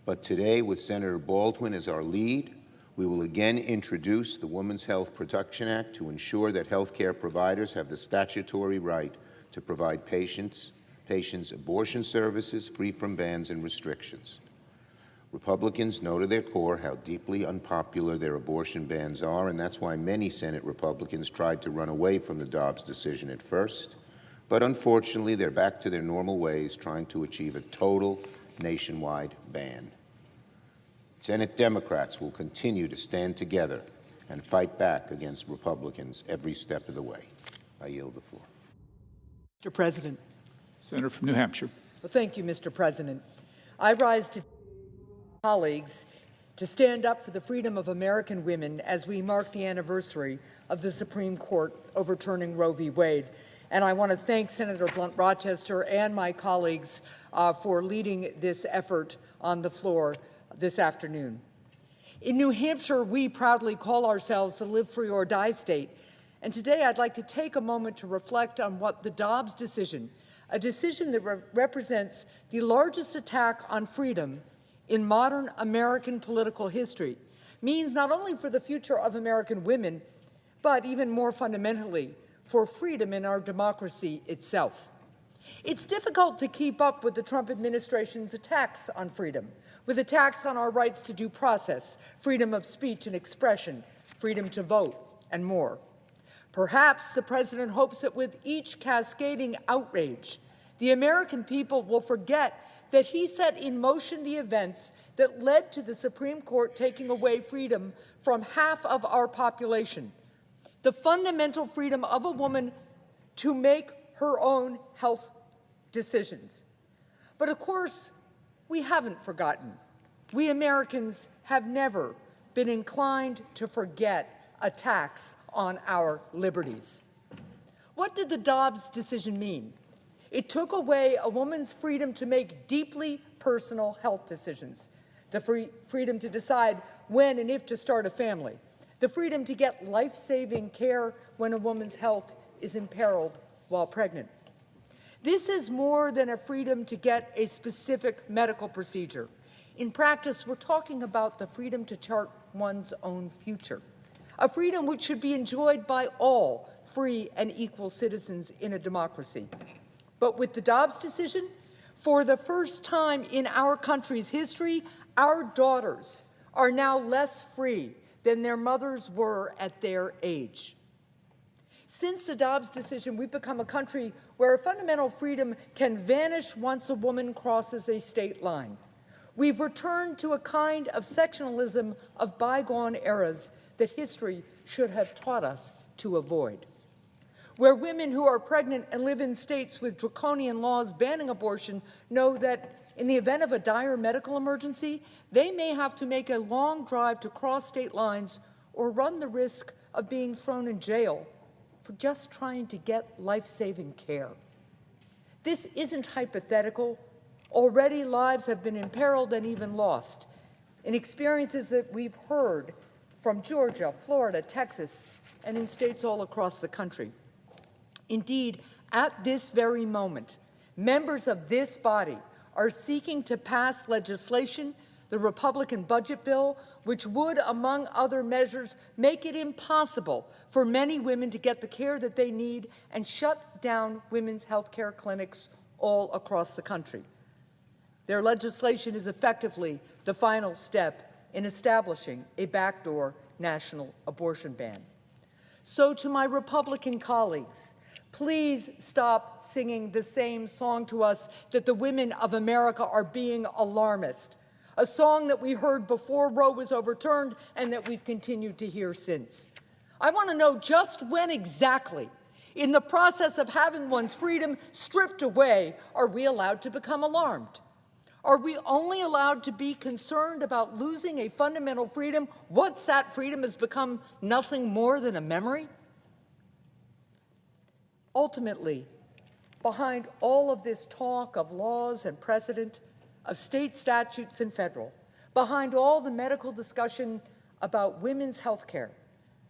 but today, with Senator Baldwin as our lead, we will again introduce the Women's Health Protection Act to ensure that health care providers have the statutory right to provide patients abortion services free from bans and restrictions. Republicans know to their core how deeply unpopular their abortion bans are, and that's why many Senate Republicans tried to run away from the Dobbs decision at first. But unfortunately, they're back to their normal ways, trying to achieve a total nationwide ban. Senate Democrats will continue to stand together and fight back against Republicans every step of the way. I yield the floor. Mr. President. Senator from New Hampshire. Well, thank you, Mr. President. I rise to colleagues to stand up for the freedom of American women as we mark the anniversary of the Supreme Court overturning Roe v. Wade. And I want to thank Senator Blunt Rochester and my colleagues for leading this effort on the floor this afternoon. In New Hampshire, we proudly call ourselves the live free or die state. And today I'd like to take a moment to reflect on what the Dobbs decision, a decision that represents the largest attack on freedom in modern American political history, means not only for the future of American women, but even more fundamentally, for freedom in our democracy itself. It's difficult to keep up with the Trump administration's attacks on freedom, with attacks on our rights to due process, freedom of speech and expression, freedom to vote, and more. Perhaps the president hopes that with each cascading outrage, the American people will forget that he set in motion the events that led to the Supreme Court taking away freedom from half of our population, the fundamental freedom of a woman to make her own health decisions. But of course, we haven't forgotten. We Americans have never been inclined to forget attacks on our liberties. What did the Dobbs decision mean? It took away a woman's freedom to make deeply personal health decisions, the freedom to decide when and if to start a family, the freedom to get life-saving care when a woman's health is imperiled while pregnant. This is more than a freedom to get a specific medical procedure. In practice, we're talking about the freedom to chart one's own future, a freedom which should be enjoyed by all free and equal citizens in a democracy. But with the Dobbs decision, for the first time in our country's history, our daughters are now less free than their mothers were at their age. Since the Dobbs decision, we've become a country where a fundamental freedom can vanish once a woman crosses a state line. We've returned to a kind of sectionalism of bygone eras that history should have taught us to avoid, where women who are pregnant and live in states with draconian laws banning abortion know that in the event of a dire medical emergency, they may have to make a long drive to cross state lines or run the risk of being thrown in jail for just trying to get life-saving care. This isn't hypothetical. Already lives have been imperiled and even lost in experiences that we've heard from Georgia, Florida, Texas, and in states all across the country. Indeed, at this very moment, members of this body are seeking to pass legislation, the Republican budget bill, which would, among other measures, make it impossible for many women to get the care that they need and shut down women's health care clinics all across the country. Their legislation is effectively the final step in establishing a backdoor national abortion ban. So to my Republican colleagues, please stop singing the same song to us that the women of America are being alarmist, a song that we heard before Roe was overturned and that we've continued to hear since. I want to know just when exactly, in the process of having one's freedom stripped away, are we allowed to become alarmed? Are we only allowed to be concerned about losing a fundamental freedom once that freedom has become nothing more than a memory? Ultimately, behind all of this talk of laws and precedent, of state statutes and federal, behind all the medical discussion about women's health care,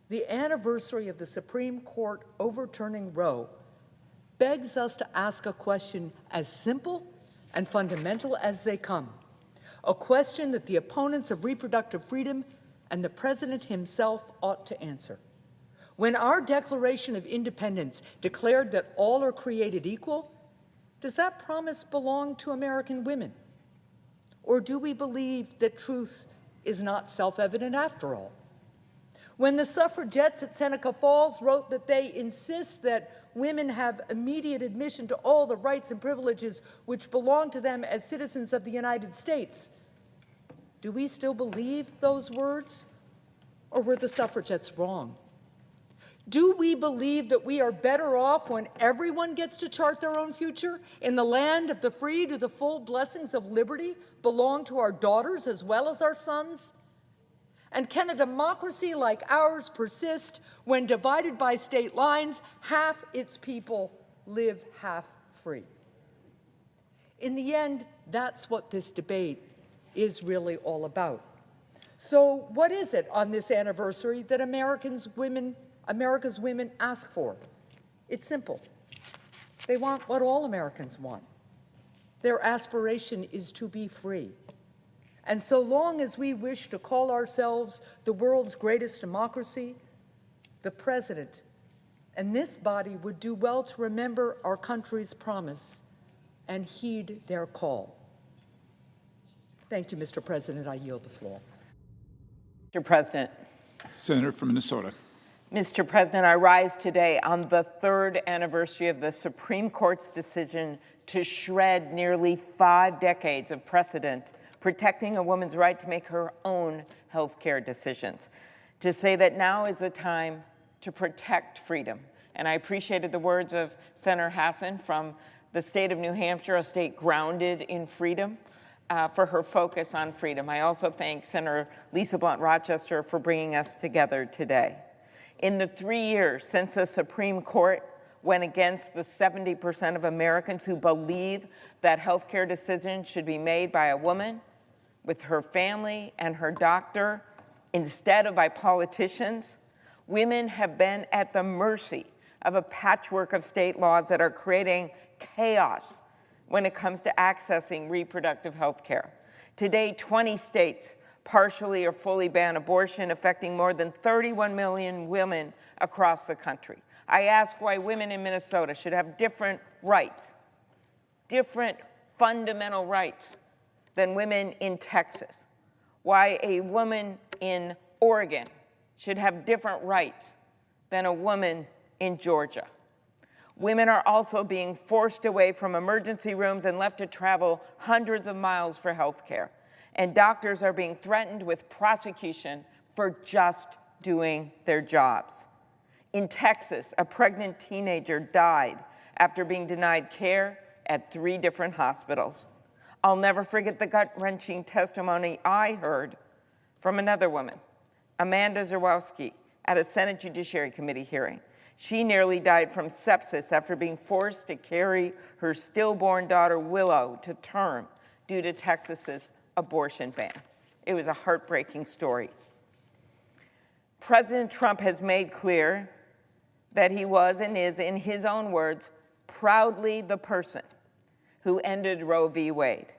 the anniversary of the Supreme Court overturning Roe begs us to ask a question as simple and fundamental as they come, a question that the opponents of reproductive freedom and the President himself ought to answer. When our Declaration of Independence declared that all are created equal, does that promise belong to American women? Or do we believe that truth is not self-evident after all? When the suffragettes at Seneca Falls wrote that they insist that women have immediate admission to all the rights and privileges which belong to them as citizens of the United States, do we still believe those words? Or were the suffragettes wrong? Do we believe that we are better off when everyone gets to chart their own future? In the land of the free, do the full blessings of liberty belong to our daughters as well as our sons? And can a democracy like ours persist when, divided by state lines, half its people live half free? In the end, that's what this debate is really all about. So what is it on this anniversary that America's women ask for? It's simple. They want what all Americans want. Their aspiration is to be free. And so long as we wish to call ourselves the world's greatest democracy, the President and this body would do well to remember our country's promise and heed their call. Thank you, Mr. President. I yield the floor. Mr. President. Senator from Minnesota. Mr. President, I rise today on the 3rd anniversary of the Supreme Court's decision to shred nearly 5 decades of precedent protecting a woman's right to make her own health care decisions, to say that now is the time to protect freedom. And I appreciated the words of Senator Hassan from the state of New Hampshire, a state grounded in freedom, for her focus on freedom. I also thank Senator Lisa Blunt Rochester for bringing us together today. In the 3 years since the Supreme Court went against the 70% of Americans who believe that health care decisions should be made by a woman with her family and her doctor instead of by politicians, women have been at the mercy of a patchwork of state laws that are creating chaos when it comes to accessing reproductive health care. Today, 20 states partially or fully ban abortion, affecting more than 31 million women across the country. I ask why women in Minnesota should have different rights, different fundamental rights than women in Texas, why a woman in Oregon should have different rights than a woman in Georgia. Women are also being forced away from emergency rooms and left to travel hundreds of miles for health care. And doctors are being threatened with prosecution for just doing their jobs. In Texas, a pregnant teenager died after being denied care at 3 different hospitals. I'll never forget the gut-wrenching testimony I heard from another woman, Amanda Zerwowski, at a Senate Judiciary Committee hearing. She nearly died from sepsis after being forced to carry her stillborn daughter, Willow, to term due to Texas's abortion ban. It was a heartbreaking story. President Trump has made clear that he was and is, in his own words, proudly the person who ended Roe v. Wade.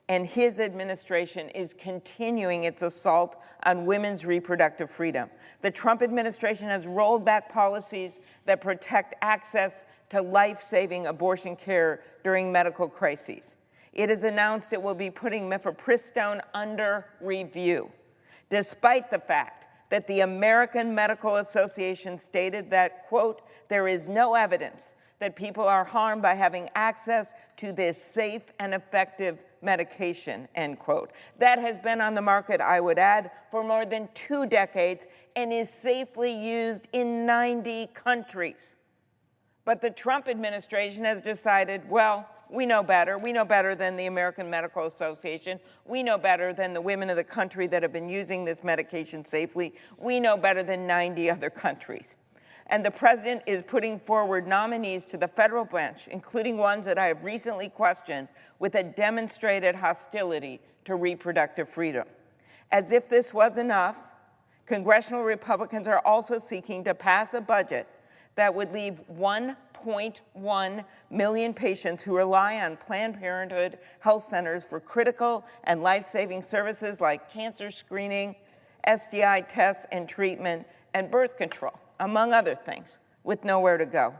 And his administration is continuing its assault on women's reproductive freedom. The Trump administration has rolled back policies that protect access to life-saving abortion care during medical crises. It has announced it will be putting mifepristone under review, despite the fact that the American Medical Association stated that, quote, there is no evidence that people are harmed by having access to this safe and effective medication, end quote. That has been on the market, I would add, for more than 2 decades and is safely used in 90 countries. But the Trump administration has decided, well, we know better. We know better than the American Medical Association. We know better than the women of the country that have been using this medication safely. We know better than 90 other countries. and the President is putting forward nominees to the federal bench, including ones that I have recently questioned, with a demonstrated hostility to reproductive freedom. As if this was enough, congressional Republicans are also seeking to pass a budget that would leave 1.1 million patients who rely on Planned Parenthood health centers for critical and life-saving services like cancer screening, STI tests and treatment, and birth control, among other things, with nowhere to go.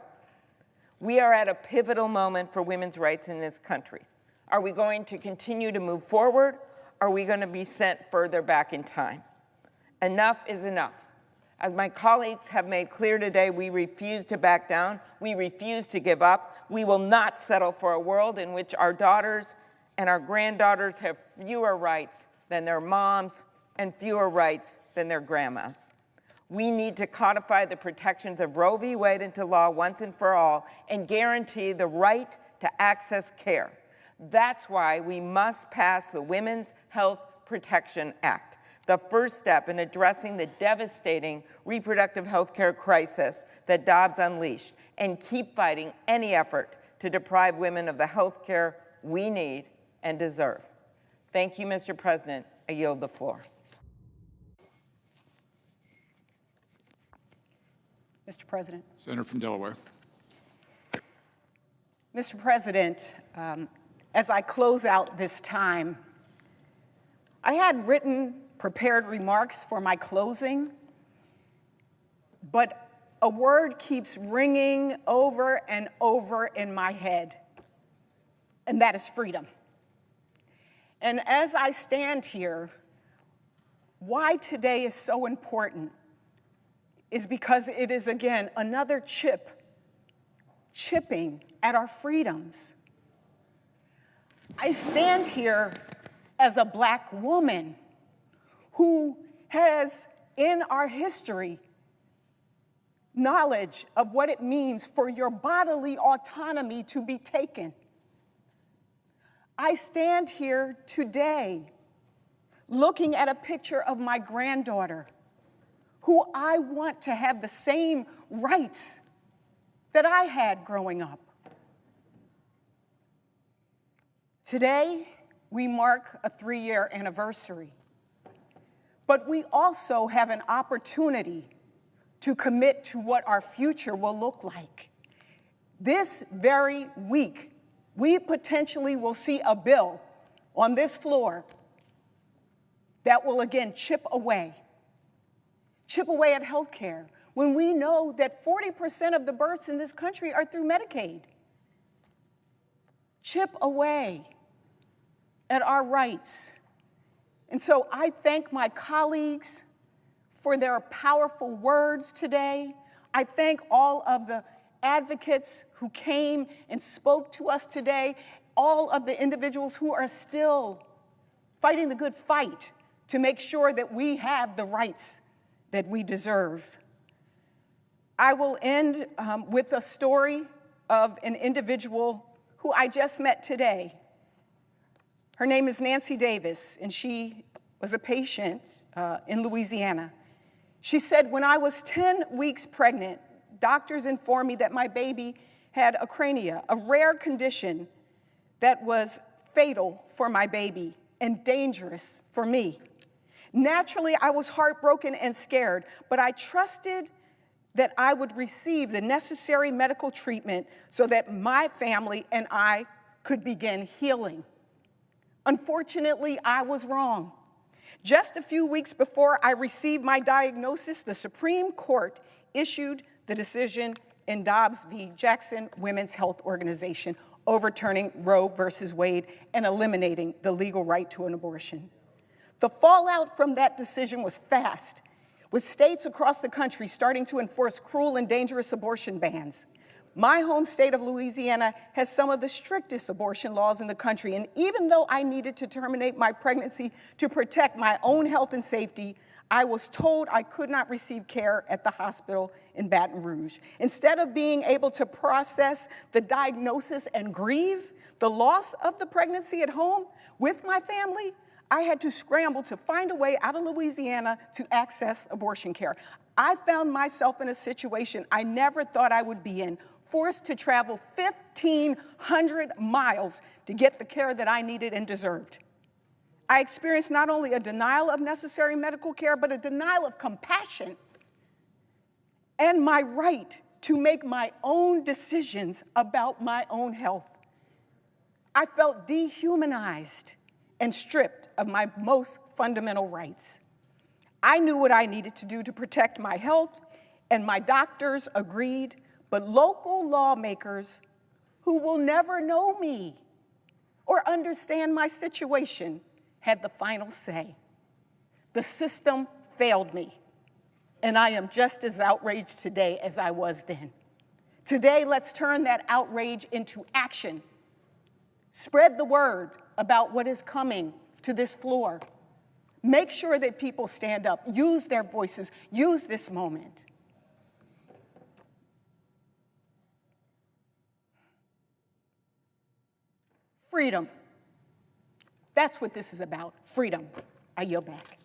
We are at a pivotal moment for women's rights in this country. Are we going to continue to move forward? Or are we going to be sent further back in time? Enough is enough. As my colleagues have made clear today, we refuse to back down. We refuse to give up. We will not settle for a world in which our daughters and our granddaughters have fewer rights than their moms and fewer rights than their grandmas. We need to codify the protections of Roe v. Wade into law once and for all and guarantee the right to access care. That's why we must pass the Women's Health Protection Act, the first step in addressing the devastating reproductive health care crisis that Dobbs unleashed, and keep fighting any effort to deprive women of the health care we need and deserve. Thank you, Mr. President. I yield the floor. Mr. President. Senator from Delaware. Mr. President, as I close out this time, I had prepared remarks for my closing, but a word keeps ringing over and over in my head, and that is freedom. And as I stand here, why today is so important is because it is, again, another chipping at our freedoms. I stand here as a Black woman who has, in our history, knowledge of what it means for your bodily autonomy to be taken. I stand here today looking at a picture of my granddaughter, who I want to have the same rights that I had growing up. Today, we mark a 3-year anniversary, but we also have an opportunity to commit to what our future will look like. This very week, we potentially will see a bill on this floor that will again chip away at health care, when we know that 40% of the births in this country are through Medicaid. Chip away at our rights. And so I thank my colleagues for their powerful words today. I thank all of the advocates who came and spoke to us today, all of the individuals who are still fighting the good fight to make sure that we have the rights that we deserve. I will end with a story of an individual who I just met today. Her name is Nancy Davis, and she was a patient in Louisiana. She said, when I was 10 weeks pregnant, doctors informed me that my baby had acrania, a rare condition that was fatal for my baby and dangerous for me. Naturally, I was heartbroken and scared, but I trusted that I would receive the necessary medical treatment so that my family and I could begin healing. Unfortunately, I was wrong. Just a few weeks before I received my diagnosis, the Supreme Court issued the decision in Dobbs v. Jackson Women's Health Organization, overturning Roe versus Wade and eliminating the legal right to an abortion. The fallout from that decision was fast, with states across the country starting to enforce cruel and dangerous abortion bans. My home state of Louisiana has some of the strictest abortion laws in the country, and even though I needed to terminate my pregnancy to protect my own health and safety, I was told I could not receive care at the hospital in Baton Rouge. Instead of being able to process the diagnosis and grieve the loss of the pregnancy at home with my family, I had to scramble to find a way out of Louisiana to access abortion care. I found myself in a situation I never thought I would be in, forced to travel 1,500 miles to get the care that I needed and deserved. I experienced not only a denial of necessary medical care, but a denial of compassion and my right to make my own decisions about my own health. I felt dehumanized and stripped of my most fundamental rights. I knew what I needed to do to protect my health, and my doctors agreed, but local lawmakers who will never know me or understand my situation had the final say. The system failed me, and I am just as outraged today as I was then. Today, let's turn that outrage into action. Spread the word about what is coming to this floor. Make sure that people stand up, use their voices, use this moment. Freedom. That's what this is about, freedom. I yield back.